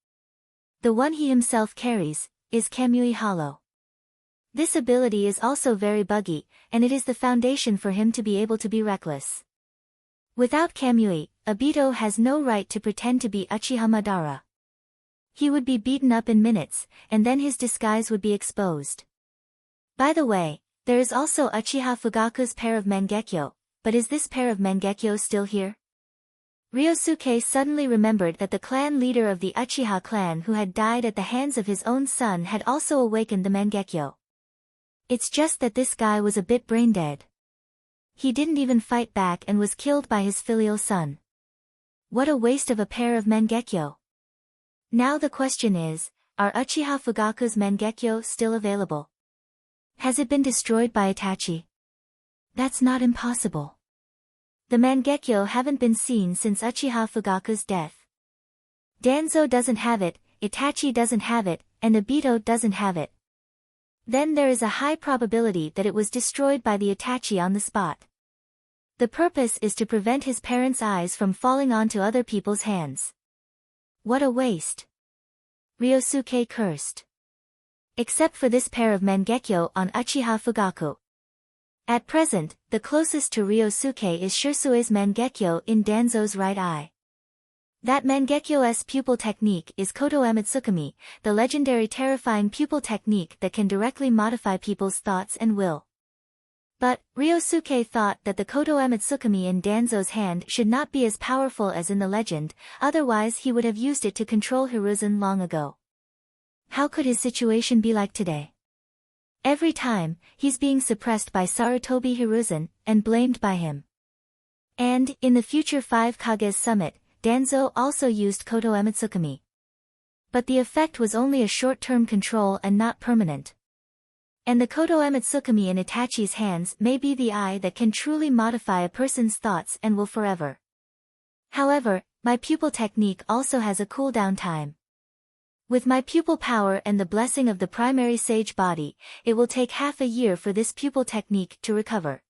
A: The one he himself carries is Kamui Hollow. This ability is also very buggy, and it is the foundation for him to be able to be reckless. Without Kamui, Obito has no right to pretend to be Uchiha Madara. He would be beaten up in minutes, and then his disguise would be exposed. By the way, there is also Uchiha Fugaku's pair of Mangekyo, but is this pair of Mangekyo still here? Ryosuke suddenly remembered that the clan leader of the Uchiha clan who had died at the hands of his own son had also awakened the Mangekyo. It's just that this guy was a bit brain-dead. He didn't even fight back and was killed by his filial son. What a waste of a pair of Mangekyo. Now the question is, are Uchiha Fugaku's Mangekyo still available? Has it been destroyed by Itachi? That's not impossible. The Mangekyo haven't been seen since Uchiha Fugaku's death. Danzo doesn't have it, Itachi doesn't have it, and Obito doesn't have it. Then there is a high probability that it was destroyed by the Itachi on the spot. The purpose is to prevent his parents' eyes from falling onto other people's hands. What a waste. Ryosuke cursed. Except for this pair of Mangekyo on Uchiha Fugaku. At present, the closest to Ryosuke is Shirsue's Mangekyo in Danzo's right eye. That Mangekyo's pupil technique is Koto Amatsukami, the legendary terrifying pupil technique that can directly modify people's thoughts and will. But, Ryosuke thought that the Koto Amatsukami in Danzo's hand should not be as powerful as in the legend, otherwise he would have used it to control Hiruzen long ago. How could his situation be like today? Every time, he's being suppressed by Sarutobi Hiruzen, and blamed by him. And, in the future 5 Kages summit, Danzo also used Koto Amatsukami. But the effect was only a short-term control and not permanent. And the Koto Amatsukami in Itachi's hands may be the eye that can truly modify a person's thoughts and will forever. However, my pupil technique also has a cooldown time. With my pupil power and the blessing of the primary sage body, it will take half a year for this pupil technique to recover.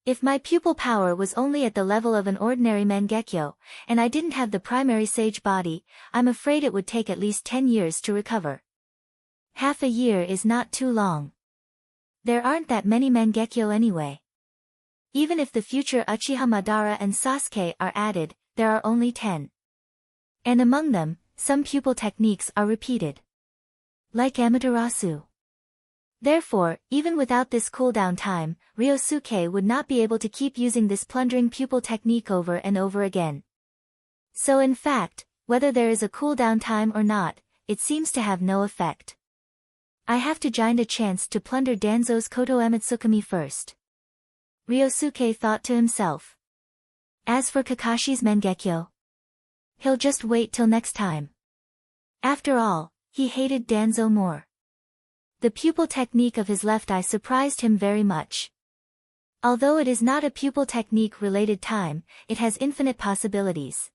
A: If my pupil power was only at the level of an ordinary Mangekyo, and I didn't have the primary sage body, I'm afraid it would take at least 10 years to recover. Half a year is not too long. There aren't that many Mangekyo anyway. Even if the future Uchiha Madara and Sasuke are added, there are only 10. And among them, some pupil techniques are repeated. Like Amaterasu. Therefore, even without this cooldown time, Ryosuke would not be able to keep using this plundering pupil technique over and over again. So in fact, whether there is a cooldown time or not, it seems to have no effect. I have to find a chance to plunder Danzo's Koto Amatsukami first. Ryosuke thought to himself. As for Kakashi's Mangekyo, he'll just wait till next time. After all, he hated Danzo more. The pupil technique of his left eye surprised him very much. Although it is not a pupil technique related time, it has infinite possibilities.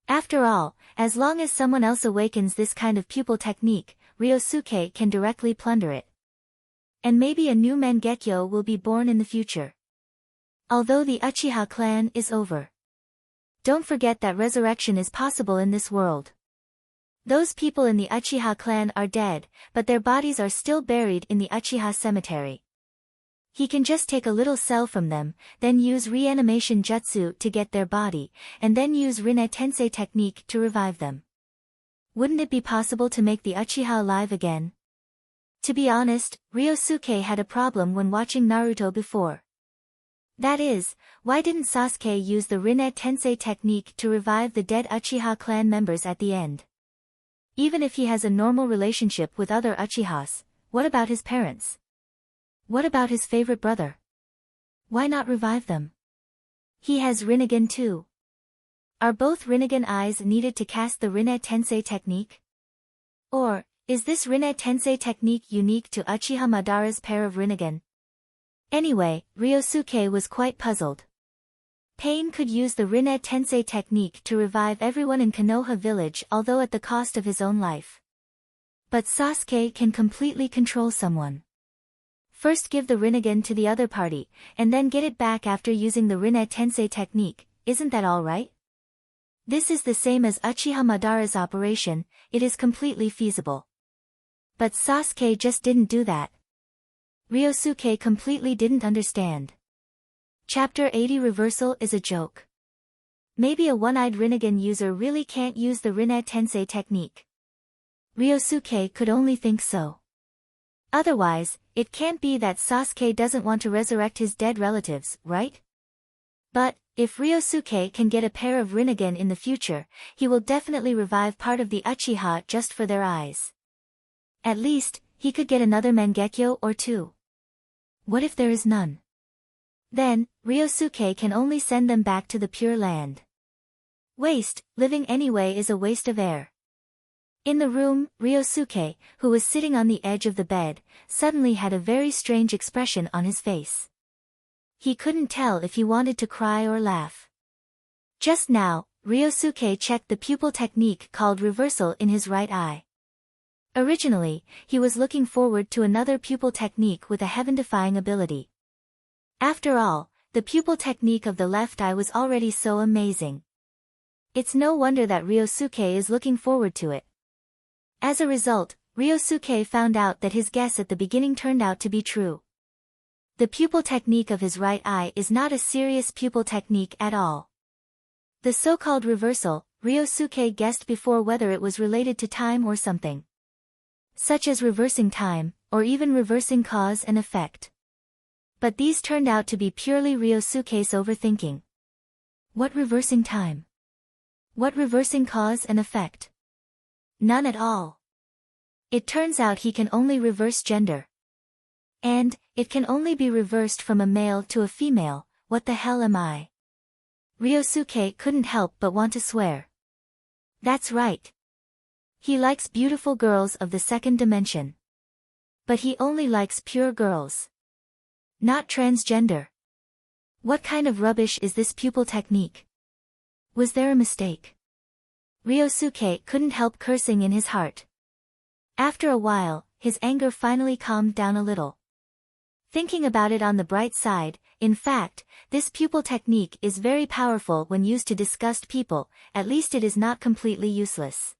A: After all, as long as someone else awakens this kind of pupil technique, Ryosuke can directly plunder it. And maybe a new Mangekyo will be born in the future. Although the Uchiha clan is over. Don't forget that resurrection is possible in this world. Those people in the Uchiha clan are dead, but their bodies are still buried in the Uchiha cemetery. He can just take a little cell from them, then use reanimation jutsu to get their body, and then use Rinne Tensei technique to revive them. Wouldn't it be possible to make the Uchiha alive again? To be honest, Ryosuke had a problem when watching Naruto before. That is, why didn't Sasuke use the Rinne Tensei technique to revive the dead Uchiha clan members at the end? Even if he has a normal relationship with other Uchihas, what about his parents? What about his favorite brother? Why not revive them? He has Rinnegan too. Are both Rinnegan eyes needed to cast the Rinne Tensei technique? Or, is this Rinne Tensei technique unique to Uchiha Madara's pair of Rinnegan? Anyway, Ryosuke was quite puzzled. Pain could use the Rinne Tensei technique to revive everyone in Konoha village, although at the cost of his own life. But Sasuke can completely control someone. First give the Rinnegan to the other party, and then get it back after using the Rinne Tensei technique, isn't that alright? This is the same as Uchiha Madara's operation, it is completely feasible. But Sasuke just didn't do that. Ryosuke completely didn't understand. Chapter 80 Reversal is a joke. Maybe a one-eyed Rinnegan user really can't use the Rinne Tensei technique. Ryosuke could only think so. Otherwise, it can't be that Sasuke doesn't want to resurrect his dead relatives, right? But, if Ryosuke can get a pair of Rinnegan in the future, he will definitely revive part of the Uchiha just for their eyes. At least, he could get another Mangekyo or two. What if there is none? Then, Ryosuke can only send them back to the Pure Land. Waste, living anyway is a waste of air. In the room, Ryosuke, who was sitting on the edge of the bed, suddenly had a very strange expression on his face. He couldn't tell if he wanted to cry or laugh. Just now, Ryosuke checked the pupil technique called reversal in his right eye. Originally, he was looking forward to another pupil technique with a heaven-defying ability. After all, the pupil technique of the left eye was already so amazing. It's no wonder that Ryosuke is looking forward to it. As a result, Ryosuke found out that his guess at the beginning turned out to be true. The pupil technique of his right eye is not a serious pupil technique at all. The so-called reversal, Ryosuke guessed before whether it was related to time or something. Such as reversing time, or even reversing cause and effect. But these turned out to be purely Ryosuke's overthinking. What reversing time? What reversing cause and effect? None at all. It turns out he can only reverse gender. And, it can only be reversed from a male to a female. What the hell am I? Ryosuke couldn't help but want to swear. That's right. He likes beautiful girls of the second dimension. But he only likes pure girls. Not transgender. What kind of rubbish is this pupil technique? Was there a mistake? Ryosuke couldn't help cursing in his heart. After a while, his anger finally calmed down a little. Thinking about it on the bright side, in fact, this pupil technique is very powerful when used to disgust people, at least it is not completely useless.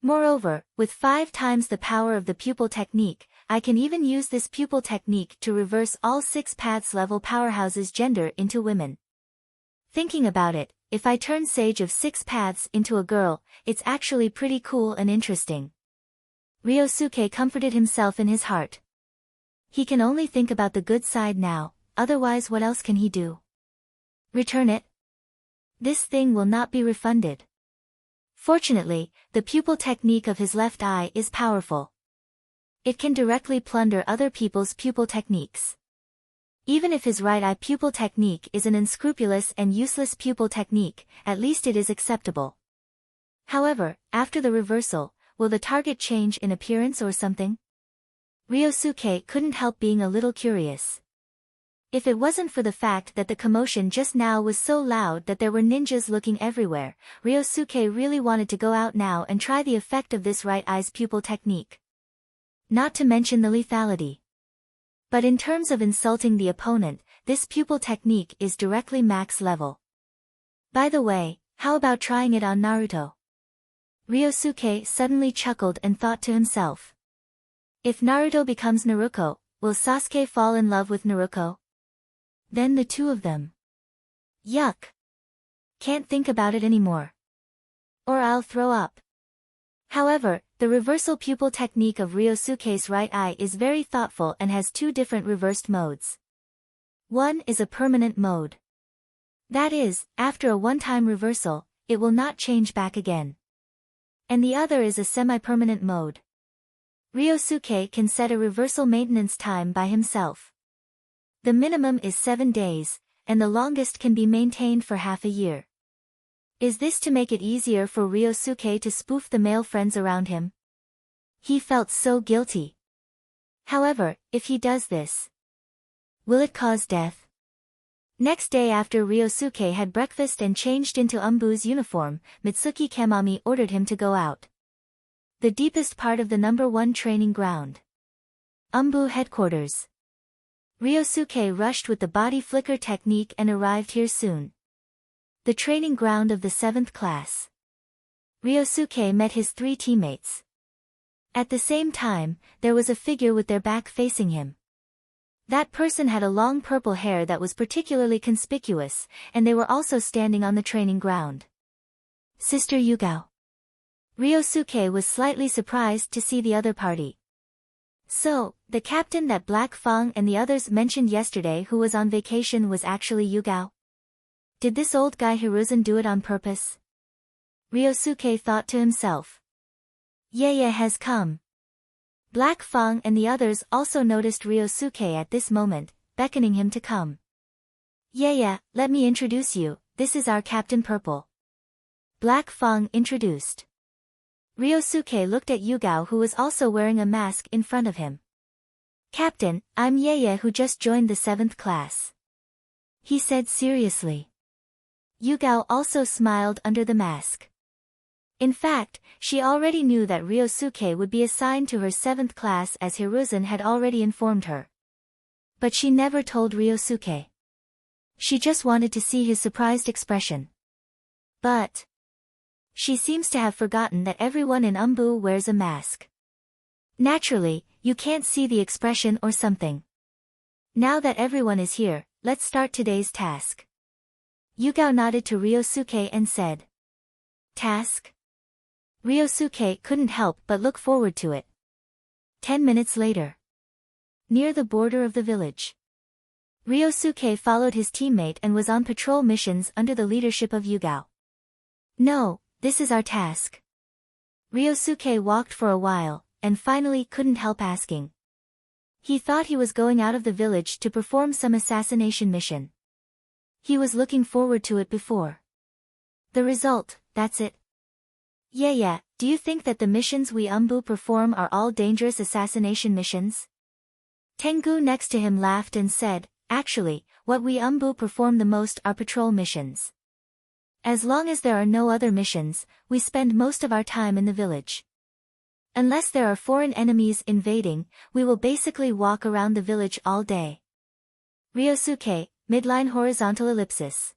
A: Moreover, with 5 times the power of the pupil technique, I can even use this pupil technique to reverse all 6 paths level powerhouses gender into women. Thinking about it, if I turn Sage of 6 paths into a girl, it's actually pretty cool and interesting. Ryosuke comforted himself in his heart. He can only think about the good side now, otherwise what else can he do? Return it? This thing will not be refunded. Fortunately, the pupil technique of his left eye is powerful. It can directly plunder other people's pupil techniques. Even if his right eye pupil technique is an unscrupulous and useless pupil technique, at least it is acceptable. However, after the reversal, will the target change in appearance or something? Ryosuke couldn't help being a little curious. If it wasn't for the fact that the commotion just now was so loud that there were ninjas looking everywhere, Ryosuke really wanted to go out now and try the effect of this right eye's pupil technique. Not to mention the lethality. But in terms of insulting the opponent, this pupil technique is directly max level. By the way, how about trying it on Naruto? Ryosuke suddenly chuckled and thought to himself. If Naruto becomes Naruto, will Sasuke fall in love with Naruto? Then the two of them. Yuck. Can't think about it anymore. Or I'll throw up. However, the reversal pupil technique of Ryosuke's right eye is very thoughtful and has 2 different reversed modes. One is a permanent mode. That is, after a one-time reversal, it will not change back again. And the other is a semi-permanent mode. Ryosuke can set a reversal maintenance time by himself. The minimum is 7 days, and the longest can be maintained for half a year. Is this to make it easier for Ryosuke to spoof the male friends around him? He felt so guilty. However, if he does this, will it cause death? Next day after Ryosuke had breakfast and changed into Anbu's uniform, Mitsuki Kamami ordered him to go out. The deepest part of the #1 training ground. Anbu headquarters. Ryosuke rushed with the body flicker technique and arrived here soon. The training ground of the 7th class. Ryosuke met his 3 teammates. At the same time, there was a figure with their back facing him. That person had a long purple hair that was particularly conspicuous, and they were also standing on the training ground. Sister Yugao. Ryosuke was slightly surprised to see the other party. So, the captain that Black Fang and the others mentioned yesterday who was on vacation was actually Yugao? Did this old guy Hiruzen do it on purpose? Ryosuke thought to himself. Yeye has come. Black Fang and the others also noticed Ryosuke at this moment, beckoning him to come. Yeye, let me introduce you, this is our Captain Purple. Black Fang introduced. Ryosuke looked at Yugao who was also wearing a mask in front of him. Captain, I'm Yeye who just joined the 7th class. He said seriously. Yugao also smiled under the mask. In fact, she already knew that Ryosuke would be assigned to her 7th class as Hiruzen had already informed her. But she never told Ryosuke. She just wanted to see his surprised expression. But she seems to have forgotten that everyone in Anbu wears a mask. Naturally, you can't see the expression or something. Now that everyone is here, let's start today's task. Yugao nodded to Ryosuke and said. Task? Ryosuke couldn't help but look forward to it. 10 minutes later. Near the border of the village. Ryosuke followed his teammate and was on patrol missions under the leadership of Yugao. No, this is our task. Ryosuke walked for a while, and finally couldn't help asking. He thought he was going out of the village to perform some assassination mission. He was looking forward to it before. The result, that's it. Yeah, do you think that the missions we Anbu perform are all dangerous assassination missions? Tengu next to him laughed and said, actually, what we Anbu perform the most are patrol missions. As long as there are no other missions, we spend most of our time in the village. Unless there are foreign enemies invading, we will basically walk around the village all day. Ryosuke, midline horizontal ellipsis.